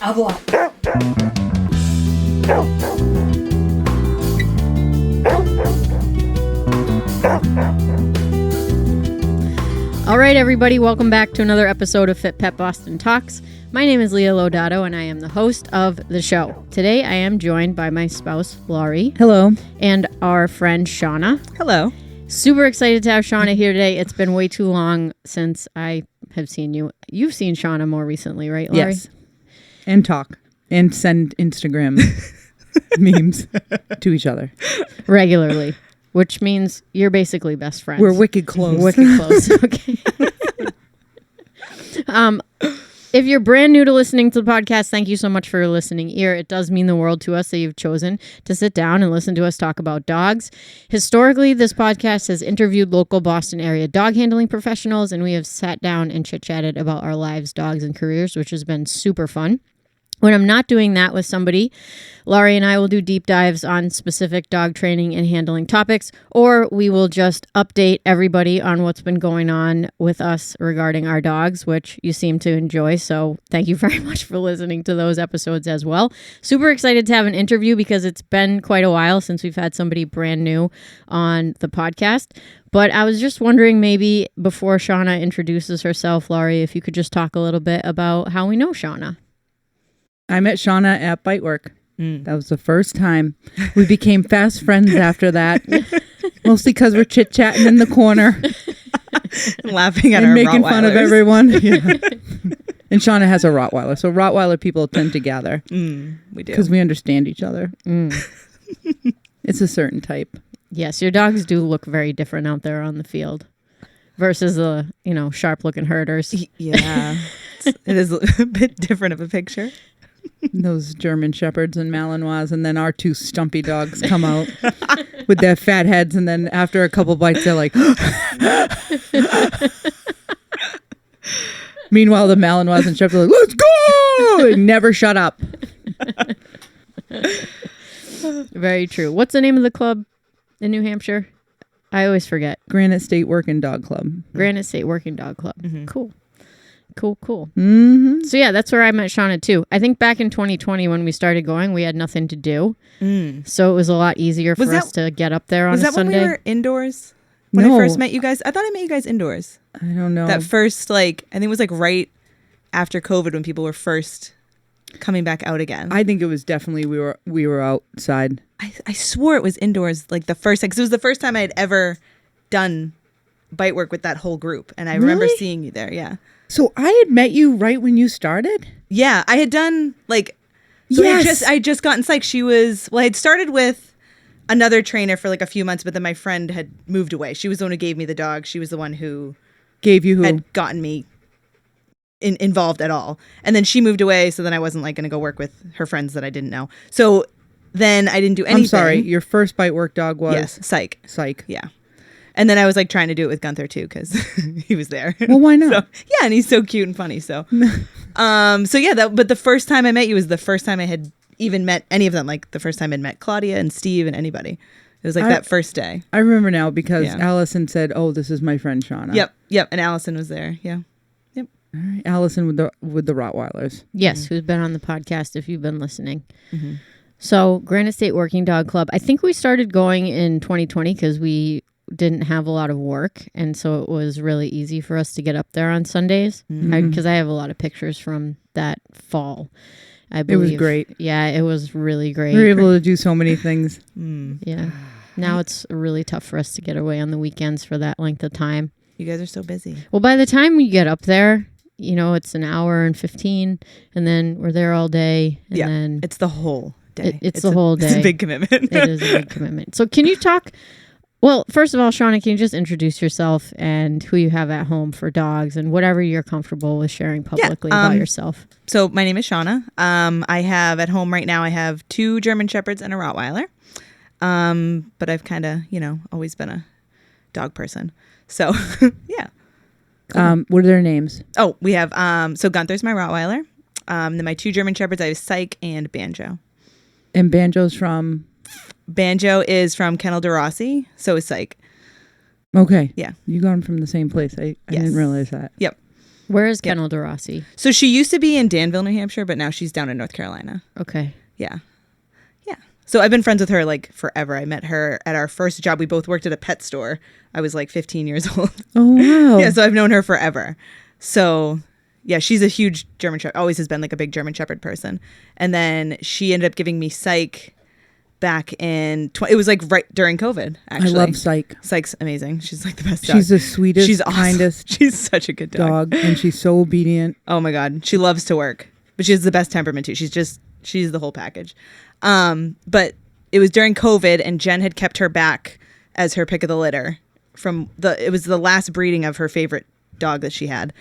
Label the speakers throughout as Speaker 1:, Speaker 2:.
Speaker 1: Avoir. All right, everybody, welcome back to another episode of FitPet Boston Talks. My name is Leah Lodato, and I am the host of the show. Today, I am joined by my spouse, Lori.
Speaker 2: Hello.
Speaker 1: And our friend, Shauna.
Speaker 2: Hello.
Speaker 1: Super excited to have Shauna here today. It's been way too long since I have seen you. You've seen Shauna more recently, right, Lori?
Speaker 2: Yes. And talk. And send Instagram memes to each other.
Speaker 1: Regularly. Which means you're basically best friends.
Speaker 2: We're wicked close.
Speaker 1: Wicked close. Okay. If you're brand new to listening to the podcast, thank you so much for your listening ear. It does mean the world to us that you've chosen to sit down and listen to us talk about dogs. Historically, this podcast has interviewed local Boston area dog handling professionals, and we have sat down and chit-chatted about our lives, dogs, and careers, which has been super fun. When I'm not doing that with somebody, Laurie and I will do deep dives on specific dog training and handling topics, or we will just update everybody on what's been going on with us regarding our dogs, which you seem to enjoy. So thank you very much for listening to those episodes as well. Super excited to have an interview because it's been quite a while since we've had somebody brand new on the podcast. But I was just wondering, maybe before Shauna introduces herself, Laurie, if you could just talk a little bit about how we know Shauna.
Speaker 2: I met Shauna at Bite Work. That was the first time. We became fast friends after that. Mostly because we're chit-chatting in the corner.
Speaker 3: Laughing at
Speaker 2: and
Speaker 3: our
Speaker 2: making
Speaker 3: Rottweilers.
Speaker 2: fun of everyone. Yeah. And Shauna has a Rottweiler. So Rottweiler people tend to gather.
Speaker 3: We do.
Speaker 2: Because we understand each other. It's a certain type.
Speaker 1: Yes, your dogs do look very different out there on the field versus the, sharp-looking herders.
Speaker 3: Yeah. It is a bit different of a picture.
Speaker 2: Those German Shepherds and Malinois, and then our two stumpy dogs come out with their fat heads, and then after a couple bites, they're like... Meanwhile, the Malinois and Shepherds are like, let's go! They never shut up.
Speaker 1: Very true. What's the name of the club in New Hampshire? I always forget.
Speaker 2: Granite State Working Dog Club.
Speaker 1: Granite State Working Dog Club. Mm-hmm. Cool.
Speaker 2: Mm-hmm.
Speaker 1: So yeah, that's where I met Shauna too. I think back in 2020 when we started going, we had nothing to do. So it was a lot easier for us to get up there on a Sunday.
Speaker 3: Was that when we were indoors? When I first met you guys? I thought I met you guys indoors.
Speaker 2: I don't know.
Speaker 3: That first, I think it was right after COVID when people were first coming back out again.
Speaker 2: I think it was definitely we were outside.
Speaker 3: I swore it was indoors the first time, because it was the first time I had ever done Bite Work with that whole group. And I remember seeing you there, yeah.
Speaker 2: So I had met you right when you started?
Speaker 3: Yeah, I had done
Speaker 2: Yes.
Speaker 3: I had just gotten psyched. I had started with another trainer for a few months, but then my friend had moved away. She was the one who gave me the dog. She was the one who had gotten me involved at all. And then she moved away, so then I wasn't going to go work with her friends that I didn't know. So then I didn't do anything.
Speaker 2: I'm sorry, your first Bite Work dog was?
Speaker 3: Yes, Psych.
Speaker 2: Yeah.
Speaker 3: And then I was trying to do it with Gunther too, because he was there.
Speaker 2: Well, why not?
Speaker 3: Yeah, and he's so cute and funny. So, but the first time I met you was the first time I had even met any of them. The first time I'd met Claudia and Steve and anybody. It was that first day.
Speaker 2: I remember now because Allison said, "Oh, this is my friend Shauna."
Speaker 3: Yep. And Allison was there. Yeah. Yep.
Speaker 2: All right. Allison with the Rottweilers.
Speaker 1: Yes, who's been on the podcast if you've been listening. Mm-hmm. So Granite State Working Dog Club. I think we started going in 2020 because we didn't have a lot of work, and so it was really easy for us to get up there on Sundays because I have a lot of pictures from that fall. I believe
Speaker 2: it was great.
Speaker 1: Yeah, it was really great.
Speaker 2: We were able to do so many things.
Speaker 1: Yeah. Now it's really tough for us to get away on the weekends for that length of time.
Speaker 3: You guys are so busy.
Speaker 1: Well, by the time we get up there, it's an hour and 15, and then we're there all day, and then
Speaker 3: it's the whole day.
Speaker 1: It's the whole day.
Speaker 3: It's a big commitment.
Speaker 1: It is a big commitment. So can you talk? Well, first of all, Shauna, can you just introduce yourself and who you have at home for dogs and whatever you're comfortable with sharing publicly about yourself?
Speaker 3: So my name is Shauna. I have at home right now, I have 2 German Shepherds and a Rottweiler. But I've kind of, always been a dog person. So, yeah.
Speaker 2: What are their names?
Speaker 3: Oh, we have, so Gunther's my Rottweiler. Then my 2 German Shepherds, I have Psych and Banjo.
Speaker 2: And Banjo's from?
Speaker 3: Banjo is from Kennel de Rossi, so is Psych.
Speaker 2: Okay.
Speaker 3: Yeah.
Speaker 2: You got them from the same place. I didn't realize that.
Speaker 3: Yep.
Speaker 1: Where is Kennel de Rossi?
Speaker 3: So she used to be in Danville, New Hampshire, but now she's down in North Carolina.
Speaker 1: Okay.
Speaker 3: Yeah. Yeah. So I've been friends with her like forever. I met her at our first job. We both worked at a pet store. I was like 15 years old.
Speaker 2: Oh, wow.
Speaker 3: Yeah. So I've known her forever. So yeah, she's a huge German Shepherd. Always has been like a big German Shepherd person. And then she ended up giving me Psyche back in it was like right during COVID, actually.
Speaker 2: I love Psyche.
Speaker 3: Psyche's amazing. She's like the best dog.
Speaker 2: She's the sweetest,
Speaker 3: she's awesome.
Speaker 2: kindest
Speaker 3: She's such a good dog.
Speaker 2: And she's so obedient.
Speaker 3: Oh my God. She loves to work. But she has the best temperament too. She's the whole package. But it was during COVID and Jen had kept her back as her pick of the litter it was the last breeding of her favorite dog that she had.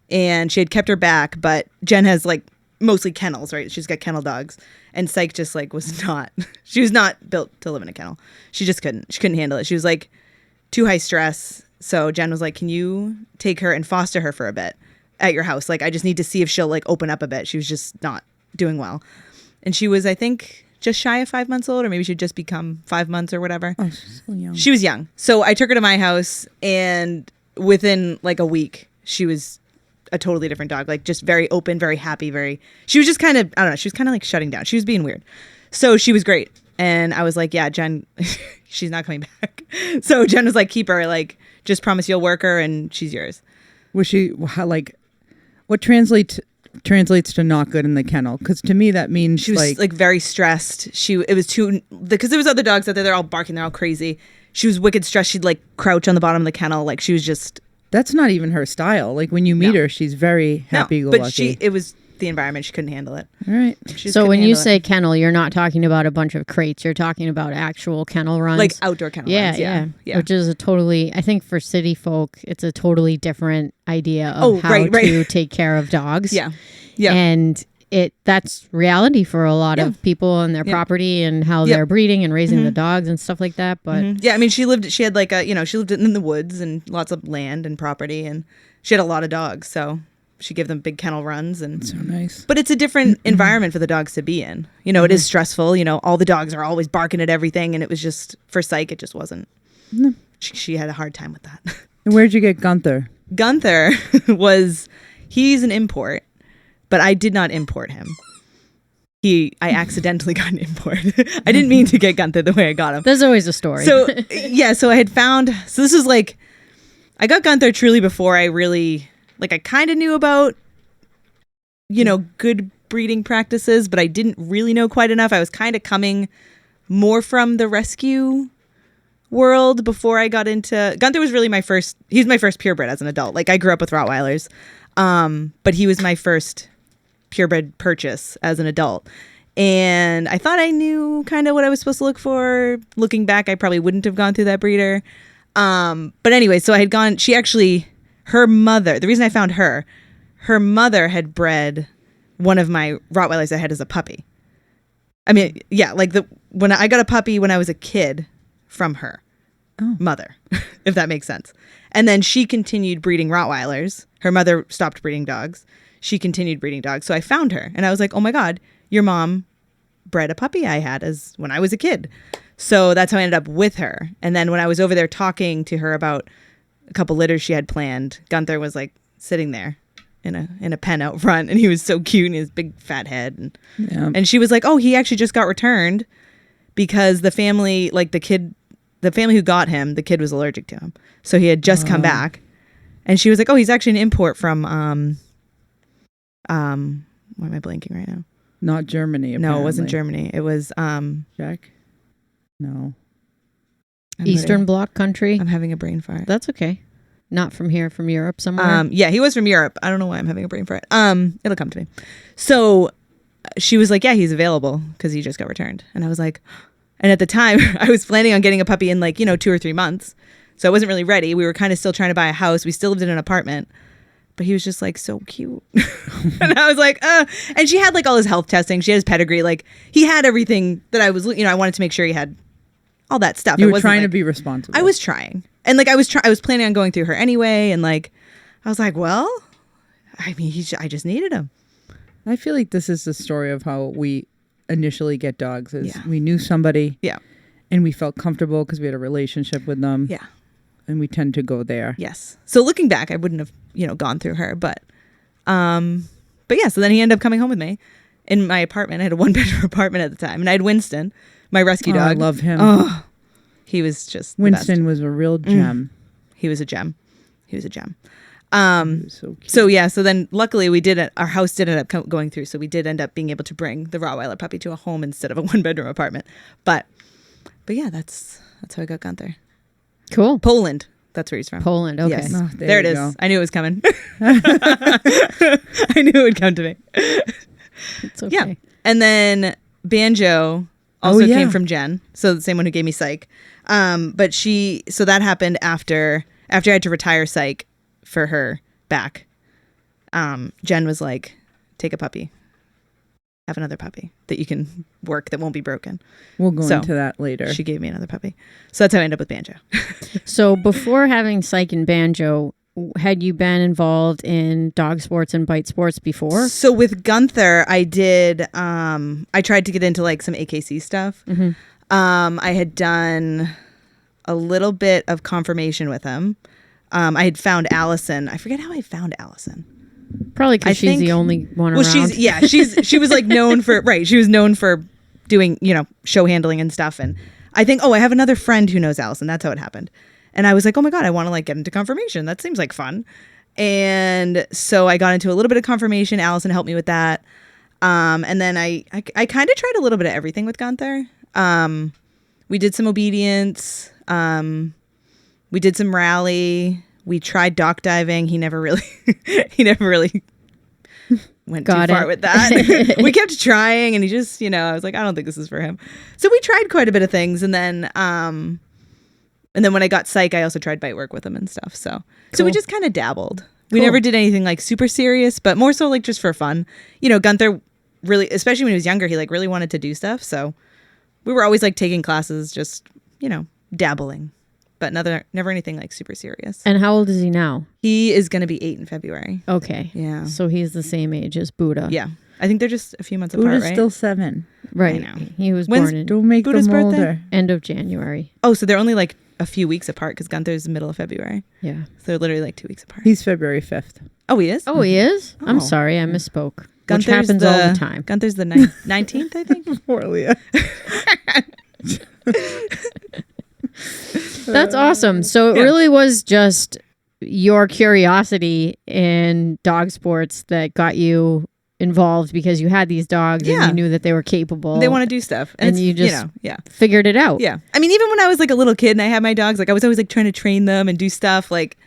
Speaker 3: And she had kept her back, but Jen has like mostly kennels, right? She's got kennel dogs. And Psyche just like she was not built to live in a kennel. She couldn't handle it. She was like too high stress. So Jen was like, can you take her and foster her for a bit at your house? Like, I just need to see if she'll like open up a bit. She was just not doing well. And she was, I think, just shy of 5 months old, or maybe she'd just become 5 months or whatever.
Speaker 2: Oh, she's so young.
Speaker 3: She was young. So I took her to my house and within like a week, she was a totally different dog, like just very open, very happy, she was just kind of, I don't know, she was kind of like shutting down. She was being weird. So she was great. And I was like, yeah, Jen, she's not coming back. So Jen was like, keep her, like, just promise you'll work her and she's yours.
Speaker 2: Was she, like, what translates to not good in the kennel? Because to me, that means
Speaker 3: she was like very stressed. It was too, because there was other dogs out there, they're all barking, they're all crazy. She was wicked stressed. She'd like crouch on the bottom of the kennel. Like she was just.
Speaker 2: That's not even her style. Like when you meet her, she's very happy-go-lucky.
Speaker 3: But it was the environment. She couldn't handle it.
Speaker 2: All right.
Speaker 1: So when you say kennel, you're not talking about a bunch of crates. You're talking about actual kennel runs.
Speaker 3: Like outdoor kennel runs. Yeah.
Speaker 1: Which is I think for city folk, it's a totally different idea of how to take care of dogs.
Speaker 3: Yeah. Yeah.
Speaker 1: And that's reality for a lot of people and their property and how they're breeding and raising the dogs and stuff like that. But
Speaker 3: yeah, I mean, she had like she lived in the woods and lots of land and property, and she had a lot of dogs. So she gave them big kennel runs and
Speaker 2: so nice.
Speaker 3: But it's a different environment for the dogs to be in. It is stressful. All the dogs are always barking at everything, and it was just for Psyche, it just wasn't.
Speaker 2: No.
Speaker 3: She had a hard time with that.
Speaker 2: And where'd you get Gunther?
Speaker 3: Gunther he's an import, but I did not import him. I accidentally got an import. I didn't mean to get Gunther the way I got him.
Speaker 1: There's always a story.
Speaker 3: So yeah, so I had found. So this is like, I got Gunther truly before I really I kind of knew about, good breeding practices, but I didn't really know quite enough. I was kind of coming more from the rescue world before I got into Gunther. Was really he's my first purebred as an adult. Like I grew up with Rottweilers, but he was my first purebred purchase as an adult. And I thought I knew kind of what I was supposed to look for. Looking back, I probably wouldn't have gone through that breeder. But anyway, so I had gone, her mother, the reason I found her mother had bred one of my Rottweilers I had as a puppy. I mean, yeah, when I got a puppy when I was a kid from her mother, if that makes sense. And then she continued breeding Rottweilers. Her mother stopped breeding dogs. She continued breeding dogs. So I found her and I was like, oh my God, your mom bred a puppy I had when I was a kid. So that's how I ended up with her. And then when I was over there talking to her about a couple litters she had planned, Gunther was like sitting there in a pen out front, and he was so cute and his big fat head. And she was like, oh, he actually just got returned because the family, the family who got him, the kid was allergic to him. So he had just come back. And she was like, oh, he's actually an import from, why am I blanking right now?
Speaker 2: Not Germany, apparently.
Speaker 3: No, it wasn't Germany. It was,
Speaker 2: Czech? No.
Speaker 1: Eastern Bloc country.
Speaker 3: I'm having a brain fart.
Speaker 1: That's okay. Not from here, from Europe somewhere.
Speaker 3: Yeah, he was from Europe. I don't know why I'm having a brain fart. It'll come to me. So she was like, yeah, he's available because he just got returned. And I was like, and at the time I was planning on getting a puppy in 2 or 3 months. So I wasn't really ready. We were kind of still trying to buy a house. We still lived in an apartment, but he was just so cute. And I was like, and she had all his health testing. She had his pedigree. He had everything that I was, I wanted to make sure he had all that stuff.
Speaker 2: You were trying to be responsible.
Speaker 3: I was trying. And I was planning on going through her anyway. And I was like, well, I mean, I just needed him.
Speaker 2: I feel like this is the story of how we initially get dogs. We knew somebody.
Speaker 3: Yeah.
Speaker 2: And we felt comfortable because we had a relationship with them.
Speaker 3: Yeah.
Speaker 2: And we tend to go there.
Speaker 3: Yes. So looking back, I wouldn't have, gone through her, but But yeah, so then he ended up coming home with me in my apartment. I had a 1-bedroom apartment at the time, and I had Winston, my rescue dog.
Speaker 2: I love him.
Speaker 3: Oh, he was just
Speaker 2: Winston was a real gem.
Speaker 3: He was a gem. He was a gem.
Speaker 2: So cute.
Speaker 3: So then luckily our house did end up going through. So we did end up being able to bring the Rottweiler puppy to a home instead of a 1-bedroom apartment. But yeah, that's how I got Gunther.
Speaker 1: Cool.
Speaker 3: Poland. That's where he's from.
Speaker 1: Poland. Okay.
Speaker 3: Yes.
Speaker 2: Oh,
Speaker 3: there it is.
Speaker 2: go.
Speaker 3: I knew it was coming. I knew it would come to me.
Speaker 1: It's okay.
Speaker 3: Yeah. And then Banjo also came from Jen. So the same one who gave me Psych. But so that happened after I had to retire Psych for her back. Jen was like, take a puppy. Have another puppy that you can work that won't be broken.
Speaker 2: We'll go into that later.
Speaker 3: She gave me another puppy. So that's how I ended up with Banjo.
Speaker 1: So before having Psych and Banjo, had you been involved in dog sports and bite sports before?
Speaker 3: So with Gunther, I did, I tried to get into like some AKC stuff.
Speaker 1: Mm-hmm.
Speaker 3: I had done a little bit of conformation with him. I had found Allison. I forget how I found Allison.
Speaker 1: Probably because she's the only one around.
Speaker 3: She was like known for, right. She was known for doing, show handling and stuff. And I think, I have another friend who knows Allison. That's how it happened. And I was like, oh my God, I want to like get into conformation. That seems like fun. And so I got into a little bit of conformation. Allison helped me with that. And then I kind of tried a little bit of everything with Gunther. We did some obedience. We did some rally. We tried dock diving. He never really went too far with that. We kept trying, and he just, I was like, I don't think this is for him. So we tried quite a bit of things, and then when I got Psych, I also tried bite work with him and stuff. So we just kind of dabbled. We never did anything like super serious, but more so like just for fun. Gunther really, especially when he was younger, he like really wanted to do stuff. So we were always like taking classes, just dabbling. But never anything like super serious.
Speaker 1: And how old is he now?
Speaker 3: He is going to be 8 in February.
Speaker 1: Okay.
Speaker 3: Yeah.
Speaker 1: So he's the same age as Buddha.
Speaker 3: Yeah. I think they're just a few months apart,
Speaker 2: Buddha's
Speaker 3: right?
Speaker 2: still 7.
Speaker 1: Right.
Speaker 3: I know.
Speaker 1: He was born in
Speaker 2: Don't make
Speaker 3: Buddha's
Speaker 2: them older.
Speaker 3: birthday?
Speaker 1: end of January.
Speaker 3: Oh, so they're only like a few weeks apart because Gunther's the middle of February.
Speaker 1: Yeah.
Speaker 3: So they're literally like 2 weeks apart.
Speaker 2: He's February 5th.
Speaker 3: Oh, he is?
Speaker 1: Oh, he is?
Speaker 3: Oh.
Speaker 1: I'm sorry. I misspoke.
Speaker 3: Gunther's
Speaker 1: Which happens all the time.
Speaker 3: Gunther's the 19th, I think.
Speaker 2: Poor Leah.
Speaker 1: That's awesome. So it really was just your curiosity in dog sports that got you involved because you had these dogs and you knew that they were capable.
Speaker 3: They want to do stuff.
Speaker 1: And you just figured it out.
Speaker 3: Yeah. I mean, even when I was like a little kid and I had my dogs, like I was always like trying to train them and do stuff. Like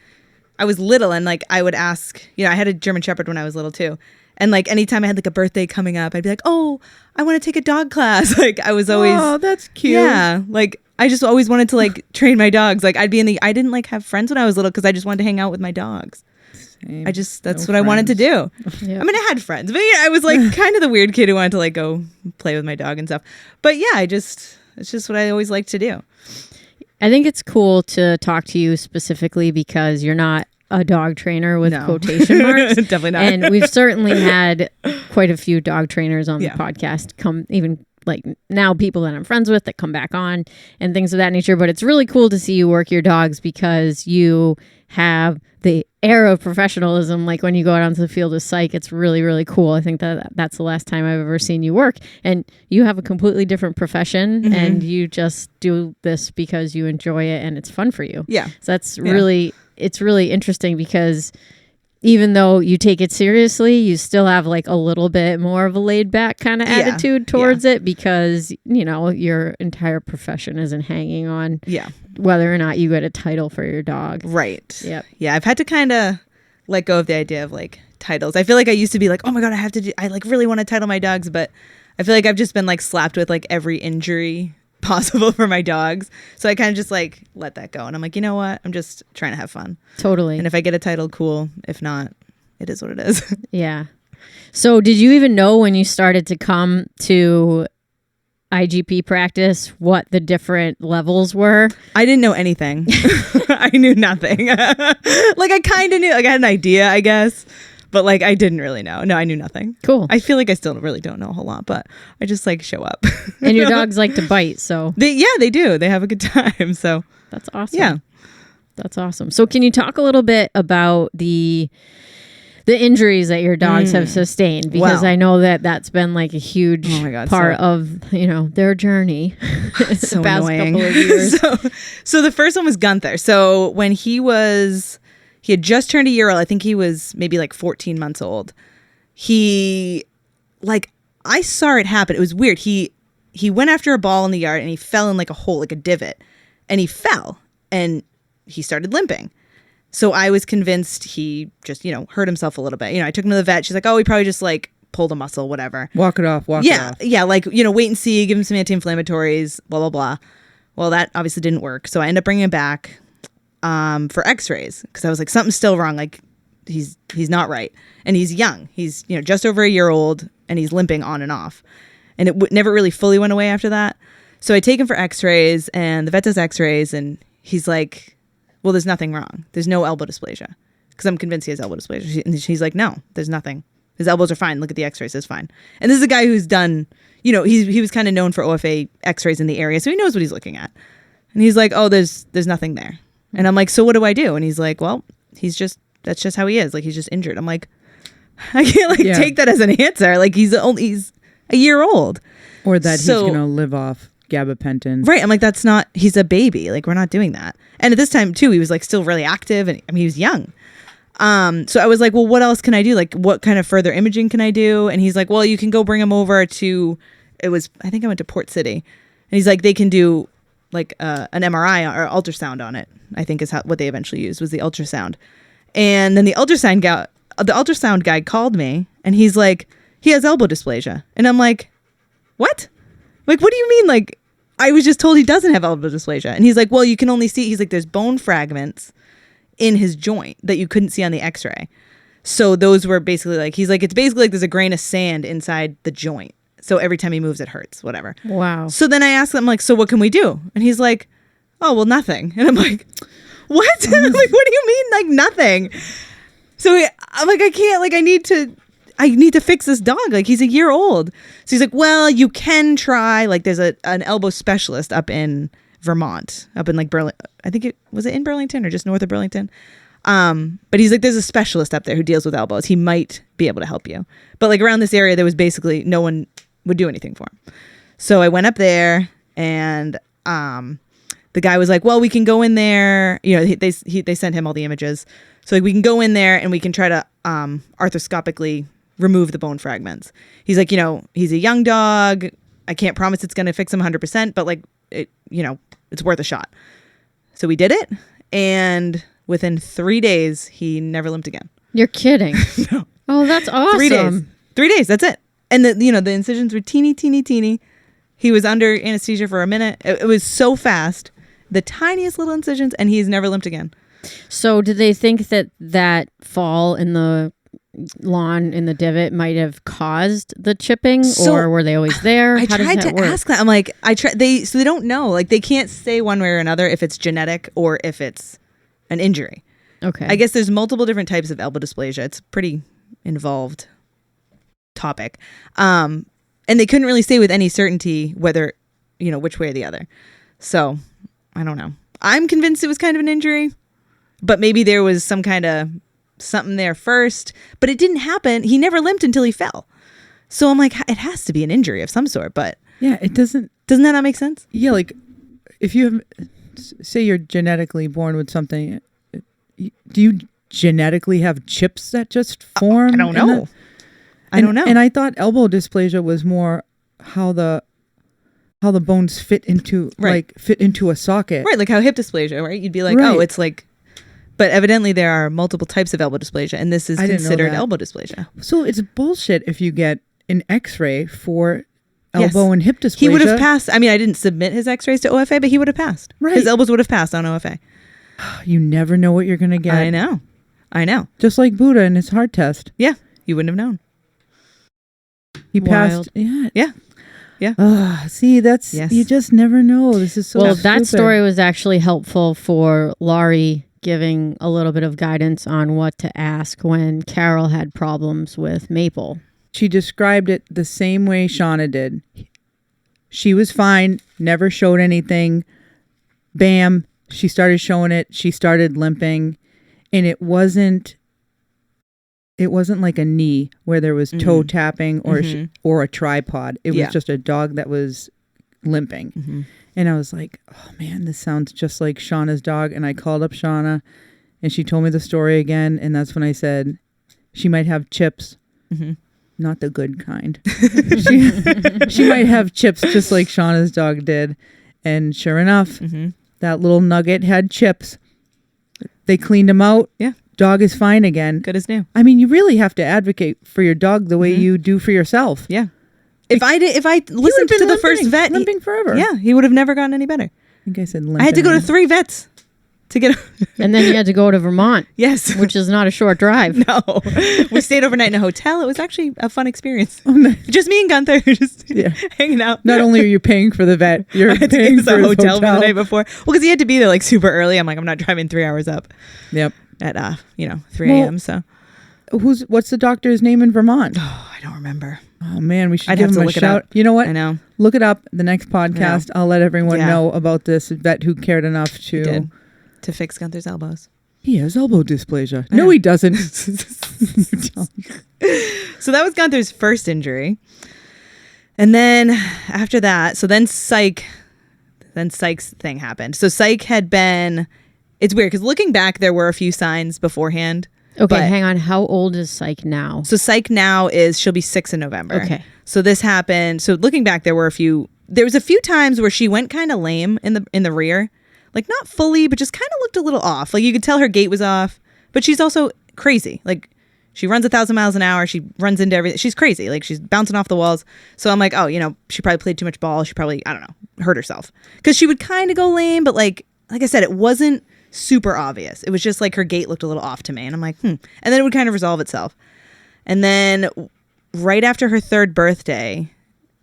Speaker 3: I was little and like I would ask, I had a German Shepherd when I was little too. And like anytime I had like a birthday coming up, I'd be like, oh, I want to take a dog class. Like I was always.
Speaker 2: Oh, that's cute.
Speaker 3: Yeah. Like I just always wanted to like train my dogs. Like I didn't like have friends when I was little because I just wanted to hang out with my dogs.
Speaker 2: Same.
Speaker 3: That's what I wanted to do.
Speaker 1: Yep.
Speaker 3: I mean, I had friends, but I was like kind of the weird kid who wanted to like go play with my dog and stuff. But yeah, it's just what I always liked to do.
Speaker 1: I think it's cool to talk to you specifically because you're not a dog trainer with quotation marks.
Speaker 3: Definitely not.
Speaker 1: And we've certainly had quite a few dog trainers on the podcast come, even like now people that I'm friends with that come back on and things of that nature. But it's really cool to see you work your dogs because you have the air of professionalism. Like when you go out onto the field with Psych, it's really, really cool. I think that's the last time I've ever seen you work. And you have a completely different profession and you just do this because you enjoy it and it's fun for you.
Speaker 3: Yeah.
Speaker 1: So that's it's really interesting because even though you take it seriously, you still have like a little bit more of a laid back kind of attitude towards it because, your entire profession isn't hanging on whether or not you get a title for your dog.
Speaker 3: Right.
Speaker 1: Yep.
Speaker 3: Yeah. I've had to kind of let go of the idea of like titles. I feel like I used to be like, oh my God, I like really want to title my dogs. But I feel like I've just been like slapped with like every injury possible for my dogs. So I kind of just like let that go. And I'm like, you know what? I'm just trying to have fun.
Speaker 1: Totally.
Speaker 3: And if I get a title, cool. If not, it is what it is.
Speaker 1: Yeah. So did you even know when you started to come to IGP practice what the different levels were?
Speaker 3: I didn't know anything. I knew nothing. Like I kind of knew, like I had an idea, I guess. But like I didn't really know. No, I knew nothing.
Speaker 1: Cool.
Speaker 3: I feel like I still really don't know a whole lot, but I just like show up.
Speaker 1: And your dogs like to bite, so
Speaker 3: they do. They have a good time. So
Speaker 1: that's awesome.
Speaker 3: Yeah.
Speaker 1: That's awesome. So can you talk a little bit about the the injuries that your dogs have sustained, because I know that that's been like a huge part of their journey.
Speaker 3: So
Speaker 1: the past
Speaker 3: annoying.
Speaker 1: couple of years.
Speaker 3: So the first one was Gunther. So when he had just turned a year old. I think he was maybe like 14 months old. I saw it happen. It was weird. He went after a ball in the yard and he fell in like a hole, like a divot, and he fell and he started limping. So I was convinced he just, hurt himself a little bit. I took him to the vet. She's like, oh, he probably just like pulled a muscle, whatever.
Speaker 2: Walk it off.
Speaker 3: Yeah. Like, wait and see, give him some anti-inflammatories, blah, blah, blah. Well, that obviously didn't work. So I ended up bringing him back for x-rays because I was like, something's still wrong. Like he's not right. And he's young. He's, just over a year old and he's limping on and off. And it never really fully went away after that. So I take him for x-rays and the vet does x-rays and he's like, well, there's nothing wrong. There's no elbow dysplasia. Because I'm convinced he has elbow dysplasia. And she's like, no, there's nothing. His elbows are fine. Look at the x-rays. It's fine. And this is a guy who's done, he was kind of known for OFA x-rays in the area. So he knows what he's looking at. And he's like, oh, there's nothing there. And I'm like, so what do I do? And he's like, well, that's just how he is. Like, he's just injured. I'm like, I can't take that as an answer. Like, he's a year old.
Speaker 2: Or that he's going to live off gabapentin.
Speaker 3: Right. I'm like, he's a baby. Like, we're not doing that. And at this time too, he was like still really active and he was young. So I was like, well, what else can I do? Like, what kind of further imaging can I do? And he's like, well, you can go bring him over to, I think I went to Port City. And he's like, they can do like an MRI or ultrasound on it, I think is what they eventually used was the ultrasound. And then the ultrasound guy called me and he's like, he has elbow dysplasia. And I'm like, what? Like, what do you mean? Like, I was just told he doesn't have elbow dysplasia. And he's like, well, you can only see, he's like, there's bone fragments in his joint that you couldn't see on the x-ray. So those were basically like, he's like, it's basically like there's a grain of sand inside the joint. So every time he moves, it hurts, whatever.
Speaker 1: Wow.
Speaker 3: So then I asked him, like, so what can we do? And he's like, oh, well, nothing. And I'm like, what? I'm like, what do you mean, like, nothing? So I'm like, I can't, like, I need to fix this dog. Like, he's a year old. So he's like, well, you can try, like, there's an elbow specialist up in Vermont, up in like Burlington. I think was it in Burlington or just north of Burlington? But he's like, there's a specialist up there who deals with elbows. He might be able to help you. But like around this area, there was basically no one would do anything for him. So I went up there and the guy was like, well, we can go in there. They sent him all the images. So like, we can go in there and we can try to arthroscopically remove the bone fragments. He's like, he's a young dog. I can't promise it's going to fix him 100%, but like, it's worth a shot. So we did it. And within 3 days, he never limped again.
Speaker 1: You're kidding.
Speaker 3: No.
Speaker 1: Oh, that's awesome.
Speaker 3: 3 days. That's it. And the incisions were teeny, teeny, teeny. He was under anesthesia for a minute. It was so fast. The tiniest little incisions, and he's never limped again.
Speaker 1: So did they think that fall in the lawn in the divot might have caused the chipping, or were they always there?
Speaker 3: I tried to ask that. I'm like, they don't know. Like, they can't say one way or another if it's genetic or if it's an injury.
Speaker 1: Okay.
Speaker 3: I guess there's multiple different types of elbow dysplasia. It's a pretty involved topic. And they couldn't really say with any certainty whether, which way or the other. So I don't know. I'm convinced it was kind of an injury, but maybe there was some kind of something there first, but it didn't happen. He never limped until he fell. So I'm like, it has to be an injury of some sort, but
Speaker 2: yeah, it doesn't
Speaker 3: that not make sense?
Speaker 2: Yeah. Like if you say you're genetically born with something, do you genetically have chips that just form?
Speaker 3: I don't know. I don't know.
Speaker 2: And I thought elbow dysplasia was more how the bones fit into fit into a socket.
Speaker 3: Right. Like how hip dysplasia, right? You'd be like,
Speaker 2: right.
Speaker 3: oh, it's like, but evidently there are multiple types of elbow dysplasia, and this is considered elbow dysplasia.
Speaker 2: So it's bullshit if you get an x-ray for elbow and hip dysplasia.
Speaker 3: He would have passed. I mean, I didn't submit his x-rays to OFA, but he would have passed.
Speaker 2: Right.
Speaker 3: His elbows would have passed on OFA.
Speaker 2: You never know what you're going to get.
Speaker 3: I know.
Speaker 2: Just like Buddha in his heart test.
Speaker 3: Yeah. You wouldn't have known.
Speaker 2: He
Speaker 1: Wild.
Speaker 2: passed. Yeah.
Speaker 3: Yeah.
Speaker 2: See, that's, you just never know. This is so stupid.
Speaker 1: That story was actually helpful for Lori giving a little bit of guidance on what to ask when Carol had problems with Maple.
Speaker 2: She described it the same way Shauna did. She was fine, never showed anything. Bam, she started showing it. She started limping. And it wasn't it wasn't like a knee where there was toe tapping or a tripod. It was just a dog that was limping. And I was like, oh man, this sounds just like Shauna's dog. And I called up Shauna and she told me the story again. And that's when I said, she might have chips, not the good kind. she might have chips just like Shauna's dog did. And sure enough, that little nugget had chips. They cleaned him out.
Speaker 3: Yeah.
Speaker 2: Dog is fine again.
Speaker 3: Good as new.
Speaker 2: I mean, you really have to advocate for your dog the way you do for yourself.
Speaker 3: Yeah. If I listened to the first vet,
Speaker 2: limping forever.
Speaker 3: Yeah, he would have never gotten any better.
Speaker 2: I think I said limping.
Speaker 3: I had to go to 3 vets to get.
Speaker 1: And then you had to go to Vermont.
Speaker 3: Yes,
Speaker 1: which is not a short drive.
Speaker 3: No, we stayed overnight in a hotel. It was actually a fun experience.
Speaker 2: Oh, nice.
Speaker 3: Just me and Gunther, just hanging out.
Speaker 2: Not only are you paying for the vet, you're paying for
Speaker 3: the hotel for the night before. Well, because he had to be there like super early. I'm like, I'm not driving 3 hours up.
Speaker 2: Yep.
Speaker 3: At 3 a.m. So,
Speaker 2: what's the doctor's name in Vermont?
Speaker 3: Oh, I don't remember.
Speaker 2: Oh man, we should
Speaker 3: I'd
Speaker 2: give
Speaker 3: have
Speaker 2: him
Speaker 3: to
Speaker 2: a
Speaker 3: look it
Speaker 2: shout.
Speaker 3: up.
Speaker 2: You know what?
Speaker 3: I know.
Speaker 2: Look it up. The next podcast, I'll let everyone know about this vet who cared enough to
Speaker 3: fix Gunther's elbows.
Speaker 2: He has elbow dysplasia. No, he doesn't.
Speaker 3: So that was Gunther's first injury, and then after that, Psych's thing happened. So Psych had been. It's weird because looking back, there were a few signs beforehand.
Speaker 1: Okay, hang on. How old is Psych now?
Speaker 3: So Psych now she'll be 6 in November.
Speaker 1: Okay.
Speaker 3: So this happened. So looking back, there was a few times where she went kind of lame in the rear, like not fully, but just kind of looked a little off. Like you could tell her gait was off, but she's also crazy. Like she runs 1,000 miles an hour. She runs into everything. She's crazy. Like she's bouncing off the walls. So I'm like, oh, she probably played too much ball. She probably, I don't know, hurt herself because she would kind of go lame, but like I said, it wasn't super obvious. It was just like her gait looked a little off to me. And I'm like, And then it would kind of resolve itself. And then right after her 3rd birthday,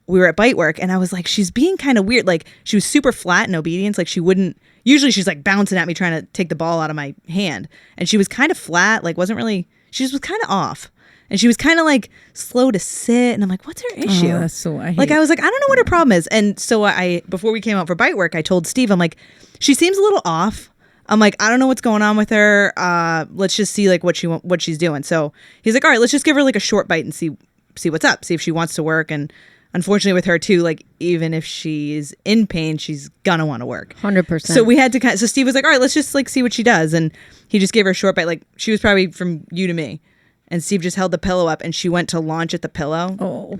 Speaker 3: we were at Bite Work and I was like, she's being kind of weird. Like she was super flat in obedience. Like usually she's like bouncing at me trying to take the ball out of my hand. And she was kind of flat, like she just was kind of off. And she was kind of like slow to sit. And I'm like, what's her issue?
Speaker 2: Oh, that's so I
Speaker 3: was like, I don't know what her problem is. And so before we came out for Bite Work, I told Steve, I'm like, she seems a little off. I'm like, I don't know what's going on with her. Let's just see like what she's doing. So he's like, all right, let's just give her like a short bite and see what's up. See if she wants to work. And unfortunately with her too, like even if she's in pain, she's gonna want to work.
Speaker 1: 100%.
Speaker 3: So we had to so Steve was like, all right, let's just like see what she does. And he just gave her a short bite. Like she was probably from you to me. And Steve just held the pillow up and she went to launch at the pillow.
Speaker 2: Oh.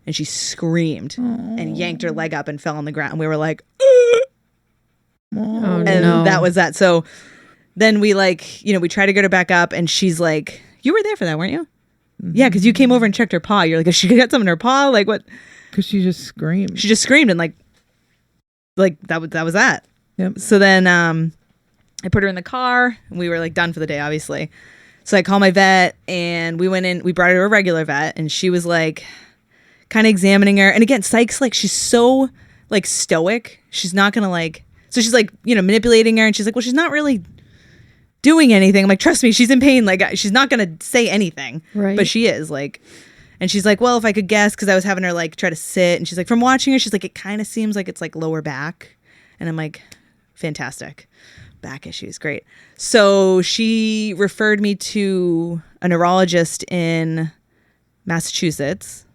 Speaker 3: And she screamed and yanked her leg up and fell on the ground. And we were like,
Speaker 1: Oh,
Speaker 3: and
Speaker 1: no.
Speaker 3: that was that. So then we we try to get her back up and she's like, you were there for that, weren't you? Mm-hmm. Yeah, because you came over and checked her paw. You're like, has she got something in her paw? Like what?
Speaker 2: Because she just screamed.
Speaker 3: She just screamed and like that was that.
Speaker 2: Yep.
Speaker 3: So then I put her in the car and we were like done for the day, obviously. So I called my vet and we went in, we brought her to a regular vet and she was like kind of examining her. And again, Psych's like, she's so like stoic. She's not going to like, so she's like, manipulating her and she's like, well, she's not really doing anything. I'm like, trust me, she's in pain. Like she's not going to say anything,
Speaker 1: right?
Speaker 3: But she is like, and she's like, well, if I could guess, because I was having her like try to sit and she's like, from watching her, she's like, it kind of seems like it's like lower back. And I'm like, fantastic. Back issues, great. So she referred me to a neurologist in Massachusetts.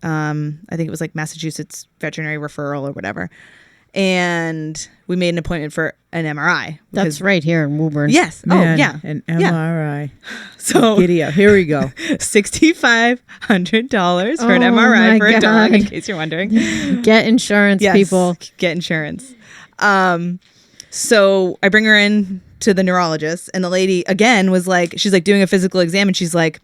Speaker 3: I think it was like Massachusetts Veterinary Referral or whatever. And we made an appointment for an MRI.
Speaker 1: That's right here in Woburn.
Speaker 3: Yes.
Speaker 2: Man,
Speaker 3: oh, yeah.
Speaker 2: An MRI.
Speaker 3: So
Speaker 2: giddy up. Here we go.
Speaker 3: $6,500 for an MRI for a dog, in case you're wondering.
Speaker 1: Get insurance, people.
Speaker 3: Get insurance. So I bring her in to the neurologist and the lady again was like, she's like doing a physical exam and she's like,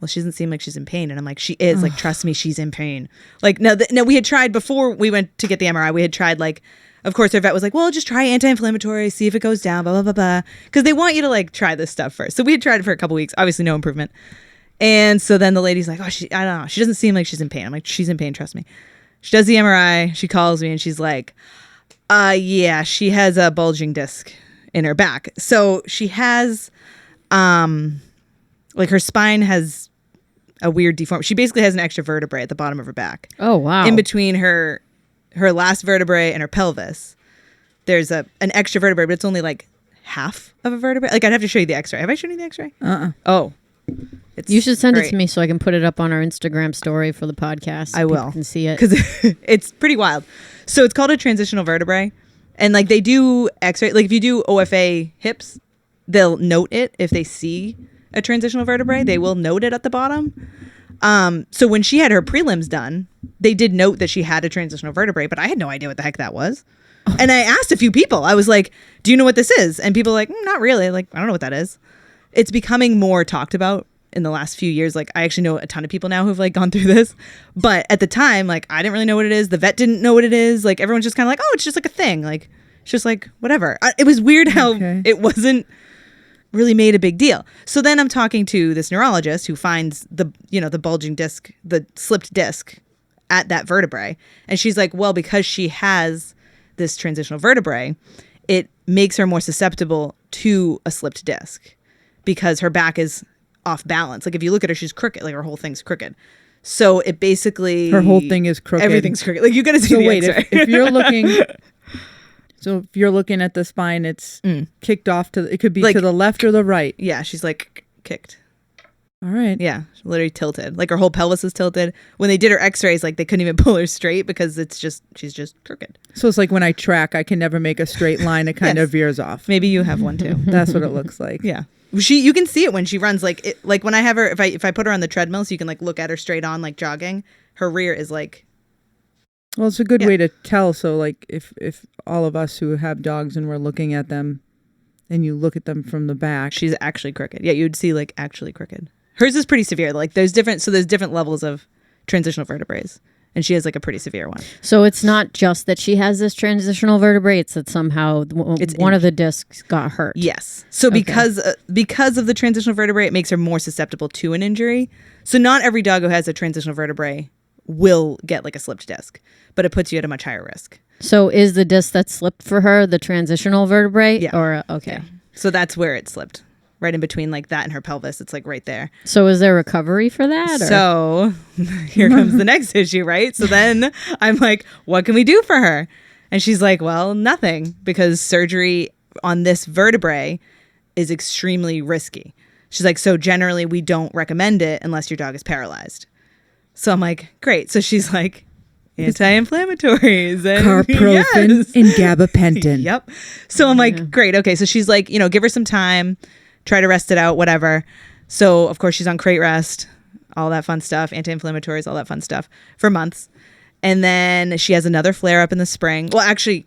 Speaker 3: well, she doesn't seem like she's in pain. And I'm like, she is. Like, trust me, she's in pain. Like, no, we had tried before we went to get the MRI. We had tried like, of course, our vet was like, well, just try anti-inflammatory, see if it goes down, blah, blah, blah, blah. Because they want you to like try this stuff first. So we had tried it for a couple weeks. Obviously, no improvement. And so then the lady's like, oh, I don't know. She doesn't seem like she's in pain. I'm like, she's in pain. Trust me. She does the MRI. She calls me and she's like, yeah, she has a bulging disc in her back. So she has, like her spine has a weird deformity. She basically has an extra vertebrae at the bottom of her back.
Speaker 1: Oh, wow.
Speaker 3: In between her last vertebrae and her pelvis, there's an extra vertebrae, but it's only like half of a vertebrae. Like I'd have to show you the x-ray. Have I shown you the x-ray?
Speaker 2: Uh-uh.
Speaker 3: Oh.
Speaker 1: You should send it to me so I can put it up on our Instagram story for the podcast.
Speaker 3: I will.
Speaker 1: People can see it.
Speaker 3: Because it's pretty wild. So it's called a transitional vertebrae. And like they do x-ray. Like if you do OFA hips, they'll note it. If they see a transitional vertebrae, they will note it at the bottom. So when she had her prelims done, they did note that she had a transitional vertebrae, but I had no idea what the heck that was. And I asked a few people. I was like, do you know what this is? And people were like, not really. Like, I don't know what that is. It's becoming more talked about in the last few years. Like, I actually know a ton of people now who've like gone through this. But at the time, like, I didn't really know what it is. The vet didn't know what it is. Like, everyone's just kind of like, oh, it's just like a thing. Like, it's just like, whatever. It was weird how it wasn't really made a big deal. So then I'm talking to this neurologist who finds the bulging disc, the slipped disc at that vertebrae. And she's like, well, because she has this transitional vertebrae, it makes her more susceptible to a slipped disc because her back is off balance. Like if you look at her, she's crooked. Like her whole thing's crooked. So it basically...
Speaker 2: Her whole thing is crooked.
Speaker 3: Everything's crooked. Like you got to see the X-ray.
Speaker 2: If you're looking... So if you're looking at the spine, it's kicked off to... It could be like, to the left or the right.
Speaker 3: Yeah, she's like kicked.
Speaker 2: All right.
Speaker 3: Yeah, literally tilted. Like her whole pelvis is tilted. When they did her x-rays, like they couldn't even pull her straight because she's just crooked.
Speaker 2: So it's like when I track, I can never make a straight line. It kind of veers off.
Speaker 3: Maybe you have one too.
Speaker 2: That's what it looks like.
Speaker 3: Yeah. You can see it when she runs. Like when I have her, if I put her on the treadmill, so you can like look at her straight on, like jogging, her rear is like...
Speaker 2: Well, it's a good way to tell. So like if all of us who have dogs and we're looking at them and you look at them from the back.
Speaker 3: She's actually crooked. Yeah, you'd see like actually crooked. Hers is pretty severe. Like there's different levels of transitional vertebrae, and she has like a pretty severe one.
Speaker 1: So it's not just that she has this transitional vertebrae; it's that somehow one of the discs got hurt.
Speaker 3: Yes. So because of the transitional vertebrae, it makes her more susceptible to an injury. So not every dog who has a transitional vertebrae will get like a slipped disc, but it puts you at a much higher risk.
Speaker 1: So is the disc that slipped for her the transitional vertebrae?
Speaker 3: Yeah.
Speaker 1: Or okay.
Speaker 3: Yeah. So that's where it slipped. Right in between like that and her pelvis. It's like right there.
Speaker 1: So is there recovery for that? Or?
Speaker 3: So here comes the next issue, right? So then I'm like, what can we do for her? And she's like, well, nothing, because surgery on this vertebrae is extremely risky. She's like, so generally we don't recommend it unless your dog is paralyzed. So I'm like, great. So she's like, anti-inflammatories and
Speaker 2: carprofen and gabapentin.
Speaker 3: Yep. So I'm like, great. Okay. So she's like, give her some time. Try to rest it out, whatever. So, of course, she's on crate rest, all that fun stuff, anti-inflammatories, all that fun stuff for months. And then she has another flare-up in the spring. Well, actually,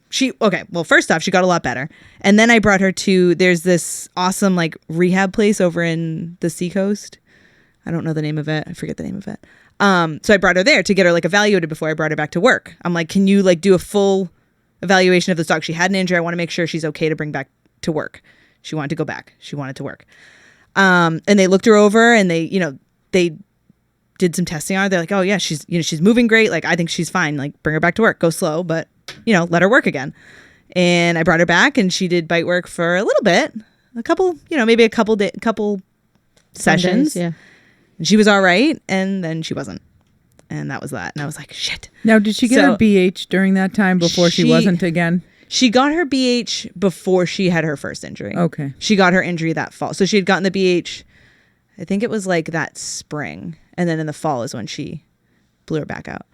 Speaker 3: first off, she got a lot better. And then I brought her to, there's this awesome, like, rehab place over in the Seacoast. I don't know the name of it. I forget the name of it. So I brought her there to get her, like, evaluated before I brought her back to work. I'm like, can you, like, do a full evaluation of this dog? She had an injury. I want to make sure she's okay to bring back to work. She wanted to go back. She wanted to work. And they looked her over and they did some testing on her. They're like, oh yeah, she's moving great. Like, I think she's fine. Like, bring her back to work. Go slow, but let her work again. And I brought her back and she did bite work for a little bit, maybe a couple sessions.
Speaker 1: Yeah.
Speaker 3: And she was all right. And then she wasn't. And that was that. And I was like, shit.
Speaker 2: Now, did she get her BH during that time before she wasn't again?
Speaker 3: She got her BH before she had her first injury.
Speaker 2: Okay.
Speaker 3: She got her injury that fall. So she had gotten the BH, I think it was like that spring. And then in the fall is when she blew her back out.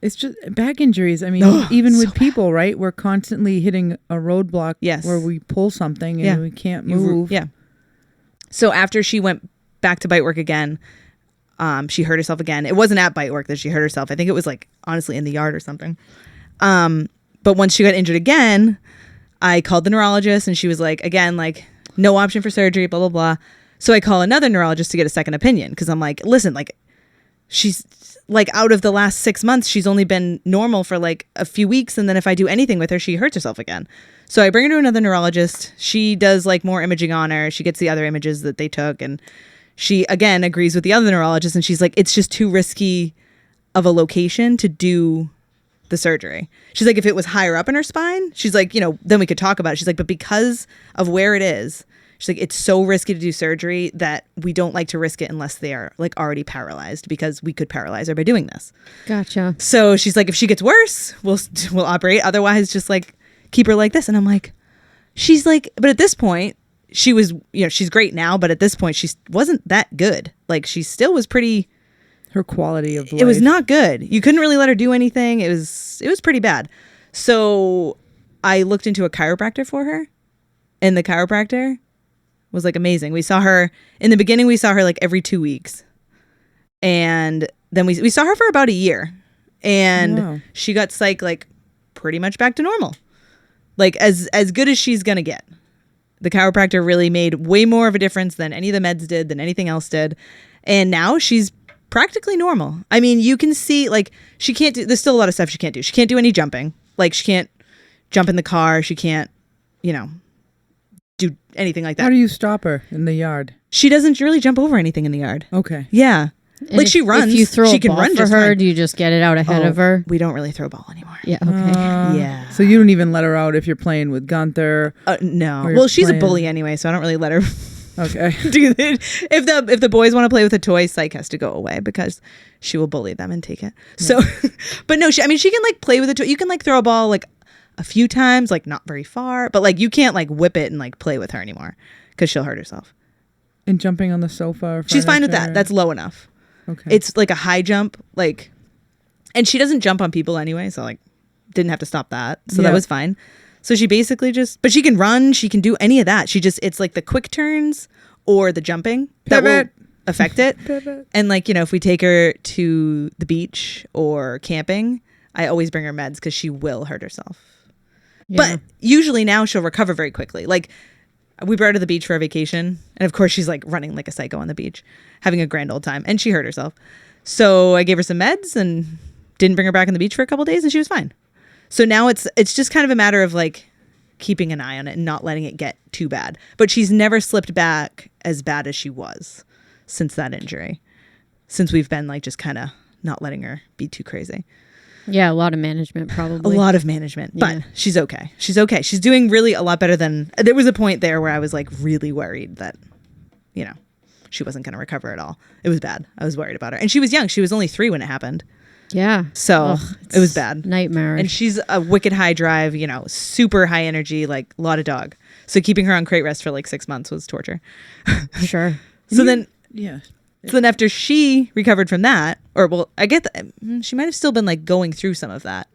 Speaker 2: It's just back injuries. I mean, even with people, right? We're constantly hitting a roadblock where we pull something and we can't move.
Speaker 3: Yeah. So after she went back to bite work again, she hurt herself again. It wasn't at bite work that she hurt herself. I think it was like, honestly, in the yard or something. But once she got injured again, I called the neurologist and she was like, again, like, no option for surgery, blah, blah, blah. So I call another neurologist to get a second opinion because I'm like, listen, like, she's like out of the last 6 months, she's only been normal for like a few weeks. And then if I do anything with her, she hurts herself again. So I bring her to another neurologist. She does like more imaging on her. She gets the other images that they took. And she, again, agrees with the other neurologist. And she's like, it's just too risky of a location to do the surgery. She's like, if it was higher up in her spine, she's like, then we could talk about it. She's like, but because of where it is, she's like, it's so risky to do surgery that we don't like to risk it unless they are like already paralyzed, because we could paralyze her by doing this.
Speaker 1: Gotcha.
Speaker 3: So she's like, if she gets worse, we'll operate. Otherwise, just like keep her like this. And I'm like, she's like, but at this point, she was, she's great now, but at this point she wasn't that good. Like she still was pretty.
Speaker 2: Her quality of life.
Speaker 3: It was not good. You couldn't really let her do anything. It was pretty bad. So I looked into a chiropractor for her, and the chiropractor was like amazing. We saw her in the beginning. We saw her like every 2 weeks, and then we saw her for about a year, and she got psych like pretty much back to normal, like as good as she's gonna get. The chiropractor really made way more of a difference than any of the meds did, than anything else did, and now she's practically normal. I mean, you can see like she can't do. There's still a lot of stuff she can't do. She can't do any jumping. Like she can't jump in the car. She can't, do anything like that.
Speaker 2: How do you stop her in the yard?
Speaker 3: She doesn't really jump over anything in the yard.
Speaker 2: Okay.
Speaker 3: Yeah.
Speaker 1: And
Speaker 3: like she runs.
Speaker 1: If you throw
Speaker 3: she
Speaker 1: a
Speaker 3: can
Speaker 1: ball
Speaker 3: run
Speaker 1: for her, do you just get it out ahead of her?
Speaker 3: We don't really throw a ball anymore.
Speaker 1: Yeah. Okay.
Speaker 3: Yeah.
Speaker 2: So you don't even let her out if you're playing with Gunther?
Speaker 3: No. Well, she's a bully anyway, so I don't really let her.
Speaker 2: Okay.
Speaker 3: Do it. If the boys want to play with a toy, Psych has to go away because she will bully them and take it. Yeah. So, but no, she can like play with a toy. You can like throw a ball like a few times, like not very far, but like you can't like whip it and like play with her anymore because she'll hurt herself.
Speaker 2: And jumping on the sofa or
Speaker 3: she's fine with that. That's low enough.
Speaker 2: Okay.
Speaker 3: It's like a high jump, like, and she doesn't jump on people anyway, so like didn't have to stop that. So that was fine. So she basically but she can run, she can do any of that. It's like the quick turns or the jumping that will affect it. And like, if we take her to the beach or camping, I always bring her meds because she will hurt herself. Yeah. But usually now she'll recover very quickly. Like we brought her to the beach for a vacation, and of course she's like running like a psycho on the beach, having a grand old time, and she hurt herself. So I gave her some meds and didn't bring her back on the beach for a couple of days, and she was fine. So now it's just kind of a matter of like keeping an eye on it and not letting it get too bad. But she's never slipped back as bad as she was since that injury, since we've been like just kind of not letting her be too crazy.
Speaker 1: Yeah, a lot of management probably.
Speaker 3: A lot of management, but she's okay. She's okay. She's doing really a lot better than, there was a point there where I was like really worried that, she wasn't going to recover at all. It was bad. I was worried about her. And she was young. She was only 3 when it happened.
Speaker 1: Yeah.
Speaker 3: So it was bad.
Speaker 1: Nightmare.
Speaker 3: And she's a wicked high drive, super high energy, like a lot of dog. So keeping her on crate rest for like 6 months was torture.
Speaker 1: Sure.
Speaker 3: So then after she recovered from that, I get that she might have still been like going through some of that.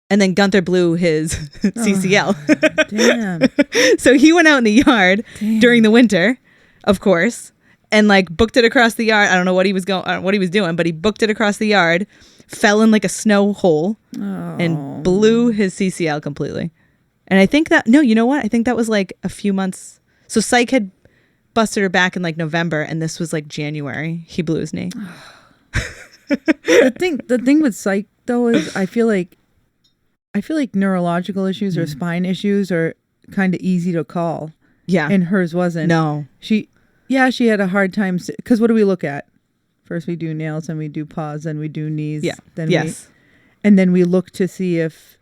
Speaker 3: And then Gunther blew his CCL.
Speaker 2: Damn.
Speaker 3: So he went out in the yard during the winter, of course, and like booked it across the yard. I don't know what he was doing, but he booked it across the yard, fell in like a snow hole, and blew his CCL completely. And I think that, no, you know what? I think that was like a few months. So Psych had busted her back in like November, and this was like January. He blew his knee.
Speaker 2: The thing with Psych though is I feel like neurological issues or spine issues are kind of easy to call.
Speaker 3: Yeah.
Speaker 2: And hers wasn't.
Speaker 3: No.
Speaker 2: She had a hard time because what do we look at? First we do nails, then we do paws, then we do knees.
Speaker 3: Yeah.
Speaker 2: Then we look to see if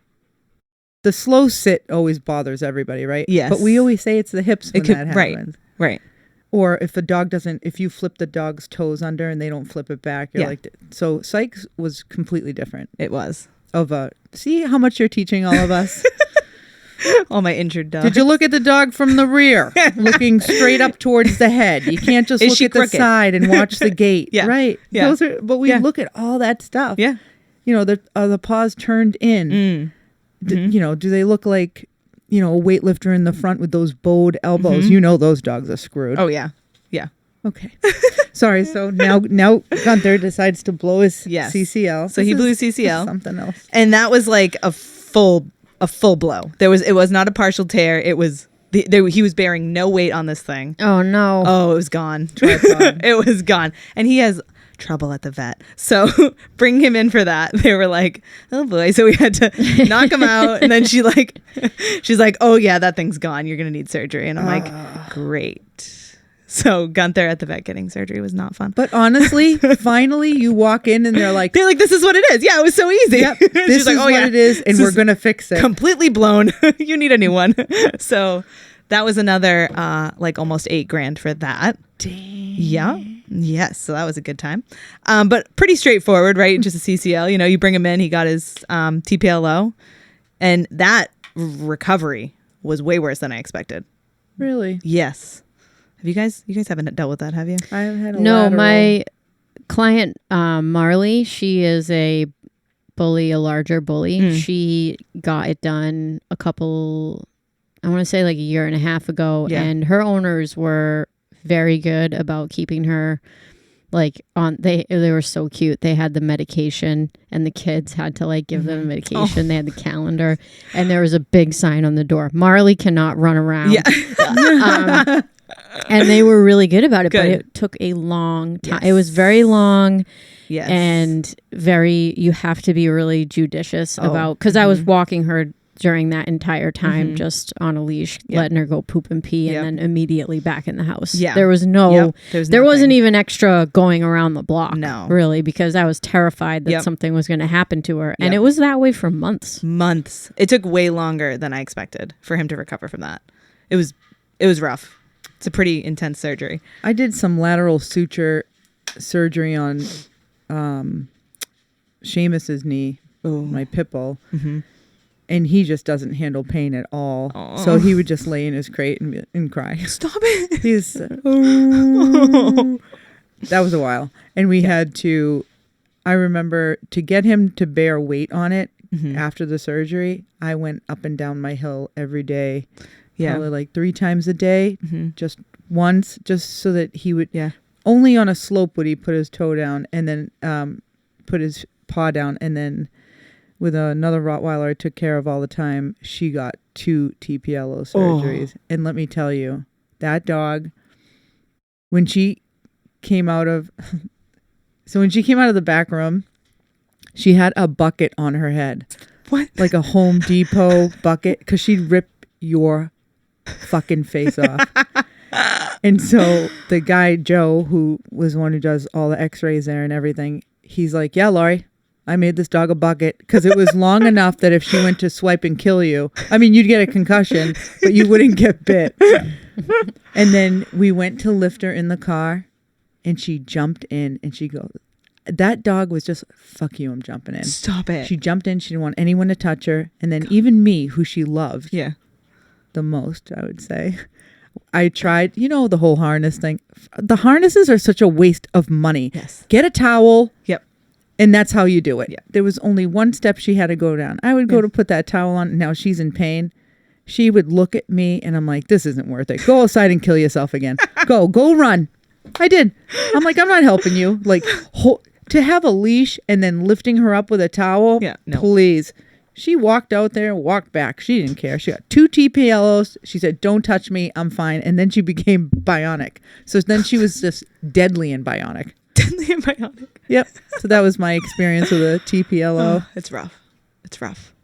Speaker 2: the slow sit always bothers everybody, right?
Speaker 3: Yes.
Speaker 2: But we always say it's the hips when that happens.
Speaker 3: Right.
Speaker 2: Or if you flip the dog's toes under and they don't flip it back, you're like, so Psych was completely different.
Speaker 3: It was.
Speaker 2: See how much you're teaching all of us?
Speaker 3: All my injured dogs.
Speaker 2: Did you look at the dog from the rear, looking straight up towards the head? You can't just look at the side and watch the gait.
Speaker 3: Yeah.
Speaker 2: Right.
Speaker 3: Yeah.
Speaker 2: But we look at all that stuff.
Speaker 3: Yeah.
Speaker 2: The paws turned in. Do they look like, a weightlifter in the front with those bowed elbows? Those dogs are screwed.
Speaker 3: Oh, yeah. Yeah.
Speaker 2: Okay. Sorry. So now Gunther decides to blow his CCL.
Speaker 3: So he blew his CCL.
Speaker 2: Something else.
Speaker 3: And that was like a full blow. It was not a partial tear. It was he was bearing no weight on this thing.
Speaker 1: Oh no.
Speaker 3: Oh, it was gone. It was gone. And he has trouble at the vet. So bring him in for that. They were like, oh boy. So we had to knock him out. And then she's like, oh yeah, that thing's gone. You're going to need surgery. And I'm like, great. So Gunther at the vet getting surgery was not fun.
Speaker 2: But honestly, finally you walk in and they're like,
Speaker 3: this is what it is. Yeah, it was so easy.
Speaker 2: Yep, this is what it is, and we're going to fix it.
Speaker 3: Completely blown. You need a new one. So that was another like almost $8,000 for that.
Speaker 2: Dang.
Speaker 3: Yeah. Yes. So that was a good time. But pretty straightforward, right? Just a CCL. You bring him in, he got his TPLO, and that recovery was way worse than I expected.
Speaker 2: Really?
Speaker 3: Yes. Have you guys haven't dealt with that, have you?
Speaker 2: I have had a
Speaker 1: No,
Speaker 2: lateral.
Speaker 1: my client, Marley, she is a larger bully. She got it done I want to say like a year and a half ago.
Speaker 3: Yeah.
Speaker 1: And her owners were very good about keeping her like on, they were so cute. They had the medication and the kids had to like give them medication. They had the calendar and there was a big sign on the door. Marley cannot run around.
Speaker 3: Yeah.
Speaker 1: And they were really good about it,
Speaker 3: Good.
Speaker 1: but it took a long time.
Speaker 3: Yes.
Speaker 1: It was very long.
Speaker 3: Yes.
Speaker 1: And you have to be really judicious about, because I was walking her during that entire time just on a leash, letting her go poop and pee and then immediately back in the house.
Speaker 3: Yeah.
Speaker 1: There was there wasn't even extra going around the block.
Speaker 3: No.
Speaker 1: Really, because I was terrified that something was going to happen to her. And it was that way for months.
Speaker 3: It took way longer than I expected for him to recover from that. It was rough. It's a pretty intense surgery.
Speaker 2: I did some lateral suture surgery on Seamus's knee, my pit bull, and he just doesn't handle pain at all. Aww. So he would just lay in his crate and cry.
Speaker 3: Stop it!
Speaker 2: He's that was a while, and we had to. I remember to get him to bear weight on it after the surgery. I went up and down my hill every day. Yeah. Probably like 3 times a day, just once, just so that he would, only on a slope would he put his toe down and then put his paw down. And then with another Rottweiler I took care of all the time, she got 2 TPLO surgeries. Oh. And let me tell you, that dog, when she came out of, the back room, she had a bucket on her head.
Speaker 3: What?
Speaker 2: Like a Home Depot bucket, because she'd rip your fucking face off. And so the guy Joe, who was one who does all the x-rays there and everything, he's like, yeah, Lori, I made this dog a bucket because it was long enough that if she went to swipe and kill you, I mean, you'd get a concussion, but you wouldn't get bit. And then we went to lift her in the car and she jumped in and she goes, that dog was just, fuck you, I'm jumping in.
Speaker 3: Stop it.
Speaker 2: She jumped in, she didn't want anyone to touch her. And then even me, who she loved the most, I would say, I tried, the whole harness thing. The harnesses are such a waste of money.
Speaker 3: Yes.
Speaker 2: Get a towel.
Speaker 3: Yep.
Speaker 2: And that's how you do it.
Speaker 3: Yep.
Speaker 2: There was only one step she had to go down. I would go to put that towel on. And now she's in pain. She would look at me and I'm like, this isn't worth it. Go outside and kill yourself again. Go run. I did. I'm like, I'm not helping you. Like, to have a leash and then lifting her up with a towel.
Speaker 3: Yeah. No.
Speaker 2: Please. She walked out there and walked back. She didn't care. She got 2 TPLOs. She said, don't touch me. I'm fine. And then she became bionic. So then she was just deadly and bionic.
Speaker 3: Deadly and bionic.
Speaker 2: Yep. So that was my experience with a TPLO.
Speaker 3: It's rough.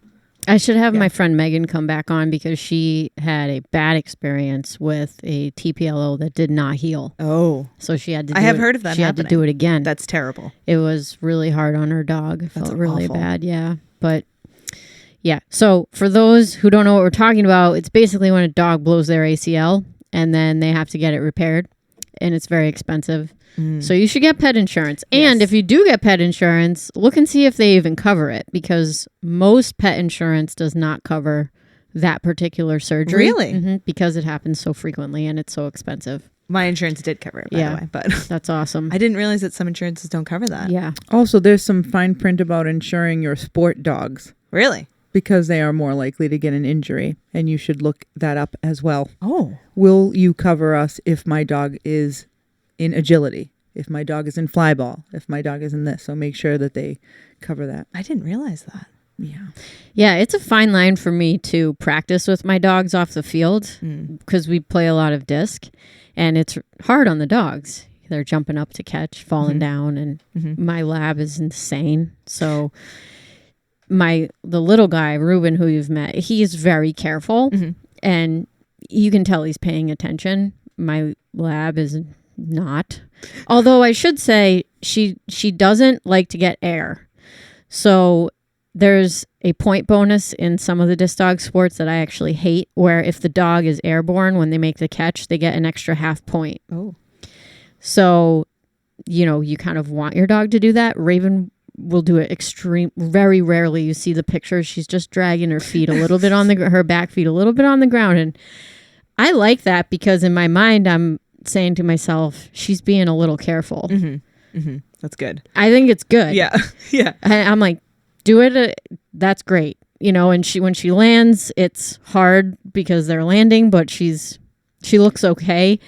Speaker 1: I should have my friend Megan come back on because she had a bad experience with a TPLO that did not heal.
Speaker 3: Oh.
Speaker 1: So she had to
Speaker 3: I have heard of that
Speaker 1: She had to do it again.
Speaker 3: That's terrible.
Speaker 1: It was really hard on her dog. It felt really
Speaker 3: awful.
Speaker 1: bad. Yeah. But yeah. So for those who don't know what we're talking about, it's basically when a dog blows their ACL and then they have to get it repaired and it's very expensive. So you should get pet insurance. And if you do get pet insurance, look and see if they even cover it because most pet insurance does not cover that particular surgery.
Speaker 3: Really?
Speaker 1: Because it happens so frequently and it's so expensive.
Speaker 3: My insurance did cover it, by the way. But
Speaker 1: that's awesome.
Speaker 3: I didn't realize that some insurances don't cover that.
Speaker 1: Yeah.
Speaker 2: Also, there's some fine print about insuring your sport dogs.
Speaker 3: Really?
Speaker 2: Because they are more likely to get an injury. And you should look that up as well.
Speaker 3: Oh.
Speaker 2: Will you cover us if my dog is in agility, if my dog is in fly ball, if my dog is in this? So make sure that they cover that.
Speaker 3: I didn't realize that.
Speaker 1: Yeah, it's a fine line for me to practice with my dogs off the field because we play a lot of disc and it's hard on the dogs. They're jumping up to catch, falling down, and my lab is insane. So the little guy, Ruben, who you've met, he is very careful and you can tell he's paying attention. My lab is not. Although I should say she doesn't like to get air. So there's a point bonus in some of the disc dog sports that I actually hate, where if the dog is airborne when they make the catch, they get an extra half point.
Speaker 3: Oh.
Speaker 1: So, you kind of want your dog to do that. Raven will do it very rarely. You see the pictures. She's just dragging her feet a little bit on her back feet a little bit on the ground. And I like that because in my mind, I'm saying to myself, she's being a little careful.
Speaker 3: That's good.
Speaker 1: I think it's good.
Speaker 3: Yeah. Yeah.
Speaker 1: I'm like, do it. That's great. You know, and when she lands, it's hard because they're landing, but she looks okay.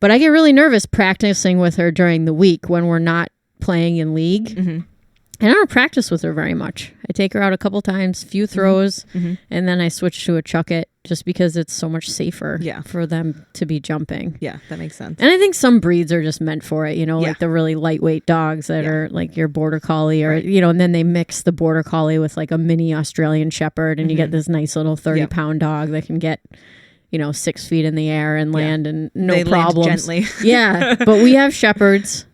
Speaker 1: But I get really nervous practicing with her during the week when we're not playing in league. And I don't practice with her very much. I take her out a couple times, few throws, and then I switch to a chuck it just because it's so much safer for them to be jumping.
Speaker 3: Yeah, that makes sense.
Speaker 1: And I think some breeds are just meant for it, you know, like the really lightweight dogs that are like your border collie or, you know, and then they mix the border collie with like a mini Australian shepherd and you get this nice little 30-pound dog that can get, you know, 6 feet in the air and land and no problems.
Speaker 3: Land gently.
Speaker 1: Yeah, but we have shepherds.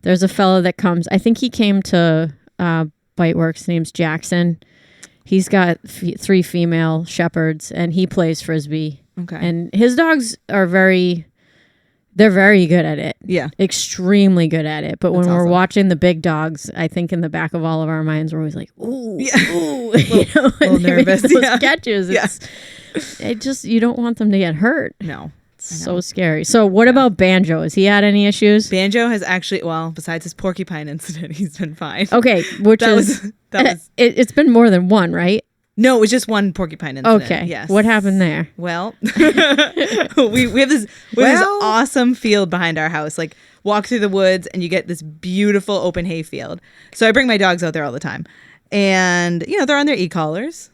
Speaker 1: There's a fellow that comes. I think he came to Biteworks. His name's Jackson. He's got 3 female shepherds, and he plays Frisbee.
Speaker 3: Okay.
Speaker 1: And his dogs are they're very good at it.
Speaker 3: Yeah.
Speaker 1: Extremely good at it. But when we're
Speaker 3: awesome.
Speaker 1: watching the big dogs, I think in the back of all of our minds, we're always like, ooh, ooh.
Speaker 3: You know, a little nervous.
Speaker 1: Those catches. You don't want them to get hurt.
Speaker 3: No.
Speaker 1: So scary. So what about Banjo? Has he had any issues?
Speaker 3: Banjo has actually, well, besides his porcupine incident, he's been fine.
Speaker 1: Okay, it's been more than one, right?
Speaker 3: No, it was just one porcupine incident.
Speaker 1: Okay.
Speaker 3: Yes.
Speaker 1: What happened there?
Speaker 3: Well, we have this awesome field behind our house. Like, walk through the woods and you get this beautiful open hay field. So I bring my dogs out there all the time. And, you know, they're on their e-collars.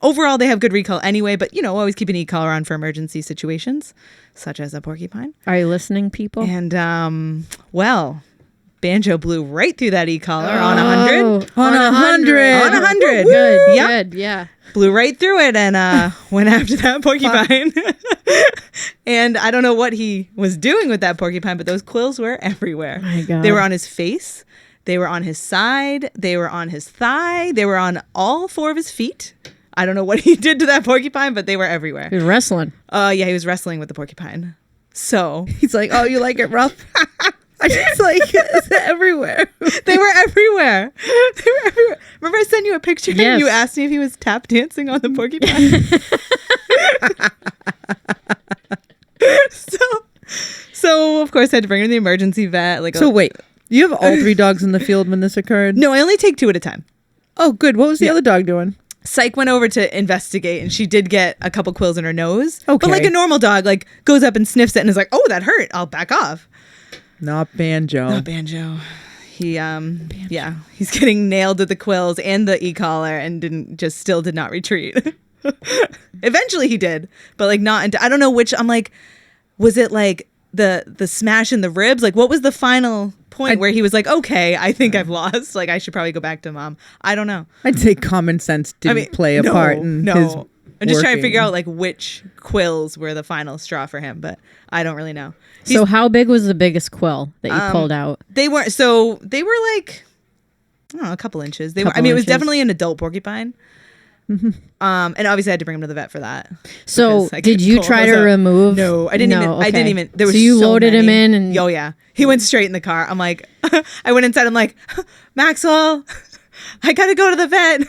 Speaker 3: Overall, they have good recall anyway, but, you know, always keep an e-collar on for emergency situations, such as a porcupine.
Speaker 1: Are you listening, people?
Speaker 3: And, well, Banjo blew right through that e-collar on 100.
Speaker 1: On 100.
Speaker 3: On 100.
Speaker 1: Good.
Speaker 3: Yep.
Speaker 1: Good. Yeah.
Speaker 3: Blew right through it and went after that porcupine. And I don't know what he was doing with that porcupine, but those quills were everywhere.
Speaker 1: My God.
Speaker 3: They were on his face. They were on his side. They were on his thigh. They were on all 4 of his feet. I don't know what he did to that porcupine, but they were everywhere.
Speaker 1: He was wrestling.
Speaker 3: Yeah, he was wrestling with the porcupine. So
Speaker 2: he's like, oh, you like it rough? I just like it's everywhere.
Speaker 3: They were everywhere. They were everywhere. Remember I sent you a picture and you asked me if he was tap dancing on the porcupine? So of course I had to bring her to the emergency vet.
Speaker 2: Wait, you have all 3 dogs in the field when this occurred?
Speaker 3: No, I only take 2 at a time.
Speaker 2: Oh, good. What was the other dog doing?
Speaker 3: Psych went over to investigate and she did get a couple quills in her nose.
Speaker 2: Okay.
Speaker 3: But like a normal dog, like goes up and sniffs it and is like, oh, that hurt. I'll back off.
Speaker 2: Not Banjo.
Speaker 3: Not Banjo. He he's getting nailed with the quills and the e-collar and still did not retreat. Eventually he did, but like not. I don't know which. I'm like, was it like the smash in the ribs? Like, what was the final point where he was like, okay, I think I've lost. Like, I should probably go back to mom. I don't know.
Speaker 2: I'd say common sense didn't play a part in his
Speaker 3: I'm just trying to figure out like which quills were the final straw for him, but I don't really know.
Speaker 1: So how big was the biggest quill that you pulled out?
Speaker 3: They were like, I don't know, a couple inches. It was definitely an adult porcupine. And obviously I had to bring him to the vet for that.
Speaker 1: So did you try to remove?
Speaker 3: No, I didn't even. Okay. I didn't even. There was
Speaker 1: so you loaded him in and.
Speaker 3: Oh yeah, he went straight in the car. I'm like, I went inside. I'm like, Maxwell, I gotta go to the vet.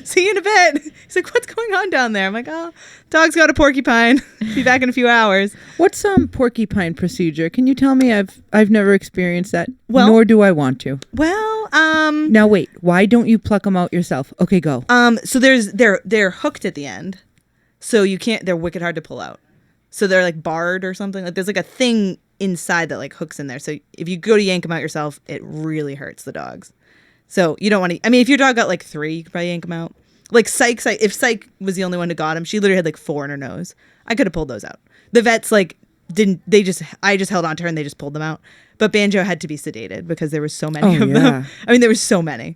Speaker 3: See you in a bit. He's like, what's going on down there? I'm like, oh, dog's got a porcupine. Be back in a few hours.
Speaker 2: What's porcupine procedure? Can you tell me? I've never experienced that.
Speaker 3: Well,
Speaker 2: nor do I want to.
Speaker 3: Well,
Speaker 2: now wait. Why don't you pluck them out yourself? Okay, go.
Speaker 3: So they're hooked at the end, so you can't. They're wicked hard to pull out. So they're like barred or something. Like there's like a thing inside that like hooks in there. So if you go to yank them out yourself, it really hurts the dogs. So you don't want to. I mean, if your dog got like 3, you could probably yank them out. Like Psych, if Psych was the only one who got him, she literally had like 4 in her nose. I could have pulled those out. The vets like didn't. I just held on to her and they just pulled them out. But Banjo had to be sedated because there were so many of them. I mean, there were so many.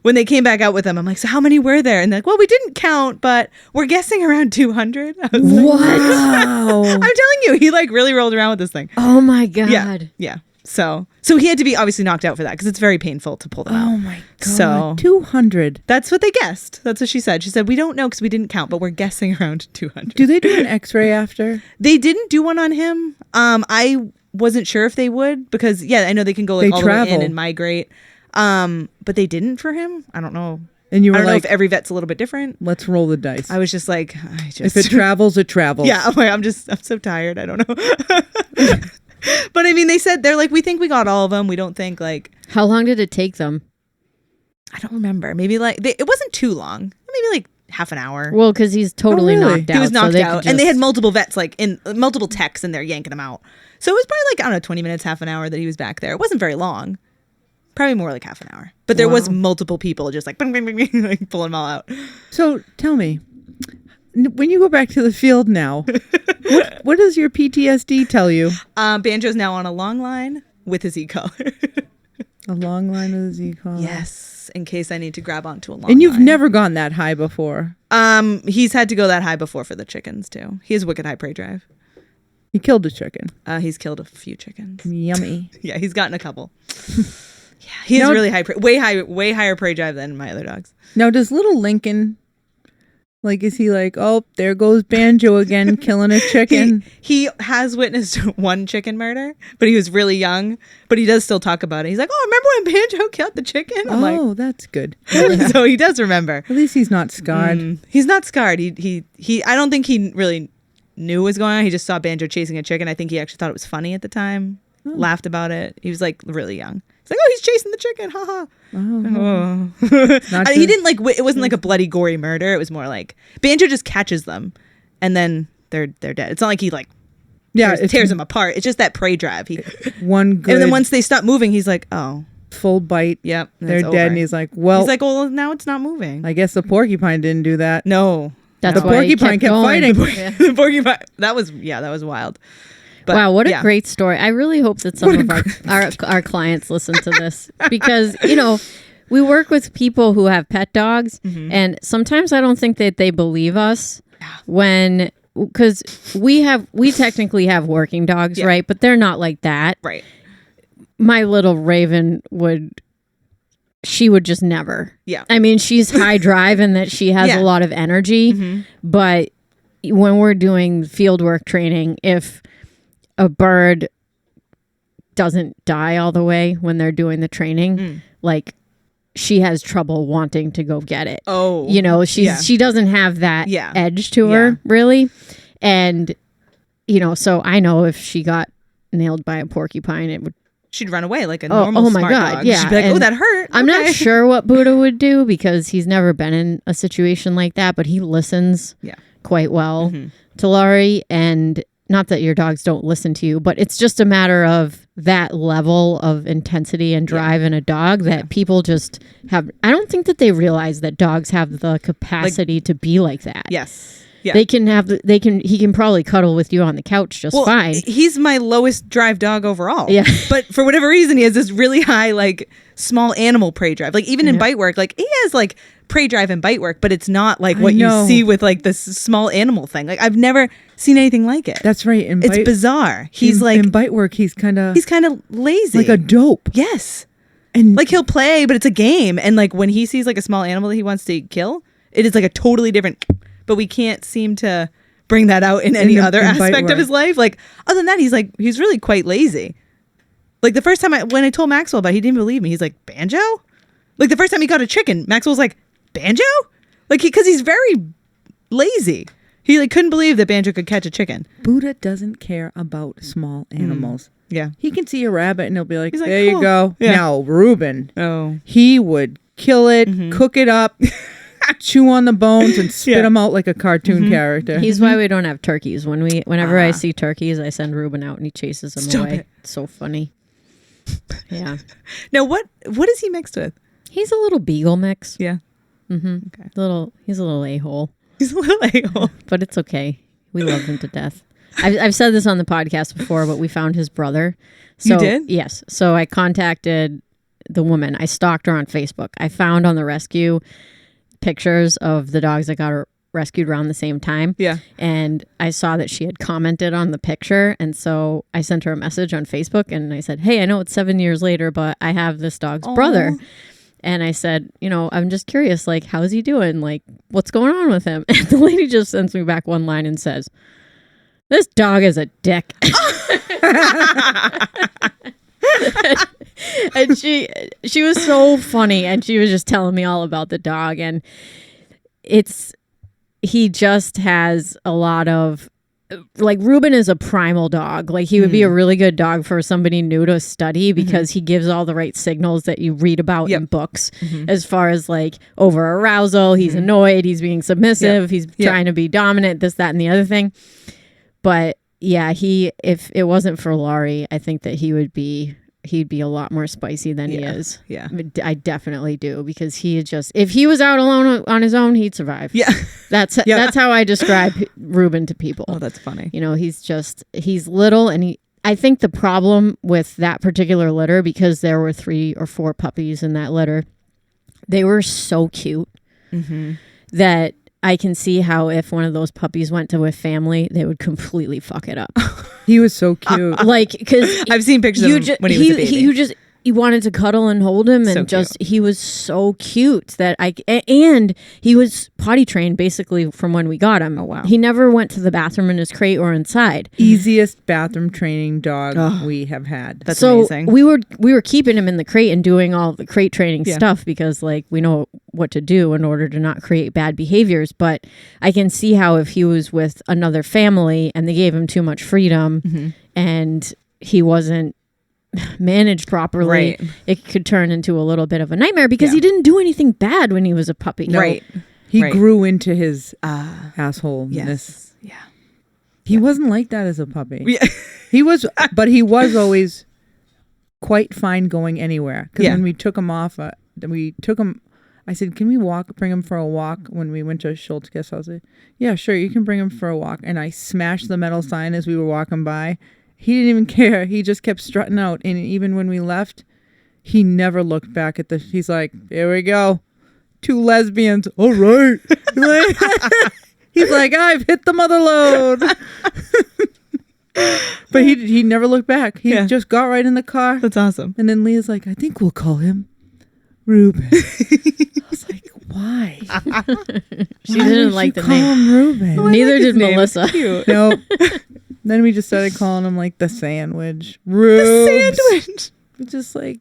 Speaker 3: When they came back out with them, I'm like, so how many were there? And they're like, well, we didn't count, but we're guessing around 200. I was like,
Speaker 1: wow.
Speaker 3: I'm telling you, he like really rolled around with this thing.
Speaker 1: Oh my God.
Speaker 3: Yeah. So he had to be obviously knocked out for that because it's very painful to pull them out.
Speaker 2: Oh my God.
Speaker 3: So
Speaker 2: 200.
Speaker 3: That's what they guessed. That's what she said. She said, we don't know because we didn't count, but we're guessing around 200.
Speaker 2: Do they do an x-ray after?
Speaker 3: They didn't do one on him. I wasn't sure if they would because, I know they can go like all the way in and migrate. But they didn't for him. I don't know.
Speaker 2: And you were
Speaker 3: I don't know
Speaker 2: like,
Speaker 3: if every vet's a little bit different.
Speaker 2: let's roll the dice.
Speaker 3: I was just like,
Speaker 2: if it travels, it travels.
Speaker 3: Yeah, I'm so tired. I don't know. But I mean, they're like, we think we got all of them. We don't think like.
Speaker 1: How long did it take them?
Speaker 3: I don't remember. Maybe like it wasn't too long. Maybe like half an hour.
Speaker 1: Well, because he's totally knocked out.
Speaker 3: He was knocked out, and they had
Speaker 1: just...
Speaker 3: multiple vets, like in multiple techs, and they're yanking him out. So it was probably like, I don't know, 20 minutes, half an hour that he was back there. It wasn't very long. Probably more like half an hour. But there was multiple people just like, bing, bing, bing, bing, like pulling them all out.
Speaker 2: So tell me, when you go back to the field now, what does your PTSD tell you?
Speaker 3: Banjo's now on a long line with his e-collar.
Speaker 2: A long line with his e-collar?
Speaker 3: Yes, in case I need to grab onto a long line.
Speaker 2: And you've never gone that high before?
Speaker 3: He's had to go that high before for the chickens too. He has wicked high prey drive.
Speaker 2: He killed a chicken.
Speaker 3: He's killed a few chickens.
Speaker 2: Yummy.
Speaker 3: Yeah, he's gotten a couple. Yeah, he has really high, way higher prey drive than my other dogs.
Speaker 2: Now, does little Lincoln, like, is he like, oh, there goes Banjo again, killing a chicken?
Speaker 3: He has witnessed one chicken murder, but he was really young. But he does still talk about it. He's like, oh, remember when Banjo killed the chicken? I'm like,
Speaker 2: that's good.
Speaker 3: So he does remember.
Speaker 2: At least he's not scarred.
Speaker 3: He's not scarred. He. I don't think he really knew what was going on. He just saw Banjo chasing a chicken. I think he actually thought it was funny at the time. Laughed about it. He was like really young. He's like, oh, he's chasing the chicken. Ha ha. He didn't like, it wasn't like a bloody, gory murder. It was more like Banjo just catches them and then they're dead. It's not like he like tears them apart. It's just that prey drive. And then once they stop moving, he's like, oh.
Speaker 2: Full bite.
Speaker 3: Yep.
Speaker 2: They're dead. And he's like,
Speaker 3: well, now it's not moving.
Speaker 2: I guess the porcupine didn't do that.
Speaker 3: No.
Speaker 1: That's
Speaker 2: the porcupine kept fighting.
Speaker 3: The porcupine. That was wild. But,
Speaker 1: wow, what a great story. I really hope that some of our clients listen to this because, we work with people who have pet dogs and sometimes I don't think that they believe us because we technically have working dogs, right? But they're not like that.
Speaker 3: Right.
Speaker 1: My little Raven she would just never.
Speaker 3: Yeah.
Speaker 1: I mean, she's high drive and that she has a lot of energy, but when we're doing field work training, if a bird doesn't die all the way when they're doing the training, like she has trouble wanting to go get it.
Speaker 3: Oh,
Speaker 1: she doesn't have that edge to her really. And, so I know if she got nailed by a porcupine,
Speaker 3: she'd run away like a normal smart dog.
Speaker 1: Yeah.
Speaker 3: She'd be like, oh, that hurt.
Speaker 1: I'm not sure what Buddha would do because he's never been in a situation like that, but he listens quite well to Lori. And not that your dogs don't listen to you, but it's just a matter of that level of intensity and drive in a dog that people just have. I don't think that they realize that dogs have the capacity to be like that.
Speaker 3: Yes. Yeah.
Speaker 1: He can probably cuddle with you on the couch just fine.
Speaker 3: He's my lowest drive dog overall.
Speaker 1: Yeah.
Speaker 3: But for whatever reason, he has this really high, like, small animal prey drive. Like, even in bite work, like, he has, like, prey drive and bite work, but it's not like what you see with, like, this small animal thing. Like, I've never seen anything like it.
Speaker 2: That's right.
Speaker 3: It's bizarre. He's like...
Speaker 2: In bite work, he's kind of
Speaker 3: lazy.
Speaker 2: Like a dope.
Speaker 3: Yes. And like, he'll play, but it's a game. And, like, when he sees, like, a small animal that he wants to kill, it is, like, a totally different... But we can't seem to bring that out in any other aspect of his life. Like, other than that, he's really quite lazy. Like, the first time when I told Maxwell about it, he didn't believe me. He's like, Banjo? Like, the first time he got a chicken, Maxwell was like, Banjo? Like, because he's very lazy. He like couldn't believe that Banjo could catch a chicken.
Speaker 2: Buddha doesn't care about small animals.
Speaker 3: Yeah.
Speaker 2: He can see a rabbit and he'll be like,
Speaker 3: He's like,
Speaker 2: there you go.
Speaker 3: Yeah.
Speaker 2: Now, Reuben.
Speaker 3: Oh.
Speaker 2: He would kill it, cook it up, chew on the bones and spit them out like a cartoon character.
Speaker 1: He's why we don't have turkeys. Whenever I see turkeys, I send Reuben out and he chases them away. It's so funny. Yeah.
Speaker 3: Now, what is he mixed with?
Speaker 1: He's a little beagle mix.
Speaker 3: Yeah.
Speaker 1: Mm-hmm. Okay. He's a little a-hole.
Speaker 3: He's a little a-hole.
Speaker 1: But it's okay. We love him to death. I've said this on the podcast before, but we found his brother. So,
Speaker 3: you did?
Speaker 1: Yes. So I contacted the woman. I stalked her on Facebook. I found on the rescue pictures of the dogs that got rescued around the same time.
Speaker 3: Yeah.
Speaker 1: And I saw that she had commented on the picture. And so I sent her a message on Facebook and I said, hey, I know it's 7 years later, but I have this dog's brother. And I said, I'm just curious, like, how's he doing? Like, what's going on with him? And the lady just sends me back one line and says, this dog is a dick. And she was so funny, and she was just telling me all about the dog, and he just has a lot of, like, Ruben is a primal dog. Like, he would be a really good dog for somebody new to study because he gives all the right signals that you read about in books, as far as like over arousal. He's annoyed, he's being submissive, he's trying to be dominant, this, that, and the other thing. But yeah, if it wasn't for Lori, I think that he'd be a lot more spicy than he is. Yeah. I definitely do, because he just, if he was out alone on his own, he'd survive. Yeah. That's how I describe Ruben to people.
Speaker 3: Oh, that's funny.
Speaker 1: You know, he's little, and I think the problem with that particular litter, because there were 3 or 4 puppies in that litter, they were so cute that I can see how if one of those puppies went to a family, they would completely fuck it up.
Speaker 2: He was so cute.
Speaker 1: Like, because
Speaker 3: I've seen pictures of him when he was a baby.
Speaker 1: You wanted to cuddle and hold him, and he was so cute that and he was potty trained basically from when we got him. Oh, wow. He never went to the bathroom in his crate or inside.
Speaker 2: Easiest bathroom training dog we have had.
Speaker 3: That's amazing.
Speaker 1: We were keeping him in the crate and doing all the crate training stuff, because like we know what to do in order to not create bad behaviors. But I can see how if he was with another family and they gave him too much freedom and he wasn't managed properly, it could turn into a little bit of a nightmare, because he didn't do anything bad when he was a puppy.
Speaker 3: Right.
Speaker 2: He grew into his asshole. Yes. Yeah. He wasn't like that as a puppy. Yeah. He was always quite fine going anywhere. Because when we took him off, I said, can we bring him for a walk when we went to Schultz guest house? Yeah, sure, you can bring him for a walk. And I smashed the metal sign as we were walking by. He didn't even care. He just kept strutting out. And even when we left, he never looked back at he's like, here we go. 2 lesbians. All right. He's like, I've hit the mother load. But he never looked back. He just got right in the car.
Speaker 3: That's awesome.
Speaker 2: And then Leah's like, I think we'll call him Ruben. I was like, why?
Speaker 1: She didn't like the name.
Speaker 2: Call him Ruben.
Speaker 1: Oh, neither did Melissa.
Speaker 2: Nope. Then we just started calling him like the sandwich. The sandwich. It's just like,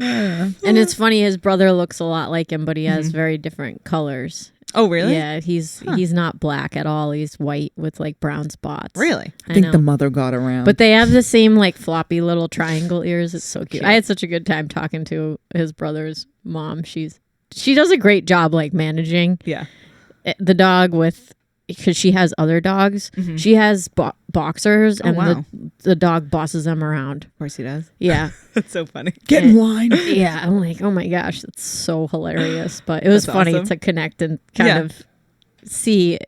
Speaker 2: I don't know.
Speaker 1: And it's funny, his brother looks a lot like him, but he has very different colors.
Speaker 3: Oh, really?
Speaker 1: Yeah, he's not black at all. He's white with like brown spots.
Speaker 3: Really?
Speaker 2: I think the mother got around.
Speaker 1: But they have the same like floppy little triangle ears. It's so cute. I had such a good time talking to his brother's mom. She does a great job like managing the dog because she has other dogs. She has boxers, and the dog bosses them around.
Speaker 3: Of course he does.
Speaker 1: Yeah.
Speaker 3: That's so funny.
Speaker 2: Get in line.
Speaker 1: Yeah. I'm like, oh my gosh, that's so hilarious. But it was funny to connect and kind of see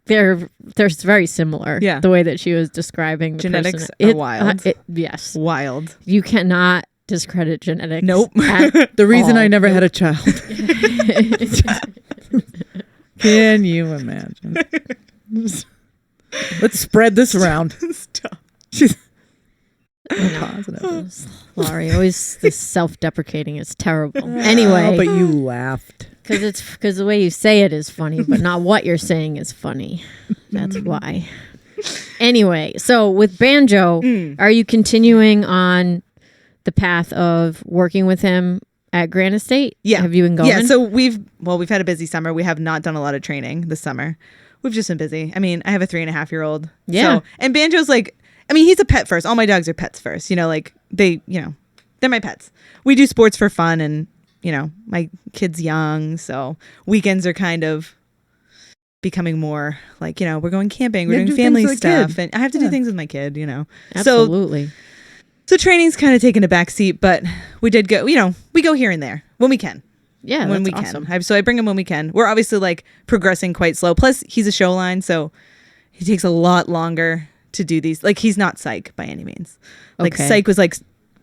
Speaker 1: they're very similar. Yeah. The way that she was describing the
Speaker 3: genetics are wild.
Speaker 1: Yes.
Speaker 3: Wild.
Speaker 1: You cannot discredit genetics.
Speaker 3: Nope.
Speaker 2: The reason I never had a child. Can you imagine? Let's spread this around.
Speaker 3: Stop.
Speaker 2: She's positive.
Speaker 1: Lori, always this self-deprecating. It's terrible. Anyway.
Speaker 2: But you laughed.
Speaker 1: Because the way you say it is funny, but not what you're saying is funny. That's why. Anyway, so with Banjo, are you continuing on the path of working with him at Granite State?
Speaker 3: Yeah.
Speaker 1: Have you been going?
Speaker 3: Yeah, so we've had a busy summer. We have not done a lot of training this summer. We've just been busy. I mean, I have a 3.5-year-old.
Speaker 1: Yeah.
Speaker 3: So, and Banjo's like, I mean, he's a pet first. All my dogs are pets first. You know, like they're my pets. We do sports for fun, and, you know, my kid's young. So weekends are kind of becoming more like, you know, we're going camping, we're doing family stuff. And I have to do things with my kid, you know.
Speaker 1: Absolutely.
Speaker 3: So training's kind of taken a back seat, but we did go, you know, we go here and there when we can.
Speaker 1: Yeah,
Speaker 3: when we
Speaker 1: awesome.
Speaker 3: can. So I bring him when we can. We're obviously like progressing quite slow. Plus he's a show line, so he takes a lot longer to do these. Like, he's not Psych by any means. Like Psych was like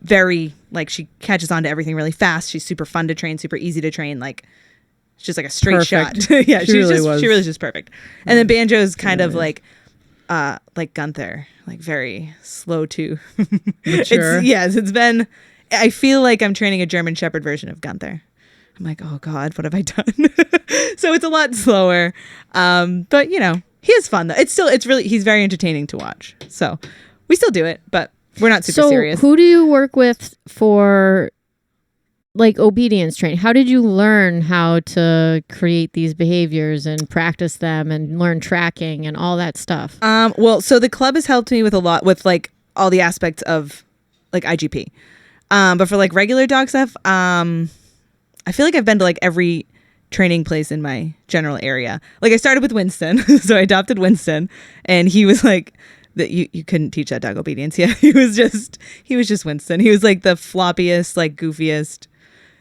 Speaker 3: very, like, she catches on to everything really fast. She's super fun to train, super easy to train. Like, she's like a straight shot. Yeah, she really was just perfect. And then Banjo's kind of like Gunther, like very slow to mature. It's been, I feel like I'm training a German Shepherd version of Gunther. I'm like, oh God, what have I done? So it's a lot slower. But you know, he is fun though. He's very entertaining to watch. So we still do it, but we're not super serious.
Speaker 1: Who do you work with for like obedience training? How did you learn how to create these behaviors and practice them and learn tracking and all that stuff?
Speaker 3: Well, so the club has helped me with a lot with like all the aspects of like IGP. But for like regular dog stuff, I feel like I've been to like every training place in my general area. Like I started with Winston. So I adopted Winston, and he was like, that you couldn't teach that dog obedience. Yeah. He was just Winston. He was like the floppiest, like goofiest.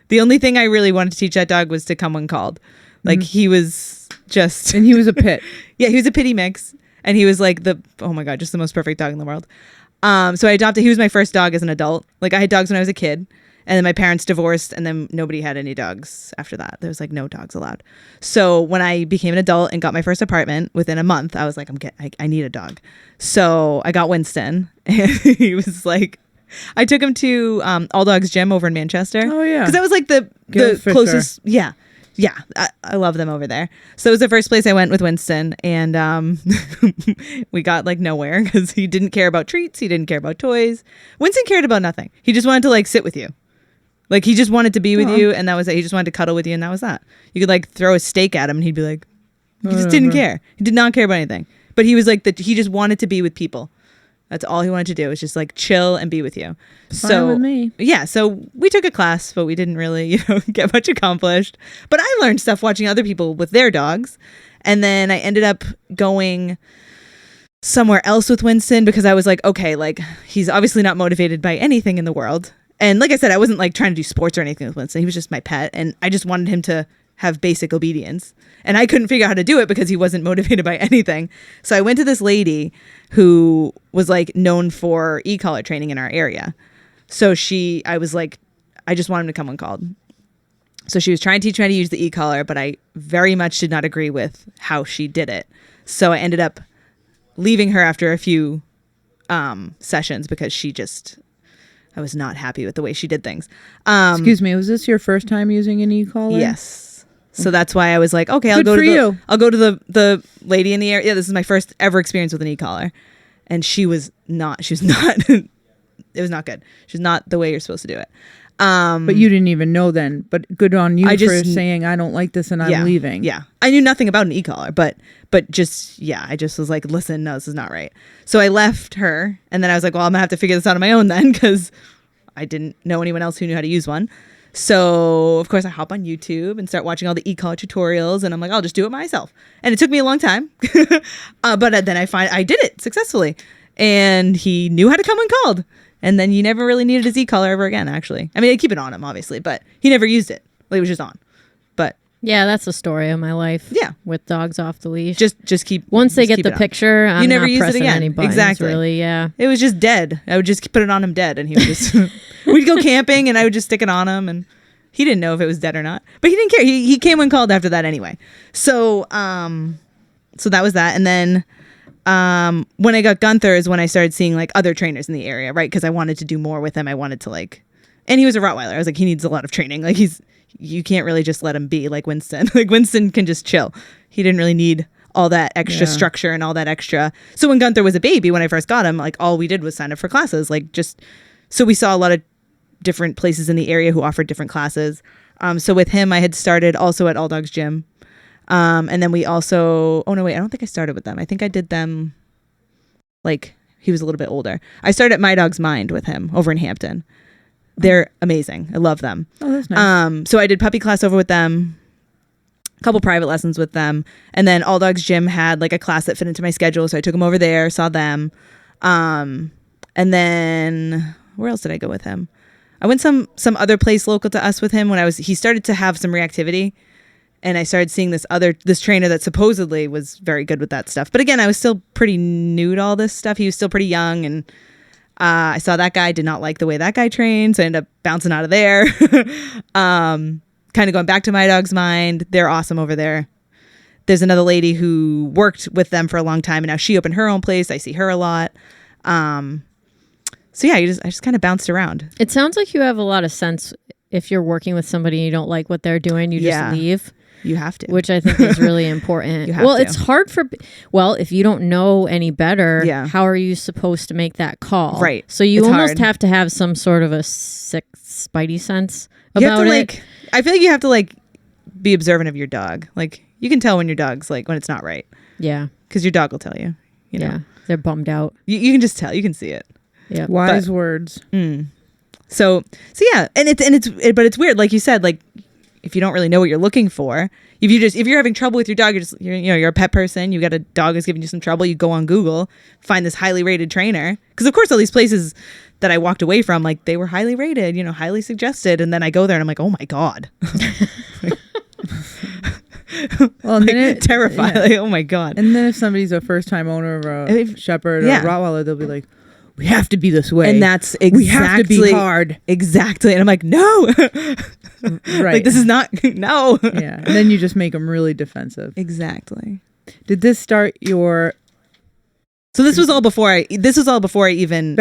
Speaker 3: The only thing I really wanted to teach that dog was to come when called. Like he was just,
Speaker 2: and he was a pit.
Speaker 3: Yeah. He was a pitty mix, and he was like oh my God, just the most perfect dog in the world. So I adopted, he was my first dog as an adult. Like I had dogs when I was a kid, and then my parents divorced, and then nobody had any dogs after that. There was like no dogs allowed. So when I became an adult and got my first apartment, within a month, I was like, I need a dog. So I got Winston, and he was like, I took him to All Dogs Gym over in Manchester.
Speaker 2: Oh yeah,
Speaker 3: because that was like the closest. Yeah. Yeah, I love them over there. So it was the first place I went with Winston, and we got like nowhere because he didn't care about treats. He didn't care about toys. Winston cared about nothing. He just wanted to like sit with you. Like he just wanted to be with you, and that was it. He just wanted to cuddle with you, and that was that. You could like throw a steak at him, and he'd be like, he just didn't care. He did not care about anything. But he was like he just wanted to be with people. That's all he wanted to do, was just like chill and be with you.
Speaker 2: Fine with me.
Speaker 3: Yeah, so we took a class, but we didn't really, get much accomplished. But I learned stuff watching other people with their dogs. And then I ended up going somewhere else with Winston because I was like, okay, like he's obviously not motivated by anything in the world. And like I said, I wasn't like trying to do sports or anything with Winston. He was just my pet, and I just wanted him to have basic obedience. And I couldn't figure out how to do it because he wasn't motivated by anything. So I went to this lady who was like known for e-collar training in our area. So I was like, I just want him to come when called. So she was trying to teach me how to use the e-collar, but I very much did not agree with how she did it. So I ended up leaving her after a few sessions because I was not happy with the way she did things.
Speaker 2: Excuse me, was this your first time using an e-collar?
Speaker 3: Yes. So that's why I was like, okay, I'll go to the lady in the area. Yeah, this is my first ever experience with an e-collar. And it was not good. She's not the way you're supposed to do it.
Speaker 2: But you didn't even know then. But good on you for saying, I don't like this and I'm leaving.
Speaker 3: Yeah. I knew nothing about an e-collar, but I just was like, listen, no, this is not right. So I left her, and then I was like, well, I'm gonna have to figure this out on my own then, because I didn't know anyone else who knew how to use one. So of course I hop on YouTube and start watching all the e-collar tutorials, and I'm like, I'll just do it myself. And it took me a long time, but then I did it successfully, and he knew how to come when called. And then you never really needed his e-collar ever again, actually. I mean, I'd keep it on him, obviously, but he never used it. Like, it was just on. But
Speaker 1: yeah, that's the story of my life.
Speaker 3: Yeah,
Speaker 1: with dogs off the leash.
Speaker 3: Just keep.
Speaker 1: Once they get the picture, I'm not pressing any buttons.
Speaker 3: Exactly.
Speaker 1: Really, yeah.
Speaker 3: It was just dead. I would just put it on him dead, and he would just. We'd go camping, and I would just stick it on him, and he didn't know if it was dead or not. But he didn't care. He came when called after that anyway. So so that was that, and then. When I got Gunther is when I started seeing like other trainers in the area, right? Because I wanted to do more with him. I wanted to and he was a Rottweiler. I was like, he needs a lot of training. Like you can't really just let him be like Winston. Like Winston can just chill. He didn't really need all that extra structure and all that extra. So when Gunther was a baby, when I first got him, like all we did was sign up for classes. So we saw a lot of different places in the area who offered different classes. So with him, I had started also at All Dogs Gym. And then we also, I don't think I started with them. I think I did them he was a little bit older. I started at My Dog's Mind with him over in Hampton. They're amazing. I love them.
Speaker 2: Oh, that's nice.
Speaker 3: So I did puppy class over with them, a couple private lessons with them. And then All Dogs Gym had a class that fit into my schedule. So I took them over there, saw them. And then where else did I go with him? I went some other place local to us with him he started to have some reactivity. And I started seeing this trainer that supposedly was very good with that stuff. But again, I was still pretty new to all this stuff. He was still pretty young. And I saw that guy, did not like the way that guy trained. So I ended up bouncing out of there. Kind of going back to My Dog's Mind. They're awesome over there. There's another lady who worked with them for a long time. And now she opened her own place. I see her a lot. So yeah, I just kind of bounced around.
Speaker 1: It sounds like you have a lot of sense. If you're working with somebody and you don't like what they're doing, you just leave.
Speaker 3: You have to.
Speaker 1: Which I think is really important. Well, it's hard if you don't know any better, how are you supposed to make that call?
Speaker 3: Right.
Speaker 1: So you almost have to have some sort of a sixth spidey sense about it.
Speaker 3: I feel like you have to like be observant of your dog. Like you can tell when your dog's like, when it's not right.
Speaker 1: Yeah.
Speaker 3: Because your dog will tell you. You know?
Speaker 1: Yeah. They're bummed out.
Speaker 3: You can just tell. You can see it.
Speaker 1: Yeah.
Speaker 2: Wise words.
Speaker 3: So yeah, but it's weird, like you said, like if you don't really know what you're looking for, if you're having trouble with your dog, you're a pet person, you got a dog that's giving you some trouble, you go on Google, find this highly rated trainer, because of course all these places that I walked away from, like they were highly rated, highly suggested, and then I go there and I'm like, oh my god. Well, and then terrified. Like, oh my god.
Speaker 2: And then if somebody's a first time owner of a shepherd or a Rottweiler, they'll be like, we have to be this way.
Speaker 3: And that's exactly.
Speaker 2: We have to be hard.
Speaker 3: Exactly. And I'm like, no.
Speaker 2: Right.
Speaker 3: Like, this is not, no.
Speaker 2: Yeah. And then you just make them really defensive.
Speaker 3: Exactly.
Speaker 2: Did this start your...
Speaker 3: So this was all before I even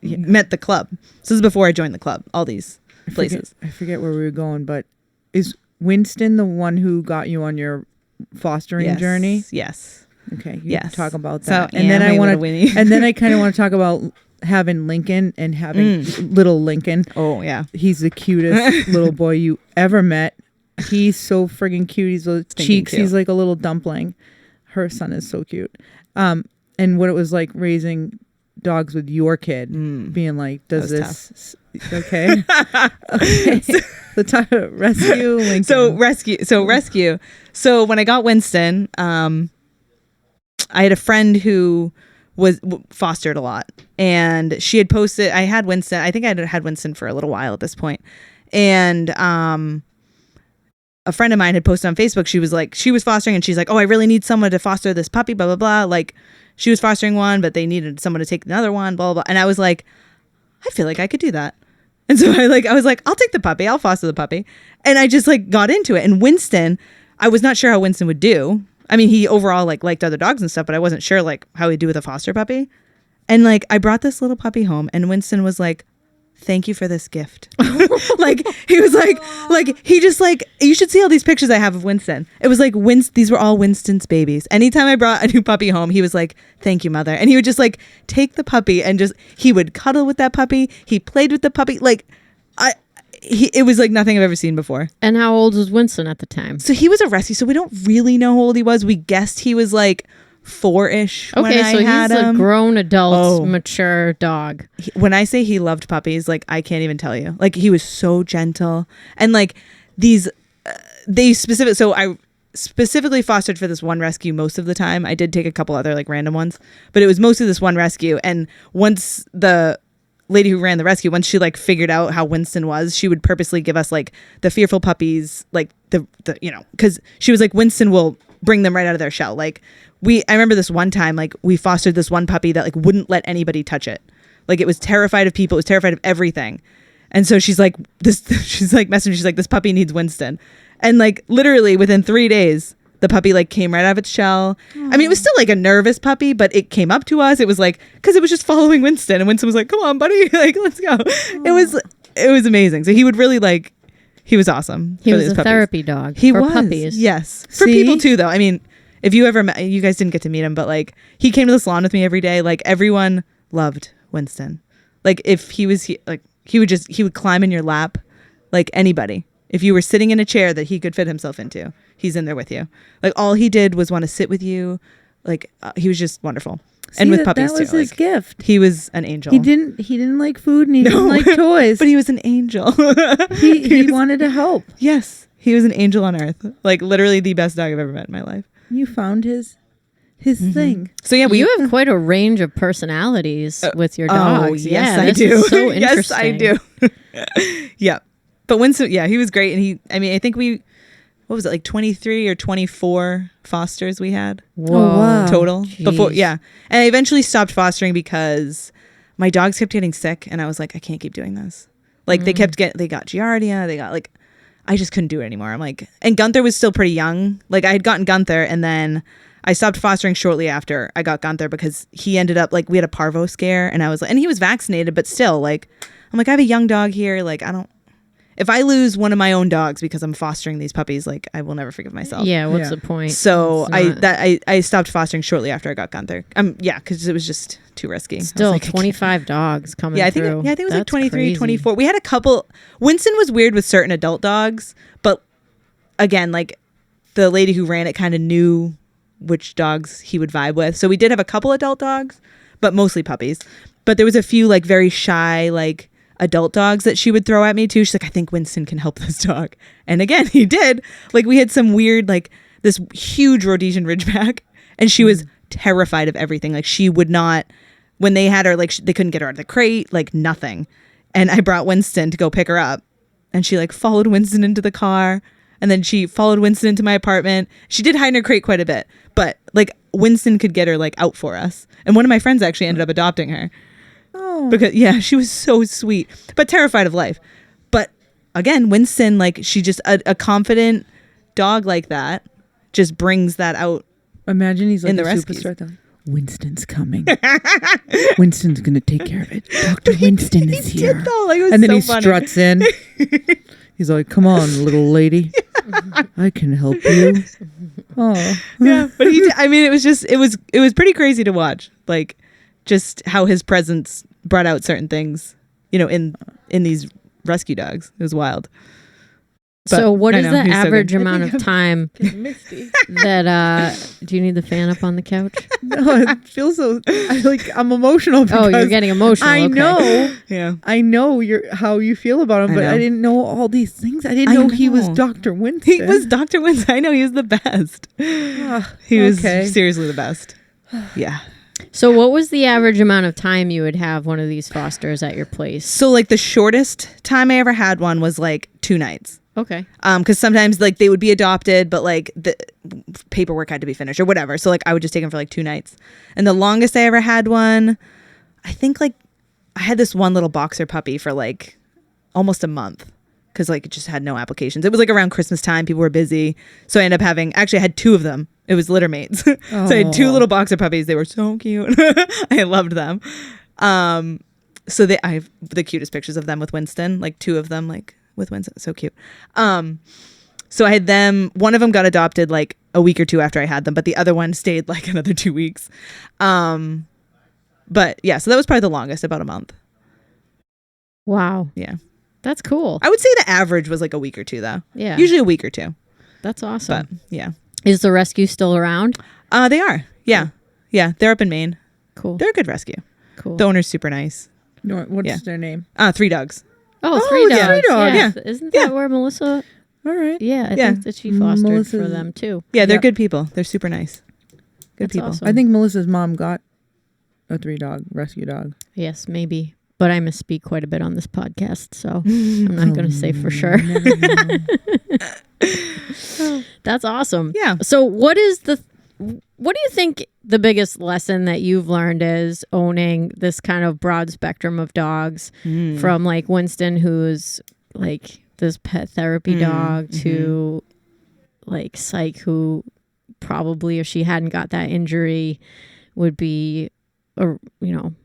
Speaker 3: met the club. So this is before I joined the club, all these places.
Speaker 2: I forget where we were going, but is Winston the one who got you on your fostering journey?
Speaker 3: Yes.
Speaker 2: Okay. You talk about that.
Speaker 3: So, and then I want to
Speaker 2: and then I kind of want to talk about having Lincoln and having little Lincoln.
Speaker 3: Oh yeah.
Speaker 2: He's the cutest little boy you ever met. He's so friggin' cute. He's little cheeks. Cute. He's like a little dumpling. Her son is so cute. And what it was like raising dogs with your kid, being like, does this okay? Okay. So talk about rescue Lincoln.
Speaker 3: So rescue. So when I got Winston, I had a friend who was fostered a lot, and she had posted, I had Winston. I think I had Winston for a little while at this point. And, a friend of mine had posted on Facebook. She was like, she was fostering and she's like, oh, I really need someone to foster this puppy, blah, blah, blah. Like she was fostering one, but they needed someone to take another one, blah, blah, blah. And I was like, I feel like I could do that. And so I was like, I'll take the puppy. I'll foster the puppy. And I just like got into it. And Winston, I was not sure how Winston would do. I mean, he overall like liked other dogs and stuff, but I wasn't sure like how he'd do with a foster puppy. And like I brought this little puppy home and Winston was like, thank you for this gift. Like he was like he just like, you should see all these pictures I have of Winston. It was like these were all Winston's babies. Anytime I brought a new puppy home, he was like, thank you, mother. And he would just like take the puppy and just, he would cuddle with that puppy. He played with the puppy. Like it was like nothing I've ever seen before.
Speaker 1: And how old was Winston at the time?
Speaker 3: So he was a rescue, so we don't really know how old he was. We guessed he was like 4-ish.
Speaker 1: Okay, so he's a grown adult, mature dog.
Speaker 3: When I say he loved puppies, like I can't even tell you. Like he was so gentle, and like these, So I specifically fostered for this one rescue most of the time. I did take a couple other like random ones, but it was mostly this one rescue. And once the lady who ran the rescue, once she like figured out how Winston was, she would purposely give us like the fearful puppies, like the because she was like, Winston will bring them right out of their shell. Like I remember this one time, like we fostered this one puppy that like wouldn't let anybody touch it. Like it was terrified of people. It was terrified of everything. And so she's like, messaging. She's like, this puppy needs Winston. And like literally within 3 days, the puppy like came right out of its shell. Aww. I mean, it was still like a nervous puppy, but it came up to us. It was like, cause it was just following Winston, and Winston was like, come on, buddy. Like, let's go. Aww. It was amazing. So he would really like, he was awesome.
Speaker 1: He was a therapy dog.
Speaker 3: He
Speaker 1: for
Speaker 3: was.
Speaker 1: Puppies.
Speaker 3: Yes. For people too, though. I mean, if you ever met, you guys didn't get to meet him, but like he came to the salon with me every day. Like everyone loved Winston. Like if he would climb in your lap, like anybody. If you were sitting in a chair that he could fit himself into, he's in there with you. Like all he did was want to sit with you. Like he was just wonderful.
Speaker 2: See,
Speaker 3: and with puppies
Speaker 2: that was
Speaker 3: too.
Speaker 2: his
Speaker 3: like,
Speaker 2: gift.
Speaker 3: He was an angel.
Speaker 2: He didn't like food and he didn't like toys.
Speaker 3: But he was an angel.
Speaker 2: he wanted to help.
Speaker 3: Yes. He was an angel on earth. Like literally the best dog I've ever met in my life.
Speaker 2: You found his thing.
Speaker 3: So yeah,
Speaker 1: you have quite a range of personalities with your dogs.
Speaker 3: Oh, yes, I do.
Speaker 1: So interesting.
Speaker 3: Yes, I do. Yeah. But Winston, yeah, he was great. And I think what was it, like 23 or 24 fosters we had?
Speaker 1: Whoa. Oh, wow.
Speaker 3: Total.
Speaker 1: Jeez.
Speaker 3: Before, yeah. And I eventually stopped fostering because my dogs kept getting sick and I was like, I can't keep doing this. Like they got Giardia, they got like, I just couldn't do it anymore. I'm like, and Gunther was still pretty young. Like I had gotten Gunther and then I stopped fostering shortly after I got Gunther because he ended up like, we had a parvo scare and I was like, and he was vaccinated, but still like, I'm like, I have a young dog here. Like if I lose one of my own dogs because I'm fostering these puppies, like I will never forgive myself.
Speaker 1: Yeah, what's the point?
Speaker 3: So I stopped fostering shortly after I got Gunther. Yeah, because it was just too risky.
Speaker 1: Still, like, 25 dogs coming through.
Speaker 3: I think it was like 23,
Speaker 1: crazy.
Speaker 3: 24. We had a couple. Winston was weird with certain adult dogs, but again, like the lady who ran it kind of knew which dogs he would vibe with. So we did have a couple adult dogs, but mostly puppies. But there was a few like very shy, like adult dogs that she would throw at me too. She's like, I think Winston can help this dog. And again, he did. Like we had some weird, like this huge Rhodesian Ridgeback, and she was terrified of everything. Like she would not, when they had her, like they couldn't get her out of the crate, like nothing. And I brought Winston to go pick her up, and she like followed Winston into the car. And then she followed Winston into my apartment. She did hide in her crate quite a bit, but like Winston could get her like out for us. And one of my friends actually ended up adopting her. Oh. Because she was so sweet, but terrified of life. But again, Winston, like she just a confident dog like that just brings that out.
Speaker 2: Imagine he's like
Speaker 3: in the
Speaker 2: a
Speaker 3: rescues.
Speaker 2: superstar. Winston's coming. Winston's gonna take care of it. Dr. Winston is here.
Speaker 3: Did though. Like, it was
Speaker 2: and then
Speaker 3: so
Speaker 2: he
Speaker 3: funny.
Speaker 2: struts in. He's like, "Come on, little lady, I can help you." Oh,
Speaker 3: yeah. But it was pretty crazy to watch. Like, just how his presence brought out certain things, in these rescue dogs. It was wild.
Speaker 1: So what is the
Speaker 3: he's so
Speaker 1: average
Speaker 3: good.
Speaker 1: amount of time that do you need the fan up on the couch?
Speaker 2: no, it feels so. I'm emotional.
Speaker 1: Oh, you're getting emotional.
Speaker 2: I
Speaker 1: okay.
Speaker 2: know.
Speaker 3: Yeah,
Speaker 2: I know how you feel about him, but I didn't know all these things. I didn't know he was Dr. Winston.
Speaker 3: He was Dr. Winston. I know he was the best. He was seriously the best. Yeah.
Speaker 1: So what was the average amount of time you would have one of these fosters at your place?
Speaker 3: So like the shortest time I ever had one was like 2 nights.
Speaker 1: Okay.
Speaker 3: Because sometimes like they would be adopted, but like the paperwork had to be finished or whatever. So like I would just take them for like 2 nights. And the longest I ever had one, I think like I had this one little boxer puppy for like almost a month because like it just had no applications. It was like around Christmas time. People were busy. So I ended up I had 2 of them. It was litter mates. So I had 2 little boxer puppies. They were so cute. I loved them. So I have the cutest pictures of them with Winston, like 2 of them, like with Winston. So cute. So I had them, one of them got adopted like a week or 2 after I had them, but the other one stayed like another 2 weeks. But yeah, so that was probably the longest, about a month.
Speaker 1: Wow.
Speaker 3: Yeah.
Speaker 1: That's cool.
Speaker 3: I would say the average was like a week or 2 though.
Speaker 1: Yeah.
Speaker 3: Usually a week or 2.
Speaker 1: That's awesome.
Speaker 3: But yeah.
Speaker 1: Is the rescue still around?
Speaker 3: They are. Yeah. Cool. Yeah. They're up in Maine.
Speaker 1: Cool.
Speaker 3: They're a good rescue.
Speaker 1: Cool.
Speaker 3: The owner's super nice.
Speaker 2: What's their name?
Speaker 3: 3 dogs.
Speaker 1: Oh, 3 dogs.
Speaker 2: 3 dogs.
Speaker 1: Yeah. Isn't that where Melissa?
Speaker 2: All right.
Speaker 1: Yeah, I think that she fostered
Speaker 2: Melissa's
Speaker 1: for them too.
Speaker 3: Yeah, they're good people. They're super nice. Good
Speaker 1: That's
Speaker 3: people.
Speaker 1: awesome.
Speaker 2: I think Melissa's mom got a 3-dog rescue dog.
Speaker 1: Yes, maybe. But I misspeak quite a bit on this podcast, so I'm not going to say for sure. That's awesome.
Speaker 3: Yeah.
Speaker 1: So what do you think the biggest lesson that you've learned is owning this kind of broad spectrum of dogs from like Winston, who's like this pet therapy dog, to like Psyche, who probably if she hadn't got that injury would be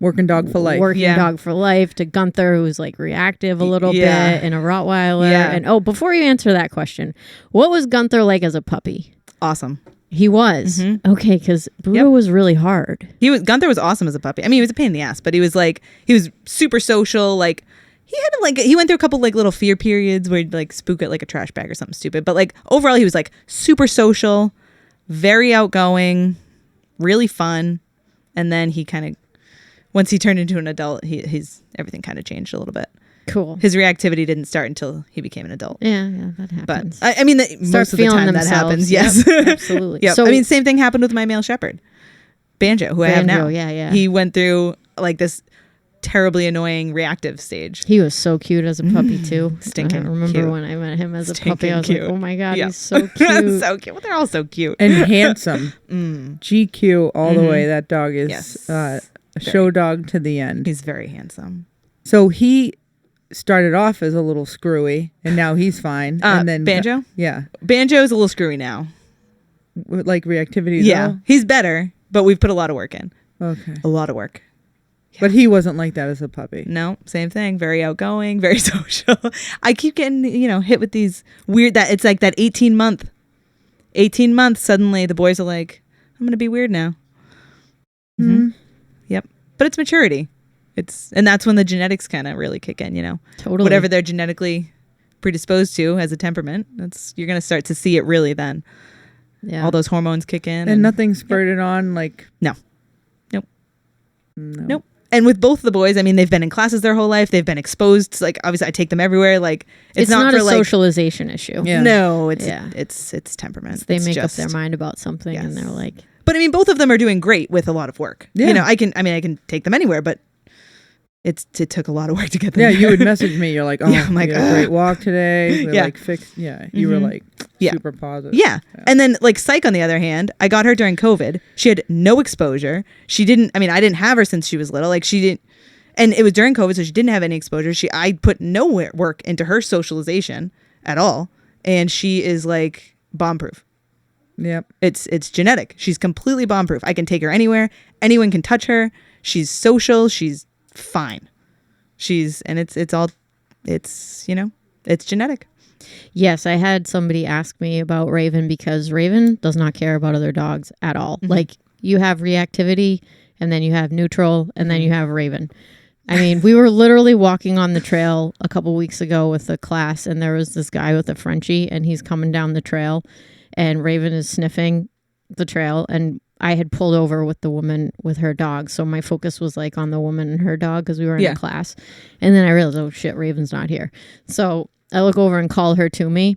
Speaker 2: working dog for life.
Speaker 1: Dog for life, to Gunther, who's like reactive a little bit, and a Rottweiler.
Speaker 3: Yeah.
Speaker 1: And before you answer that question, what was Gunther like as a puppy?
Speaker 3: Awesome.
Speaker 1: He was. Okay, because Buddha was really hard.
Speaker 3: Gunther was awesome as a puppy. I mean, he was a pain in the ass, but he was super social. Like he went through a couple like little fear periods where he'd like spook at like a trash bag or something stupid. But like overall, he was like super social, very outgoing, really fun. And then he kind of, once he turned into an adult, his everything kind of changed a little bit.
Speaker 1: Cool.
Speaker 3: His reactivity didn't start until he became an adult.
Speaker 1: Yeah, that happens.
Speaker 3: But I mean, most of the time that happens. Yes,
Speaker 1: yep, absolutely.
Speaker 3: Yeah. So I mean, same thing happened with my male shepherd, Banjo, who I have now.
Speaker 1: Yeah.
Speaker 3: He went through like this terribly annoying reactive stage.
Speaker 1: He was so cute as a puppy too.
Speaker 3: Stinking
Speaker 1: I remember
Speaker 3: cute.
Speaker 1: when I met him as a
Speaker 3: Stinking
Speaker 1: puppy, I was
Speaker 3: cute.
Speaker 1: like, oh my God, he's so cute.
Speaker 3: So cute. Well, they're all so cute.
Speaker 2: And handsome. GQ all the way. That dog is a show dog to the end.
Speaker 3: He's very handsome.
Speaker 2: So he started off as a little screwy, and now he's fine. And then
Speaker 3: Banjo?
Speaker 2: Yeah.
Speaker 3: Banjo's a little screwy now.
Speaker 2: Like reactivity.
Speaker 3: Yeah. He's better, but we've put a lot of work in.
Speaker 2: Okay.
Speaker 3: A lot of work.
Speaker 2: But he wasn't like that as a puppy.
Speaker 3: No, same thing. Very outgoing, very social. I keep getting, hit with these weird, that it's like that 18 months, suddenly the boys are like, I'm going to be weird now. Mm-hmm. Yep. But it's maturity. And that's when the genetics kind of really kick in,
Speaker 1: Totally.
Speaker 3: Whatever they're genetically predisposed to as a temperament, you're going to start to see it really then.
Speaker 1: Yeah.
Speaker 3: All those hormones kick in.
Speaker 2: And nothing spurted on like...
Speaker 3: No. Nope. And with both of the boys, I mean, they've been in classes their whole life. They've been exposed to, obviously I take them everywhere. It's
Speaker 1: not
Speaker 3: for
Speaker 1: a socialization issue.
Speaker 2: Yeah.
Speaker 3: No, it's temperament.
Speaker 1: They make up their mind about something and they're like...
Speaker 3: But I mean, both of them are doing great with a lot of work.
Speaker 2: Yeah.
Speaker 3: I can take them anywhere, but it took a lot of work to get them.
Speaker 2: Yeah,
Speaker 3: there.
Speaker 2: you would message me. You're like, oh,
Speaker 3: I'm like,
Speaker 2: we had a great walk today. We're
Speaker 3: Yeah.
Speaker 2: You were like super positive.
Speaker 3: Yeah. And then Psych, on the other hand, I got her during COVID. She had no exposure. I didn't have her since she was little. She didn't, and it was during COVID, so she didn't have any exposure. I put no work into her socialization at all. And she is bomb proof.
Speaker 2: Yep.
Speaker 3: It's genetic. She's completely bomb proof. I can take her anywhere. Anyone can touch her. She's social. She's fine. It's genetic.
Speaker 1: Yes, I had somebody ask me about Raven because Raven does not care about other dogs at all. Mm-hmm. You have reactivity and then you have neutral and then you have Raven. I mean, we were literally walking on the trail a couple weeks ago with a class and there was this guy with a Frenchie and he's coming down the trail and Raven is sniffing the trail and I had pulled over with the woman with her dog. So my focus was on the woman and her dog because we were in a class. And then I realized, oh shit, Raven's not here. So I look over and call her to me.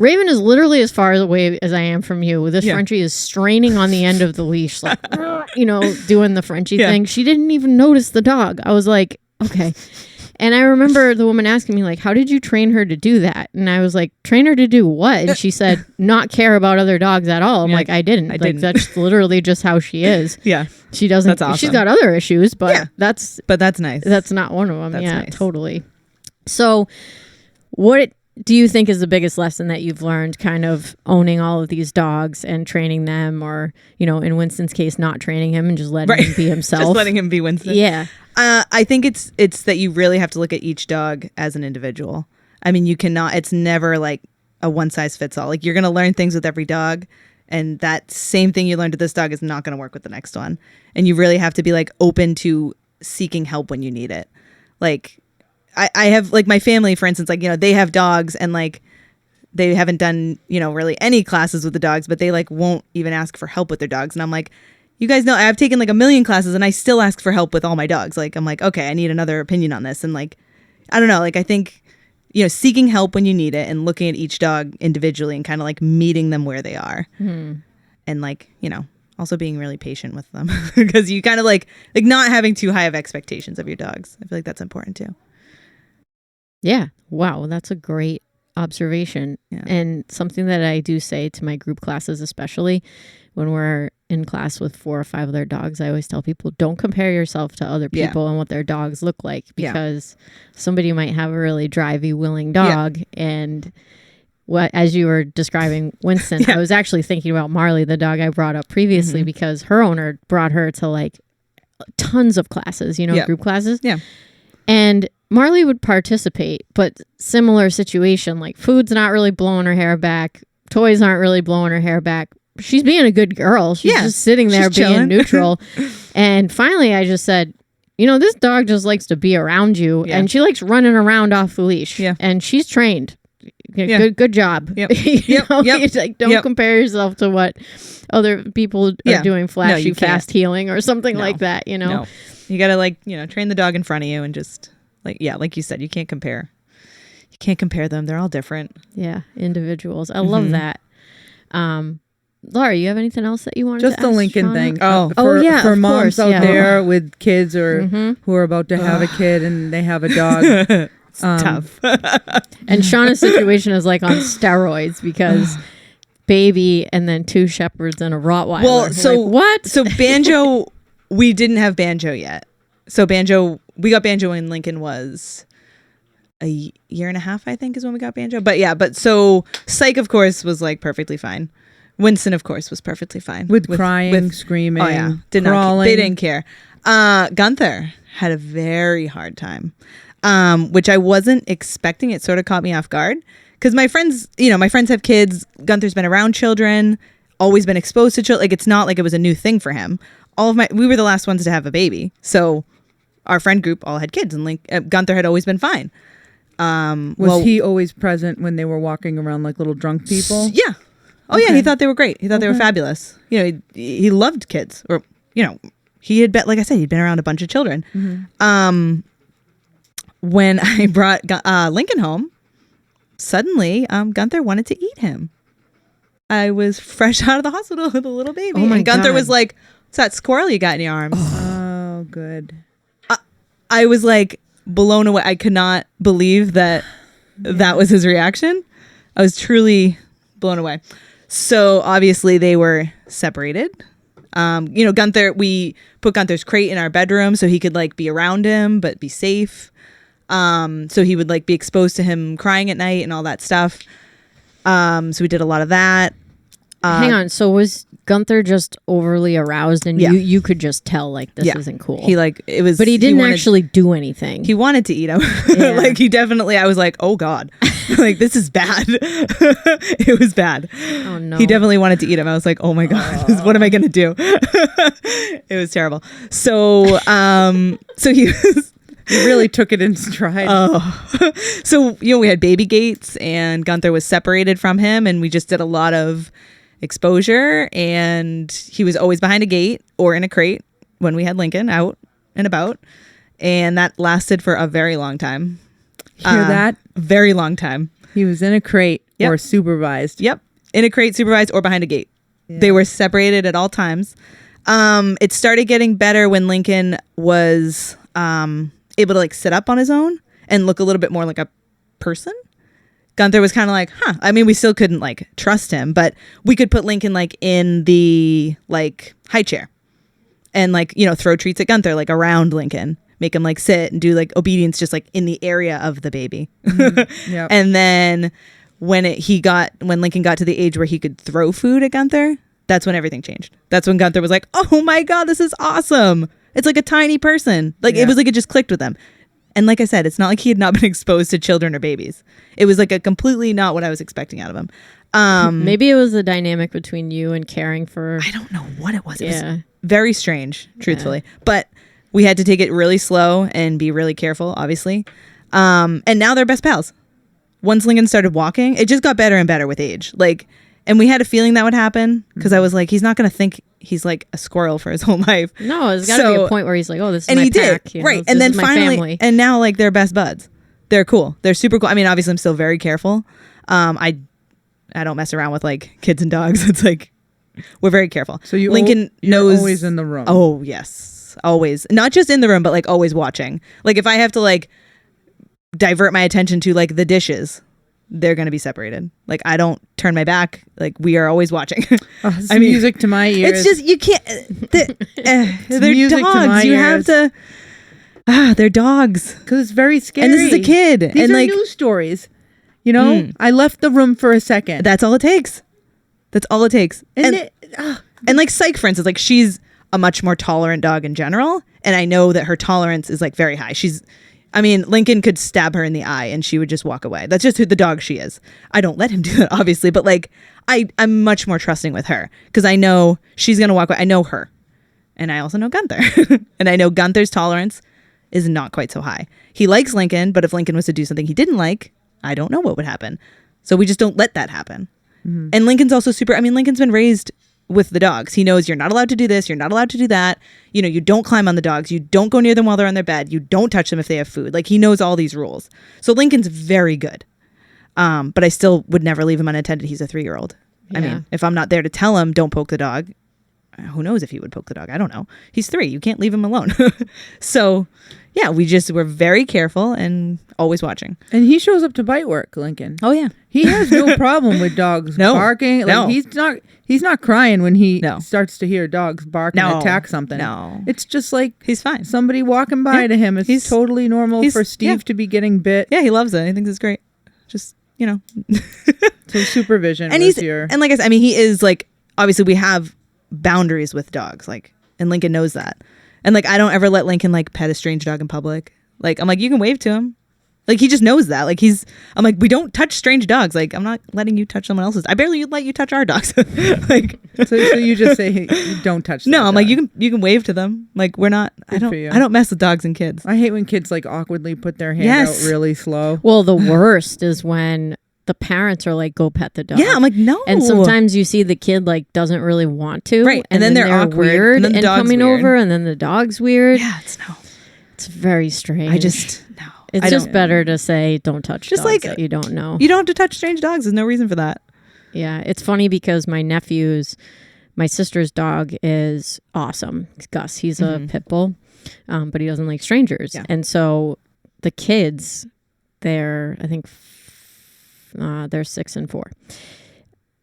Speaker 1: Raven is literally as far away as I am from you. This Frenchie is straining on the end of the leash, doing the Frenchie thing. She didn't even notice the dog. I was like, okay. And I remember the woman asking me, how did you train her to do that? And I was like, train her to do what? And she said, not care about other dogs at all. I'm like, I didn't. That's literally just how she is.
Speaker 3: Yeah.
Speaker 1: She doesn't. That's awesome. She's got other issues, but that's
Speaker 3: nice.
Speaker 1: That's not one of them.
Speaker 3: That's nice.
Speaker 1: Totally. So what do you think is the biggest lesson that you've learned kind of owning all of these dogs and training them or, in Winston's case, not training him and just letting him be himself?
Speaker 3: Just letting him be Winston.
Speaker 1: Yeah.
Speaker 3: I think it's that you really have to look at each dog as an individual. I mean, it's never a one size fits all. You're going to learn things with every dog and that same thing you learned with this dog is not going to work with the next one. And you really have to be open to seeking help when you need it. I have my family, for instance, they have dogs and they haven't done, really any classes with the dogs, but they won't even ask for help with their dogs. And I'm like, you guys know I've taken 1 million classes and I still ask for help with all my dogs. I'm like, okay, I need another opinion on this. And I don't know, I think, seeking help when you need it and looking at each dog individually and kind of meeting them where they are. Mm-hmm. And also being really patient with them because you kind of not having too high of expectations of your dogs. I feel like that's important too.
Speaker 1: Yeah. Wow. That's a great observation. Yeah. And something that I do say to my group classes, especially when we're in class with 4 or 5 other dogs, I always tell people, don't compare yourself to other people and what their dogs look like because somebody might have a really drivey, willing dog. And as you were describing Winston, I was actually thinking about Marley, the dog I brought up previously, because her owner brought her to tons of classes, group classes. Yeah. And Marley would participate, but similar situation, food's not really blowing her hair back. Toys aren't really blowing her hair back. She's being a good girl. She's just sitting there being neutral. And finally I just said, this dog just likes to be around you and she likes running around off the leash and she's trained. Good job. Yep. Don't compare yourself to what other people are doing, flashy, fast healing or something like that, No.
Speaker 3: You gotta train the dog in front of you and just like you said, you can't compare. You can't compare them. They're all different.
Speaker 1: Yeah, individuals. I love that. Laura, you have anything else that you wanted to ask?
Speaker 2: Just the Lincoln
Speaker 1: Shauna?
Speaker 2: thing.
Speaker 1: For
Speaker 2: moms out there with kids or who are about to have a kid and they have a dog.
Speaker 3: It's tough.
Speaker 1: And Shauna's situation is on steroids because baby and then 2 shepherds and a Rottweiler.
Speaker 3: Well, so
Speaker 1: what?
Speaker 3: So Banjo, we didn't have Banjo yet. So we got Banjo when Lincoln was a year and a half, I think, is when we got Banjo. But so Psych, of course, was perfectly fine. Winston, of course, was perfectly fine
Speaker 2: with crying, screaming,
Speaker 3: crawling. They didn't care. Gunther had a very hard time, which I wasn't expecting. It sort of caught me off guard because my friends have kids. Gunther's been around children, always been exposed to children. Like, it's not like it was a new thing for him. We were the last ones to have a baby. So our friend group all had kids, and Gunther had always been fine.
Speaker 2: Was he always present when they were walking around like little drunk people?
Speaker 3: Yeah. Oh, okay. Yeah. He thought they were great. He thought they were fabulous. He loved kids, or, he had been, like I said, he'd been around a bunch of children. Mm-hmm. When I brought Lincoln home, suddenly Gunther wanted to eat him. I was fresh out of the hospital with a little baby.
Speaker 1: Oh my
Speaker 3: and Gunther
Speaker 1: God.
Speaker 3: was like, "What's that squirrel you got in your arms?"
Speaker 2: Oh, good.
Speaker 3: I was like blown away. I could not believe that that was his reaction. I was truly blown away. So obviously they were separated. Gunther, we put Gunther's crate in our bedroom so he could like be around him but be safe. So he would like be exposed to him crying at night and all that stuff. So we did a lot of that.
Speaker 1: Hang on. So was Gunther just overly aroused, and you could just tell like this isn't cool?
Speaker 3: It was,
Speaker 1: but he didn't actually do anything.
Speaker 3: He wanted to eat him.
Speaker 1: Yeah.
Speaker 3: Like he definitely. I was like, oh God, like this is bad. It was bad.
Speaker 1: Oh no.
Speaker 3: He definitely wanted to eat him. I was like, oh my God, what am I gonna do? It was terrible. So he was.
Speaker 2: He really took it in stride.
Speaker 3: Oh, so we had baby gates, and Gunther was separated from him, and we just did a lot of exposure, and he was always behind a gate or in a crate when we had Lincoln out and about, and that lasted for a very long time.
Speaker 2: Hear that?
Speaker 3: Very long time.
Speaker 2: He was in a crate or supervised.
Speaker 3: Yep, in a crate, supervised, or behind a gate. Yeah. They were separated at all times. It started getting better when Lincoln was able to like sit up on his own and look a little bit more like a person. Gunther was kind of like, I mean, we still couldn't like trust him, but we could put Lincoln like in the like high chair and like, throw treats at Gunther, like around Lincoln, make him like sit and do like obedience, just like in the area of the baby. Mm-hmm. Yep. And then when Lincoln got to the age where he could throw food at Gunther, that's when everything changed. That's when Gunther was like, oh my God, this is awesome. It's like a tiny person. Like it was like it just clicked with him. And like I said, it's not like he had not been exposed to children or babies. It was like a completely not what I was expecting out of him.
Speaker 1: Maybe it was the dynamic between you and caring for...
Speaker 3: I don't know what it was. It was very strange, truthfully. Yeah. But we had to take it really slow and be really careful, obviously. And now they're best pals. Once Lincoln started walking, it just got better and better with age. And we had a feeling that would happen because I was like, he's not going to think he's like a squirrel for his whole life.
Speaker 1: No, there's got to be a point where he's like, oh, this is
Speaker 3: and
Speaker 1: my
Speaker 3: he
Speaker 1: pack.
Speaker 3: Did. Right. And then finally, family. And now like they're best buds. They're cool. They're super cool. I mean, obviously I'm still very careful. I don't mess around with like kids and dogs. It's like, we're very careful. So Lincoln knows.
Speaker 2: Always in the room.
Speaker 3: Oh, yes. Always. Not just in the room, but like always watching. Like if I have to like divert my attention to like the dishes, they're going to be separated. Like I don't turn my back. Like we are always watching.
Speaker 2: I mean, music to my ears.
Speaker 3: It's just, you can't, they're music dogs. To my ears. Have to, they're dogs.
Speaker 2: Because it's very scary.
Speaker 3: And this is a kid.
Speaker 2: These are news stories. I left the room for a second.
Speaker 3: That's all it takes. That's all it takes. And like Psych, for instance, like she's a much more tolerant dog in general. And I know that her tolerance is like very high. Lincoln could stab her in the eye and she would just walk away. That's just who the dog she is. I don't let him do that, obviously, but like I'm much more trusting with her because I know she's going to walk away. I know her. And I also know Gunther. And I know Gunther's tolerance is not quite so high. He likes Lincoln, but if Lincoln was to do something he didn't like, I don't know what would happen. So we just don't let that happen. Mm-hmm. And Lincoln's also Lincoln's been raised with the dogs. He knows you're not allowed to do this. You're not allowed to do that. You don't climb on the dogs. You don't go near them while they're on their bed. You don't touch them if they have food. Like he knows all these rules. So Lincoln's very good. But I still would never leave him unattended. He's a 3-year-old. Yeah. I mean, if I'm not there to tell him, don't poke the dog. Who knows if he would poke the dog? I don't know. He's 3. You can't leave him alone. So yeah, we're very careful and always watching.
Speaker 2: And he shows up to bite work, Lincoln.
Speaker 3: Oh yeah.
Speaker 2: He has no problem with dogs barking. Like, he's not crying when he starts to hear dogs bark and attack something.
Speaker 3: No.
Speaker 2: It's just like
Speaker 3: he's fine.
Speaker 2: Somebody walking by to him. It's totally normal for Steve to be getting bit.
Speaker 3: Yeah, he loves it. He thinks it's great. Just,
Speaker 2: So supervision
Speaker 3: and and like I said, he is like, obviously we have boundaries with dogs, like, and Lincoln knows that. And like, I don't ever let Lincoln like pet a strange dog in public. Like, I'm like, you can wave to him. Like, he just knows that. Like, I'm like, we don't touch strange dogs. Like, I'm not letting you touch someone else's. I barely let you touch our dogs. Like,
Speaker 2: so you just say, hey, you don't touch.
Speaker 3: No, I'm
Speaker 2: dog.
Speaker 3: like, you can wave to them. Like, we're not. I don't mess with dogs and kids.
Speaker 2: I hate when kids like awkwardly put their hand out really slow.
Speaker 1: Well, the worst is when the parents are like, go pet the dog.
Speaker 3: Yeah, I'm like, no.
Speaker 1: And sometimes you see the kid like doesn't really want to.
Speaker 3: Right. And then they're awkward.
Speaker 1: Weird
Speaker 3: and then the dog's
Speaker 1: coming
Speaker 3: weird.
Speaker 1: over, and then the dog's weird.
Speaker 3: Yeah,
Speaker 1: it's very strange.
Speaker 3: No.
Speaker 1: It's just better to say don't touch dogs like that you don't know.
Speaker 3: You don't have to touch strange dogs. There's no reason for that.
Speaker 1: Yeah, it's funny because my sister's dog is awesome. Gus, he's a pit bull, but he doesn't like strangers. Yeah. And so the kids, they're 6 and 4.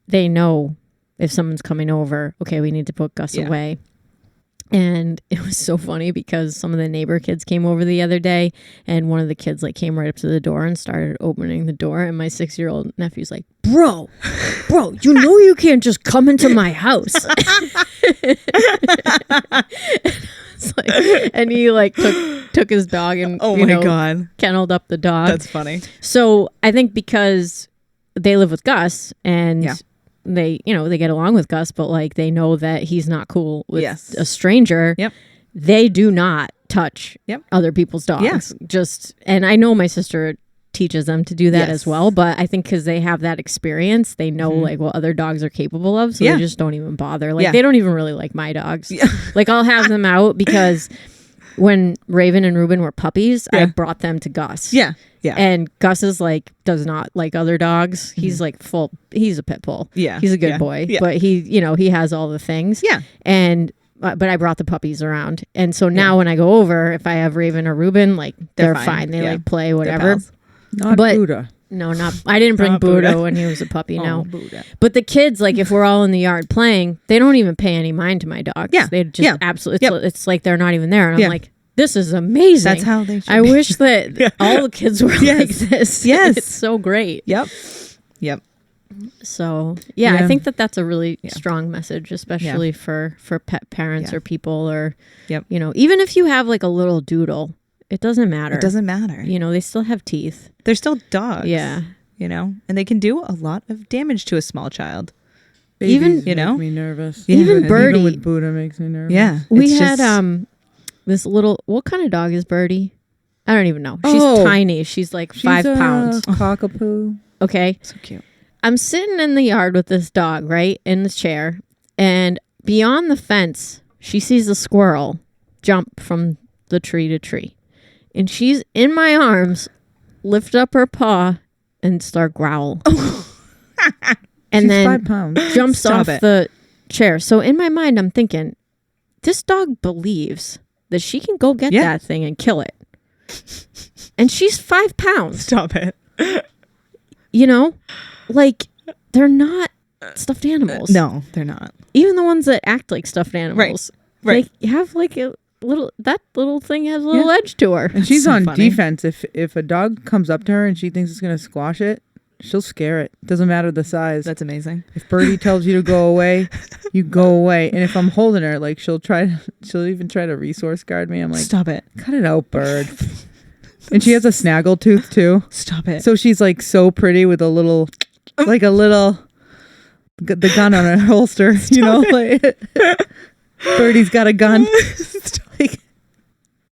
Speaker 1: They know if someone's coming over, okay, we need to put Gus away. And it was so funny because some of the neighbor kids came over the other day, and one of the kids like came right up to the door and started opening the door. And my 6-year-old nephew's like, bro, you know you can't just come into my house. And he like took his dog and
Speaker 3: God,
Speaker 1: kenneled up the dog.
Speaker 3: That's funny.
Speaker 1: So I think because they live with Gus and they get along with Gus, but like they know that he's not cool with a stranger.
Speaker 3: Yep.
Speaker 1: They do not touch other people's dogs. And I know my sister teaches them to do that as well, but I think because they have that experience, they know like what other dogs are capable of, so they just don't even bother. Like they don't even really like my dogs. Like I'll have them out because when Raven and Ruben were puppies, I brought them to Gus. Yeah. And Gus is like, does not like other dogs. He's like he's a pit bull. Yeah. He's a good boy, but he has all the things. Yeah. And, but I brought the puppies around. And so now when I go over, if I have Raven or Ruben, like they're fine. They like play, whatever.
Speaker 2: Not Buddha.
Speaker 1: No, I didn't bring Buddha when he was a puppy. No. Buddha. But the kids, like if we're all in the yard playing, they don't even pay any mind to my dogs. Yeah. They just absolutely, it's like they're not even there. And I'm like, this is amazing.
Speaker 3: That's how they should
Speaker 1: I wish that all the kids were like this. Yes. It's so great.
Speaker 3: Yep.
Speaker 1: So, I think that's a really strong message, especially for pet parents or people or, even if you have like a little doodle, it doesn't matter.
Speaker 3: It doesn't matter.
Speaker 1: They still have teeth.
Speaker 3: They're still dogs.
Speaker 1: Yeah.
Speaker 3: And they can do a lot of damage to a small child.
Speaker 2: Babies make me nervous.
Speaker 1: Yeah. Even Birdie.
Speaker 2: Even with Buddha makes me nervous.
Speaker 3: Yeah.
Speaker 1: We had this little, what kind of dog is Birdie? I don't even know. She's tiny. She's like 5 pounds.
Speaker 2: Cockapoo.
Speaker 1: Okay.
Speaker 3: So cute.
Speaker 1: I'm sitting in the yard with this dog, right, in the chair, and beyond the fence, she sees a squirrel jump from the tree to tree. And she's in my arms, lift up her paw, and start growl. And
Speaker 2: she's
Speaker 1: then
Speaker 2: 5 pounds.
Speaker 1: Jumps off the chair. So in my mind, I'm thinking, this dog believes that she can go get that thing and kill it. And she's 5 pounds.
Speaker 3: Stop it.
Speaker 1: Like, they're not stuffed animals.
Speaker 3: No, they're not.
Speaker 1: Even the ones that act like stuffed animals.
Speaker 3: Right.
Speaker 1: They have like that little thing has a little edge to her.
Speaker 2: And she's so on defense. If a dog comes up to her and she thinks it's going to squash it, she'll scare it. Doesn't matter the size.
Speaker 3: That's amazing.
Speaker 2: If Birdie tells you to go away, you go away. And if I'm holding her, like she'll even try to resource guard me. I'm like,
Speaker 3: stop it.
Speaker 2: Cut it out, Bird. And she has a snaggle tooth too.
Speaker 3: Stop it.
Speaker 2: So she's like so pretty with the gun on her holster. Like Birdie's got a gun. Like,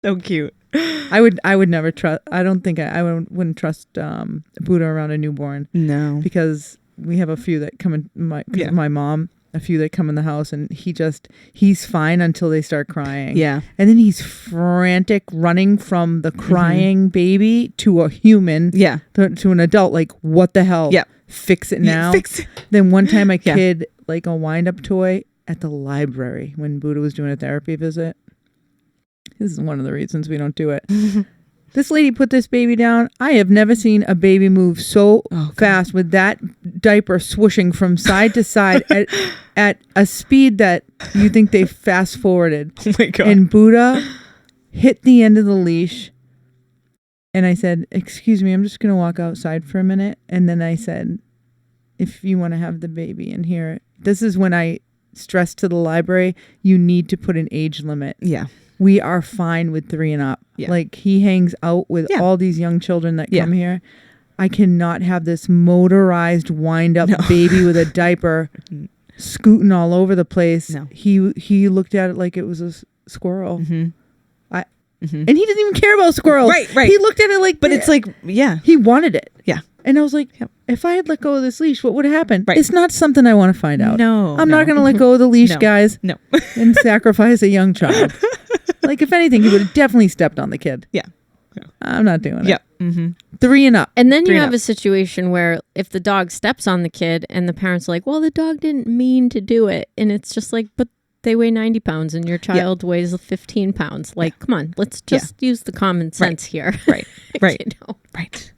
Speaker 3: so cute.
Speaker 2: I would never trust. I don't think I wouldn't trust Buddha around a newborn.
Speaker 3: No,
Speaker 2: because we have a few that come in my mom. A few that come in the house, and he's fine until they start crying.
Speaker 3: Yeah,
Speaker 2: and then he's frantic, running from the crying baby to a human. Yeah, to an adult. Like, what the hell? Yeah, fix it now. Fix it. Then one time, a kid like a wind-up toy at the library when Buddha was doing a therapy visit. This is one of the reasons we don't do it. This lady put this baby down. I have never seen a baby move so fast with that diaper swooshing from side to side at a speed that you think they fast forwarded.
Speaker 3: Oh my God.
Speaker 2: And Buddha hit the end of the leash. And I said, excuse me, I'm just going to walk outside for a minute. And then I said, if you want to have the baby in here. This is when I stressed to the library, you need to put an age limit.
Speaker 3: Yeah.
Speaker 2: We are fine with 3 and up.
Speaker 3: Yeah.
Speaker 2: Like he hangs out with all these young children that come here. I cannot have this motorized wind up baby with a diaper scooting all over the place.
Speaker 3: No.
Speaker 2: He looked at it like it was a squirrel.
Speaker 3: Mm-hmm.
Speaker 2: And he didn't even care about squirrels.
Speaker 3: Right.
Speaker 2: He looked at it like,
Speaker 3: but it's like,
Speaker 2: he wanted it.
Speaker 3: Yeah.
Speaker 2: And I was like, if I had let go of this leash, what would have happened?
Speaker 3: Right.
Speaker 2: It's not something I want to find out.
Speaker 3: No.
Speaker 2: I'm not going to let go of the leash, guys.
Speaker 3: No.
Speaker 2: And sacrifice a young child. Like, if anything, he would have definitely stepped on the kid.
Speaker 3: Yeah.
Speaker 2: I'm not doing it.
Speaker 3: Yeah. Mm-hmm.
Speaker 2: 3 and up.
Speaker 1: And then you have a situation where if the dog steps on the kid and the parents are like, well, the dog didn't mean to do it. And it's just like, but they weigh 90 pounds and your child weighs 15 pounds. Like, come on, let's just use the common sense here.
Speaker 3: Right. Right.
Speaker 1: You know?
Speaker 3: Right.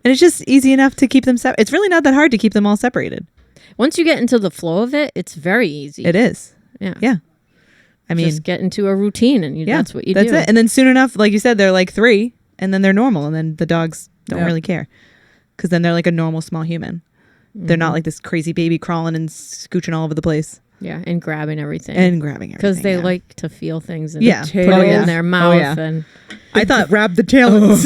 Speaker 3: And it's just easy enough to keep them separate. It's really not that hard to keep them all separated.
Speaker 1: Once you get into the flow of it, it's very easy.
Speaker 3: It is.
Speaker 1: Yeah.
Speaker 3: Yeah. I mean,
Speaker 1: just get into a routine and that's what you do.
Speaker 3: That's it. And then soon enough, like you said, they're like 3 and then they're normal. And then the dogs don't really care because then they're like a normal small human. Mm-hmm. They're not like this crazy baby crawling and scooching all over the place.
Speaker 1: Yeah. And grabbing everything.
Speaker 3: Because
Speaker 1: they like to feel things and
Speaker 2: Yeah.
Speaker 1: put it in their mouth. And
Speaker 2: I thought grab the tail.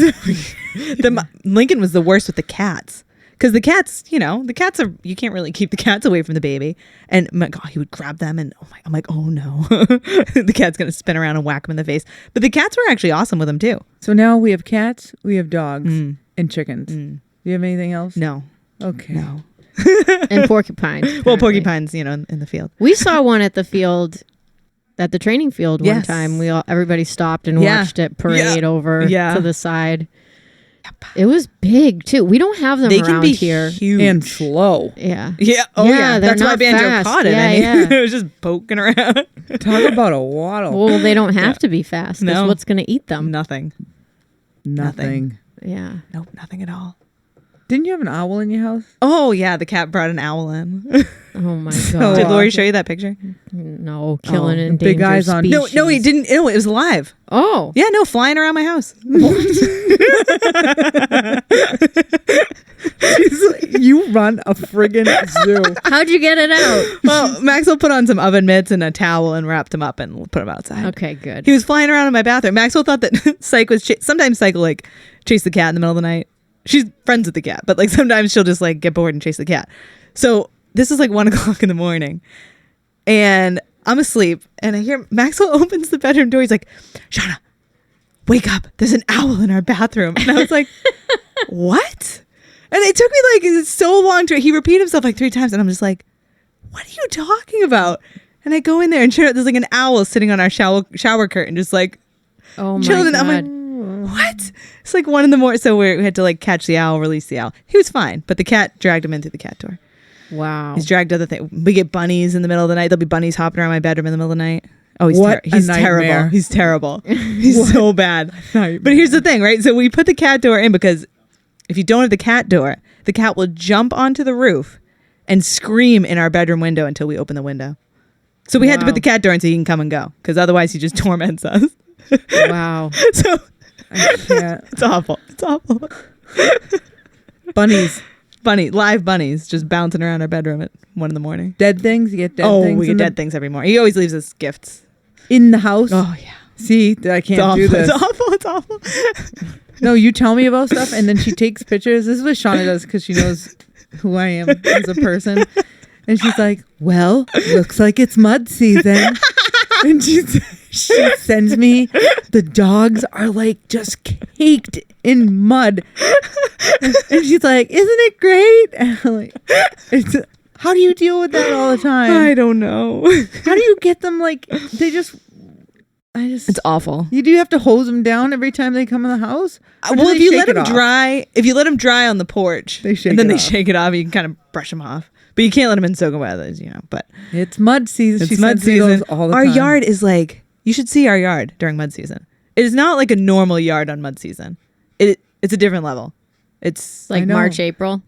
Speaker 3: Lincoln was the worst with the cats. Because the cats, you can't really keep the cats away from the baby. And my God, he would grab them and I'm like, oh no. The cat's going to spin around and whack him in the face. But the cats were actually awesome with him too.
Speaker 2: So now we have cats, we have dogs, and chickens. Do you have anything else?
Speaker 3: No.
Speaker 2: Okay.
Speaker 3: No.
Speaker 1: And porcupines.
Speaker 3: Well,
Speaker 1: apparently.
Speaker 3: porcupines, in the field.
Speaker 1: We saw one at the field, at the training field one time. Everybody stopped and watched it parade over to the side. It was big too. We don't have them around here.
Speaker 3: Huge.
Speaker 2: And slow.
Speaker 1: Yeah.
Speaker 3: Yeah. Oh yeah.
Speaker 1: They're
Speaker 3: That's why
Speaker 1: not
Speaker 3: Banjo
Speaker 1: fast.
Speaker 3: caught it. It was just poking around.
Speaker 2: Talk about a waddle.
Speaker 1: Well, they don't have to be fast.
Speaker 3: No.
Speaker 1: What's going to eat them?
Speaker 3: Nothing.
Speaker 1: Yeah.
Speaker 3: Nope. Nothing at all.
Speaker 2: Didn't you have an owl in your house?
Speaker 3: Oh yeah, the cat brought an owl in.
Speaker 1: Oh my God.
Speaker 3: Did Lori show you that picture?
Speaker 1: No, killing an
Speaker 2: big
Speaker 1: endangered
Speaker 2: eyes on-
Speaker 1: species.
Speaker 3: No, he didn't. No, it was alive.
Speaker 1: Oh.
Speaker 3: Yeah, no, flying around my house.
Speaker 2: You run a friggin' zoo.
Speaker 1: How'd you get it out?
Speaker 3: Well, Maxwell put on some oven mitts and a towel and wrapped him up and put him outside.
Speaker 1: Okay, good.
Speaker 3: He was flying around in my bathroom. Maxwell thought that Psych was sometimes Psych will like chase the cat in the middle of the night. She's friends with the cat, but like sometimes she'll just like get bored and chase the cat. So this is like 1 o'clock in the morning and I'm asleep and I hear Maxwell opens the bedroom door. He's like, Shauna, wake up. There's an owl in our bathroom. And I was like, what? And it took me like so long he repeated himself like 3 times. And I'm just like, what are you talking about? And I go in there and sure, there's like an owl sitting on our shower curtain, just like chilling. And I'm like, what? It's like 1 in the morning. So we had to like catch the owl, release the owl. He was fine, but the cat dragged him in through the cat door.
Speaker 1: Wow.
Speaker 3: He's dragged other things. We get bunnies in the middle of the night. There'll be bunnies hopping around my bedroom in the middle of the night. Oh, he's terrible. He's terrible. He's so bad. But here's the thing, right? So we put the cat door in because if you don't have the cat door, the cat will jump onto the roof and scream in our bedroom window until we open the window. So we had to put the cat door in so he can come and go because otherwise he just torments us.
Speaker 1: Wow.
Speaker 3: So it's awful. It's awful. Live bunnies just bouncing around our bedroom at 1 in the morning.
Speaker 2: Dead things? You get dead things?
Speaker 3: Oh, we get dead things every morning. He always leaves us gifts.
Speaker 2: In the house?
Speaker 3: Oh, yeah.
Speaker 2: See, I can't do this.
Speaker 3: It's awful.
Speaker 2: No, you tell me about stuff and then she takes pictures. This is what Shauna does because she knows who I am as a person. And she's like, well, looks like it's mud season. And she sends me, the dogs are like just caked in mud. And she's like, isn't it great? And I'm like, how do you deal with that all the time?
Speaker 3: I don't know.
Speaker 2: How do you get them like,
Speaker 3: it's awful.
Speaker 2: You do have to hose them down every time they come in the house?
Speaker 3: Well, if you let them dry on the porch, they shake it off. You can kind of brush them off. But you can't let them in soaking wet, But
Speaker 2: it's mud season.
Speaker 3: It's mud season.
Speaker 2: All the
Speaker 3: our
Speaker 2: time.
Speaker 3: yard is like, you should see our yard during mud season. It is not like a normal yard on mud season. It's a different level. It's
Speaker 1: like March, April.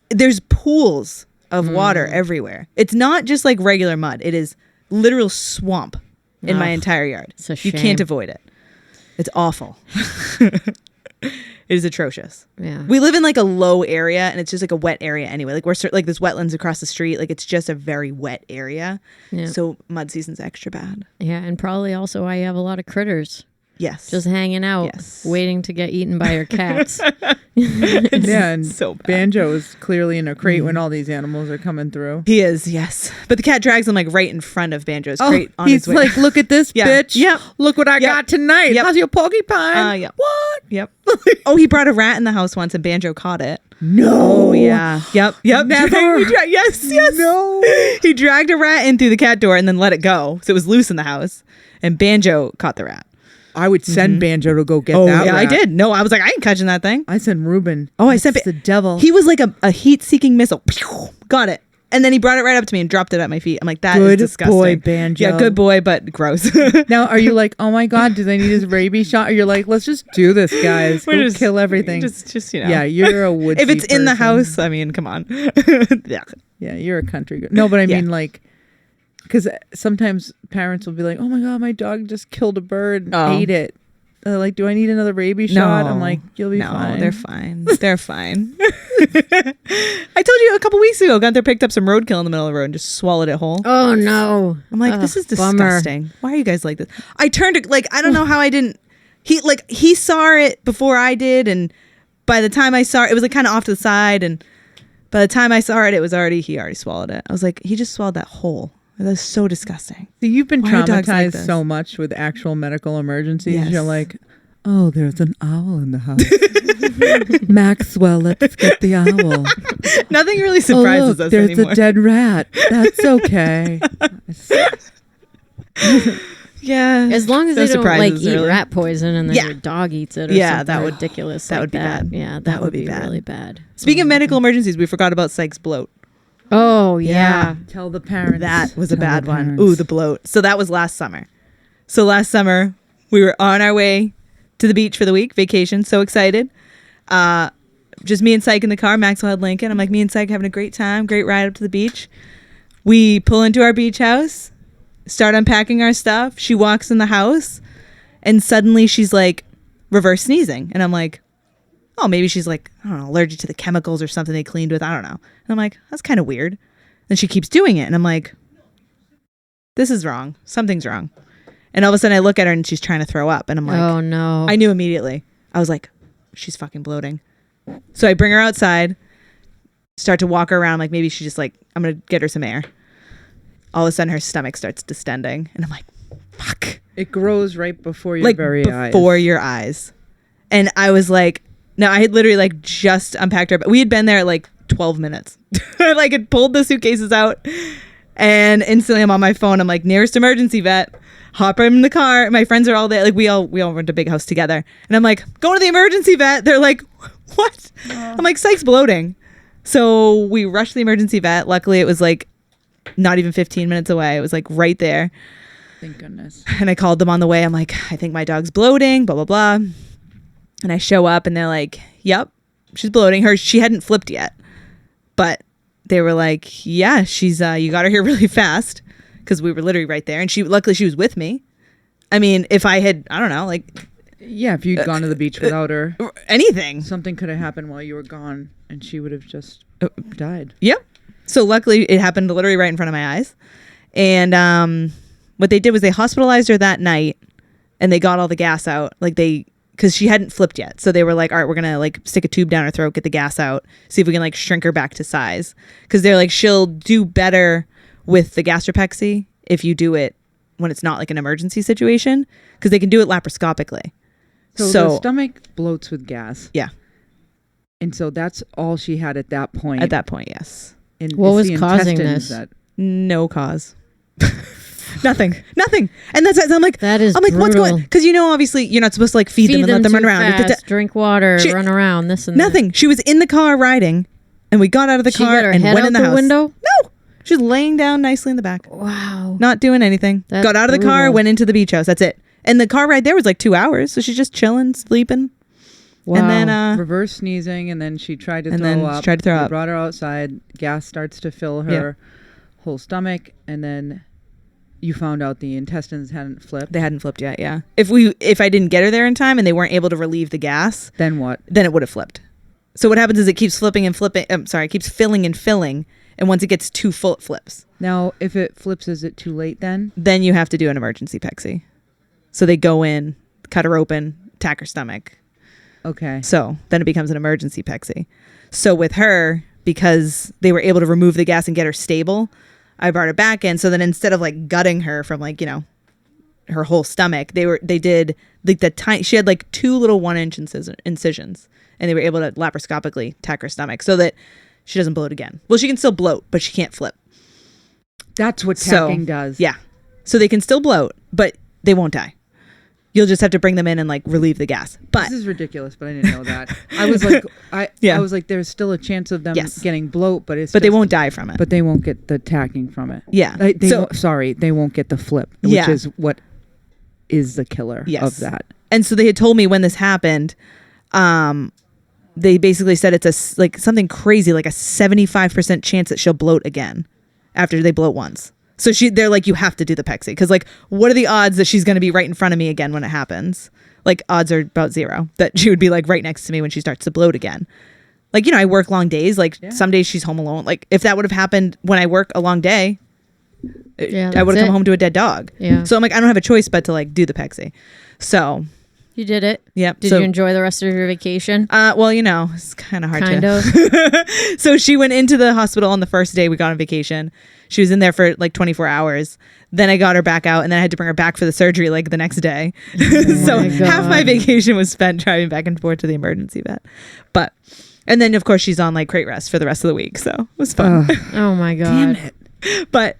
Speaker 3: There's pools of water everywhere. It's not just like regular mud. It is literal swamp in my entire yard.
Speaker 1: It's a shame.
Speaker 3: You can't avoid it. It's awful. It is atrocious.
Speaker 1: Yeah.
Speaker 3: We live in like a low area, and it's just like a wet area anyway. Like we're like there's wetlands across the street. Like it's just a very wet area.
Speaker 1: Yeah.
Speaker 3: So mud season's extra bad.
Speaker 1: Yeah, and probably also I have a lot of critters
Speaker 3: Yes.
Speaker 1: just hanging out,
Speaker 3: Yes.
Speaker 1: waiting to get eaten by your cats.
Speaker 2: Yeah, and
Speaker 3: so bad.
Speaker 2: Banjo is clearly in a crate when all these animals are coming through.
Speaker 3: He is, yes. But the cat drags him like right in front of Banjo's crate on
Speaker 2: he's
Speaker 3: his way.
Speaker 2: like, look at this,
Speaker 3: Yeah.
Speaker 2: bitch.
Speaker 3: Yep.
Speaker 2: Look what I
Speaker 3: Yep.
Speaker 2: got tonight.
Speaker 3: Yep.
Speaker 2: How's your porcupine?
Speaker 3: Yep.
Speaker 2: What?
Speaker 3: Yep. Oh, he brought a rat in the house once and Banjo caught it.
Speaker 2: No.
Speaker 3: Oh, yeah. Yep.
Speaker 2: Never.
Speaker 3: Yes.
Speaker 2: No.
Speaker 3: He dragged a rat in through the cat door and then let it go. So it was loose in the house. And Banjo caught the rat.
Speaker 2: I would send Banjo to go get
Speaker 3: Oh,
Speaker 2: that
Speaker 3: yeah, I
Speaker 2: rat.
Speaker 3: did. No, I was like, I ain't catching that thing.
Speaker 2: I sent Ruben.
Speaker 3: Oh, I
Speaker 2: That's
Speaker 3: sent
Speaker 2: the devil.
Speaker 3: He was like a heat-seeking missile. Got it. And then he brought it right up to me and dropped it at my feet. I'm like, that
Speaker 2: Good
Speaker 3: is disgusting.
Speaker 2: boy, Banjo.
Speaker 3: Yeah, good boy, but gross.
Speaker 2: Now, are you like, oh my God, do they need his rabies shot? Or you're like, let's just do this, guys. Go
Speaker 3: Just
Speaker 2: kill everything.
Speaker 3: Just you know.
Speaker 2: Yeah, you're a woodsy
Speaker 3: If it's in the
Speaker 2: person.
Speaker 3: house, I mean, come on. Yeah.
Speaker 2: Yeah, you're a country girl. No, but I
Speaker 3: Yeah.
Speaker 2: mean, like, because sometimes parents will be like, oh my God, my dog just killed a bird and
Speaker 3: Oh.
Speaker 2: ate it. Like, do I need another rabies shot? I'm like, you'll be fine.
Speaker 3: No, they're fine. They're fine. I told you a couple weeks ago, Gunther picked up some roadkill in the middle of the road and just swallowed it whole.
Speaker 1: Oh no.
Speaker 3: I'm like, this is
Speaker 1: bummer.
Speaker 3: disgusting. Why are you guys like this? I turned to, like, I don't know how I didn't. He saw it before I did, and by the time I saw it, it was like kind of off to the side, and by the time I saw it, he already swallowed it. I was like, he just swallowed that whole. That's so disgusting.
Speaker 2: So you've been
Speaker 3: Why are dogs like
Speaker 2: traumatized
Speaker 3: this?
Speaker 2: so much with actual medical emergencies.
Speaker 3: Yes.
Speaker 2: You're like, oh, there's an owl in the house. Maxwell, let's get the owl.
Speaker 3: Nothing really
Speaker 2: Oh,
Speaker 3: surprises
Speaker 2: look,
Speaker 3: us
Speaker 2: there's
Speaker 3: anymore.
Speaker 2: a dead rat. That's okay.
Speaker 3: Yeah.
Speaker 1: As long as
Speaker 3: No
Speaker 1: they don't like
Speaker 3: surprises,
Speaker 1: eat
Speaker 3: really.
Speaker 1: rat poison and then
Speaker 3: Yeah.
Speaker 1: your dog eats it or
Speaker 3: Yeah,
Speaker 1: something
Speaker 3: that would-
Speaker 1: ridiculous.
Speaker 3: that
Speaker 1: like
Speaker 3: would be bad.
Speaker 1: Yeah, that would be
Speaker 3: bad.
Speaker 1: really bad.
Speaker 3: Speaking of medical emergencies, we forgot about Sykes' bloat.
Speaker 1: Oh yeah.
Speaker 2: Tell the parents.
Speaker 3: That was a
Speaker 2: Tell
Speaker 3: bad
Speaker 2: the
Speaker 3: one.
Speaker 2: parents.
Speaker 3: Ooh, the bloat. So that was last summer. So last summer, we were on our way to the beach for the week, vacation. So excited. Just me and Syke in the car. Maxwell had Lincoln. I'm like, me and Syke having a great time. Great ride up to the beach. We pull into our beach house, start unpacking our stuff. She walks in the house, and suddenly she's like reverse sneezing. And I'm like, oh, maybe she's like, I don't know, allergic to the chemicals or something they cleaned with. I don't know. And I'm like, that's kind of weird. Then she keeps doing it. And I'm like, this is wrong. Something's wrong. And all of a sudden I look at her and she's trying to throw up. And I'm like,
Speaker 1: Oh no.
Speaker 3: I knew immediately. I was like, she's fucking bloating. So I bring her outside, start to walk her around. Like maybe she just like, I'm going to get her some air. All of a sudden her stomach starts distending. And I'm like, fuck.
Speaker 2: It grows right before your
Speaker 3: Like
Speaker 2: very eyes.
Speaker 3: before your eyes. And I was like, no, I had literally like just unpacked her. We had been there like 12 minutes. I like had pulled the suitcases out and instantly I'm on my phone. I'm like, nearest emergency vet. Hop in the car. My friends are all there. Like we all rent a big house together. And I'm like, going to the emergency vet. They're like, what? I'm like, Sykes bloating. So we rushed the emergency vet. Luckily it was like not even 15 minutes away. It was like right there.
Speaker 2: Thank goodness.
Speaker 3: And I called them on the way. I'm like, I think my dog's bloating, blah, blah, blah. And I show up and they're like, yep, she's bloating. She hadn't flipped yet. But they were like, yeah, she's, you got her here really fast. Because we were literally right there. And luckily she was with me. I mean, if I had, I don't know, like.
Speaker 2: Yeah, if you'd gone to the beach without her.
Speaker 3: Anything.
Speaker 2: Something could have happened while you were gone and she would have just died.
Speaker 3: Yep. So luckily it happened literally right in front of my eyes. And what they did was they hospitalized her that night and they got all the gas out. Because she hadn't flipped yet. So they were like, all right, we're going to like stick a tube down her throat, get the gas out, see if we can like shrink her back to size. Because they're like, she'll do better with the gastropexy if you do it when it's not like an emergency situation. Because they can do it laparoscopically.
Speaker 2: So the stomach bloats with gas.
Speaker 3: Yeah.
Speaker 2: And so that's all she had at that point.
Speaker 3: At that point, yes.
Speaker 2: And
Speaker 1: What
Speaker 2: it's
Speaker 1: was
Speaker 2: the
Speaker 1: causing
Speaker 2: intestines
Speaker 1: this?
Speaker 3: No cause. Nothing. And that's I'm like,
Speaker 1: That is
Speaker 3: I'm like, what's
Speaker 1: brutal.
Speaker 3: going? Because obviously you're not supposed to like feed them and let them
Speaker 1: too
Speaker 3: run around.
Speaker 1: fast, drink water, run around, this and
Speaker 3: Nothing. She was in the car riding, and we got out of the
Speaker 1: She
Speaker 3: car
Speaker 1: got her
Speaker 3: and
Speaker 1: head
Speaker 3: went
Speaker 1: out
Speaker 3: in the
Speaker 1: the
Speaker 3: house.
Speaker 1: window?
Speaker 3: No, she was laying down nicely in the back,
Speaker 1: that. Wow.
Speaker 3: not doing anything.
Speaker 1: That's
Speaker 3: got out of the car,
Speaker 1: brutal.
Speaker 3: went into the beach house. That's it. And the car ride there was like 2 hours, so she's just chilling, sleeping.
Speaker 1: Wow.
Speaker 3: And then
Speaker 2: reverse sneezing, and then she tried to
Speaker 3: And
Speaker 2: throw
Speaker 3: then
Speaker 2: up.
Speaker 3: she tried to throw
Speaker 2: We
Speaker 3: up.
Speaker 2: brought her outside. Gas starts to fill her whole stomach, and then you found out the intestines hadn't flipped.
Speaker 3: They hadn't flipped yet, yeah. If I didn't get her there in time and they weren't able to relieve the gas,
Speaker 2: then what?
Speaker 3: Then it would have flipped. So what happens is it keeps flipping and flipping. It keeps filling and filling. And once it gets too full, it flips.
Speaker 2: Now, if it flips, is it too late then?
Speaker 3: Then you have to do an emergency pexy. So they go in, cut her open, tack her stomach.
Speaker 2: Okay.
Speaker 3: So then it becomes an emergency pexy. So with her, because they were able to remove the gas and get her stable, I brought her back in. So then instead of like gutting her from like, her whole stomach, they did like she had like 2 little 1-inch incisions, and they were able to laparoscopically tack her stomach so that she doesn't bloat again. Well, she can still bloat, but she can't flip.
Speaker 2: That's what tacking does.
Speaker 3: Yeah. So they can still bloat, but they won't die. You'll just have to bring them in and like relieve the gas. But
Speaker 2: this is ridiculous, but I didn't know that. I was like, I was like, there's still a chance of them getting bloat, but
Speaker 3: they won't die from it.
Speaker 2: But they won't get the tacking from it.
Speaker 3: Yeah.
Speaker 2: They won't get the flip, which is what is the killer of that.
Speaker 3: And so they had told me when this happened, they basically said it's like something crazy, like a 75% chance that she'll bloat again after they bloat once. So they're like, you have to do the pexy, because like, what are the odds that she's going to be right in front of me again when it happens? Like, odds are about 0 that she would be like right next to me when she starts to bloat again. Like, I work long days. Like some days she's home alone. Like if that would have happened when I work a long day, I would have come home to a dead dog.
Speaker 1: Yeah.
Speaker 3: So I'm like, I don't have a choice but to like do the pexy. So
Speaker 1: you did it.
Speaker 3: Yep.
Speaker 1: Did you enjoy the rest of your vacation?
Speaker 3: Well, it's kind of hard to. So she went into the hospital on the first day we got on vacation. She was in there for like 24 hours. Then I got her back out, and then I had to bring her back for the surgery like the next day. So half my vacation was spent driving back and forth to the emergency vet. And then of course she's on like crate rest for the rest of the week. So it was fun.
Speaker 1: Oh my God.
Speaker 3: Damn it. But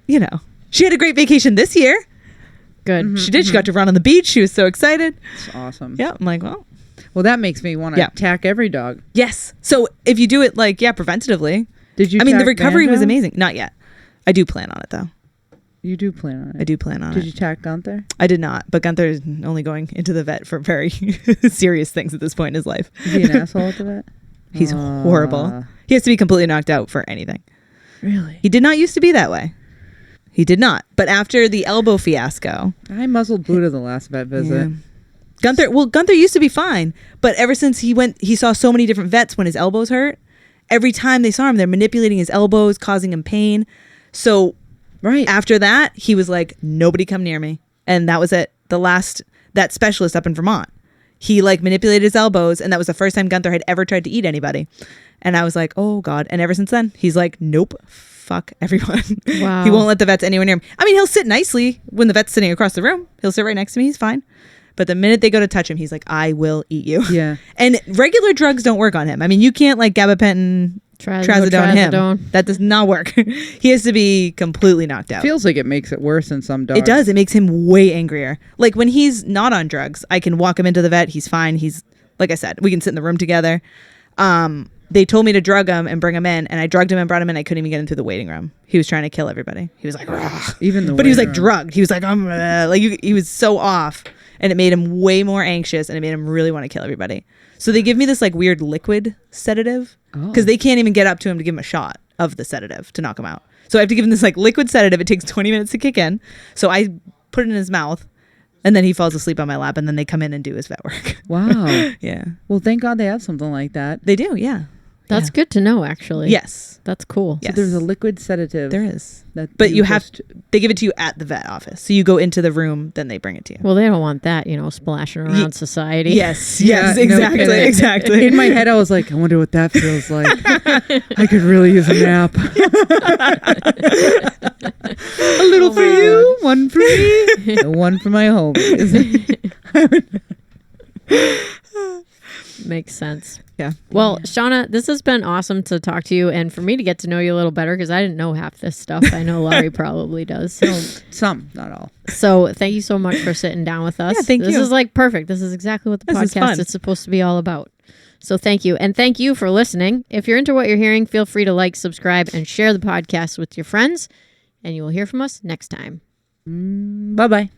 Speaker 3: she had a great vacation this year.
Speaker 1: Good.
Speaker 3: Mm-hmm, she did. She got to run on the beach. She was so excited.
Speaker 2: It's awesome.
Speaker 3: Yeah. I'm like, well,
Speaker 2: that makes me want to tack every dog.
Speaker 3: Yes. So if you do it like, preventatively.
Speaker 2: Did you?
Speaker 3: I mean, the recovery was amazing. Not yet. I do plan on it though.
Speaker 2: You do plan on it.
Speaker 3: I do plan on it.
Speaker 2: Did you tack Gunther?
Speaker 3: I did not, but Gunther is only going into the vet for very serious things at this point in his life.
Speaker 2: Is he an asshole at the vet?
Speaker 3: He's horrible. He has to be completely knocked out for anything.
Speaker 2: Really?
Speaker 3: He did not used to be that way. He did not. But after the elbow fiasco,
Speaker 2: I muzzled Buddha the last vet visit.
Speaker 3: Yeah. Gunther used to be fine, but ever since he saw so many different vets when his elbows hurt. Every time they saw him, they're manipulating his elbows, causing him pain. So after that, he was like, nobody come near me. And that was it. That specialist up in Vermont, he like manipulated his elbows, and that was the first time Gunther had ever tried to eat anybody. And I was like, oh God. And ever since then, he's like, nope, fuck everyone.
Speaker 1: Wow.
Speaker 3: He won't let the vets anywhere near him. I mean, he'll sit nicely when the vet's sitting across the room. He'll sit right next to me. He's fine. But the minute they go to touch him, he's like, I will eat you.
Speaker 2: Yeah.
Speaker 3: And regular drugs don't work on him. I mean, you can't like gabapentin, trazodone him. That does not work. He has to be completely knocked out.
Speaker 2: Feels like it makes it worse in some dogs.
Speaker 3: It does. It makes him way angrier. Like when he's not on drugs, I can walk him into the vet. He's fine. He's, like I said, we can sit in the room together. They told me to drug him and bring him in, and I drugged him and brought him in. I couldn't even get him through the waiting room. He was trying to kill everybody. He was like, but he was like drugged. He was like, he was so off, and it made him way more anxious, and it made him really want to kill everybody. So they give me this like weird liquid sedative because they can't even get up to him to give him a shot of the sedative to knock him out. So I have to give him this like liquid sedative. It takes 20 minutes to kick in. So I put it in his mouth. And then he falls asleep on my lap, and then they come in and do his vet work.
Speaker 2: Wow.
Speaker 3: Yeah.
Speaker 2: Well, thank God they have something like that.
Speaker 3: They do, yeah.
Speaker 1: That's good to know, actually.
Speaker 3: Yes.
Speaker 1: That's cool.
Speaker 2: So there's a liquid sedative.
Speaker 3: There is. But they give it to you at the vet office. So you go into the room, then they bring it to you.
Speaker 1: Well, they don't want that, splashing around society.
Speaker 3: Yes. Yes, exactly.
Speaker 2: No,
Speaker 3: exactly.
Speaker 2: In my head, I was like, I wonder what that feels like. I could really use a nap. A little for you, one for me, and one for my homies.
Speaker 1: Makes sense.
Speaker 3: Yeah.
Speaker 1: Well, Shauna, this has been awesome to talk to you and for me to get to know you a little better because I didn't know half this stuff. I know Lori probably does. So.
Speaker 2: Some, not all.
Speaker 1: So thank you so much for sitting down with us.
Speaker 3: Yeah, thank you.
Speaker 1: This is like perfect. This is exactly what the podcast is supposed to be all about. So thank you. And thank you for listening. If you're into what you're hearing, feel free to like, subscribe, and share the podcast with your friends. And you will hear from us next time.
Speaker 2: Bye-bye.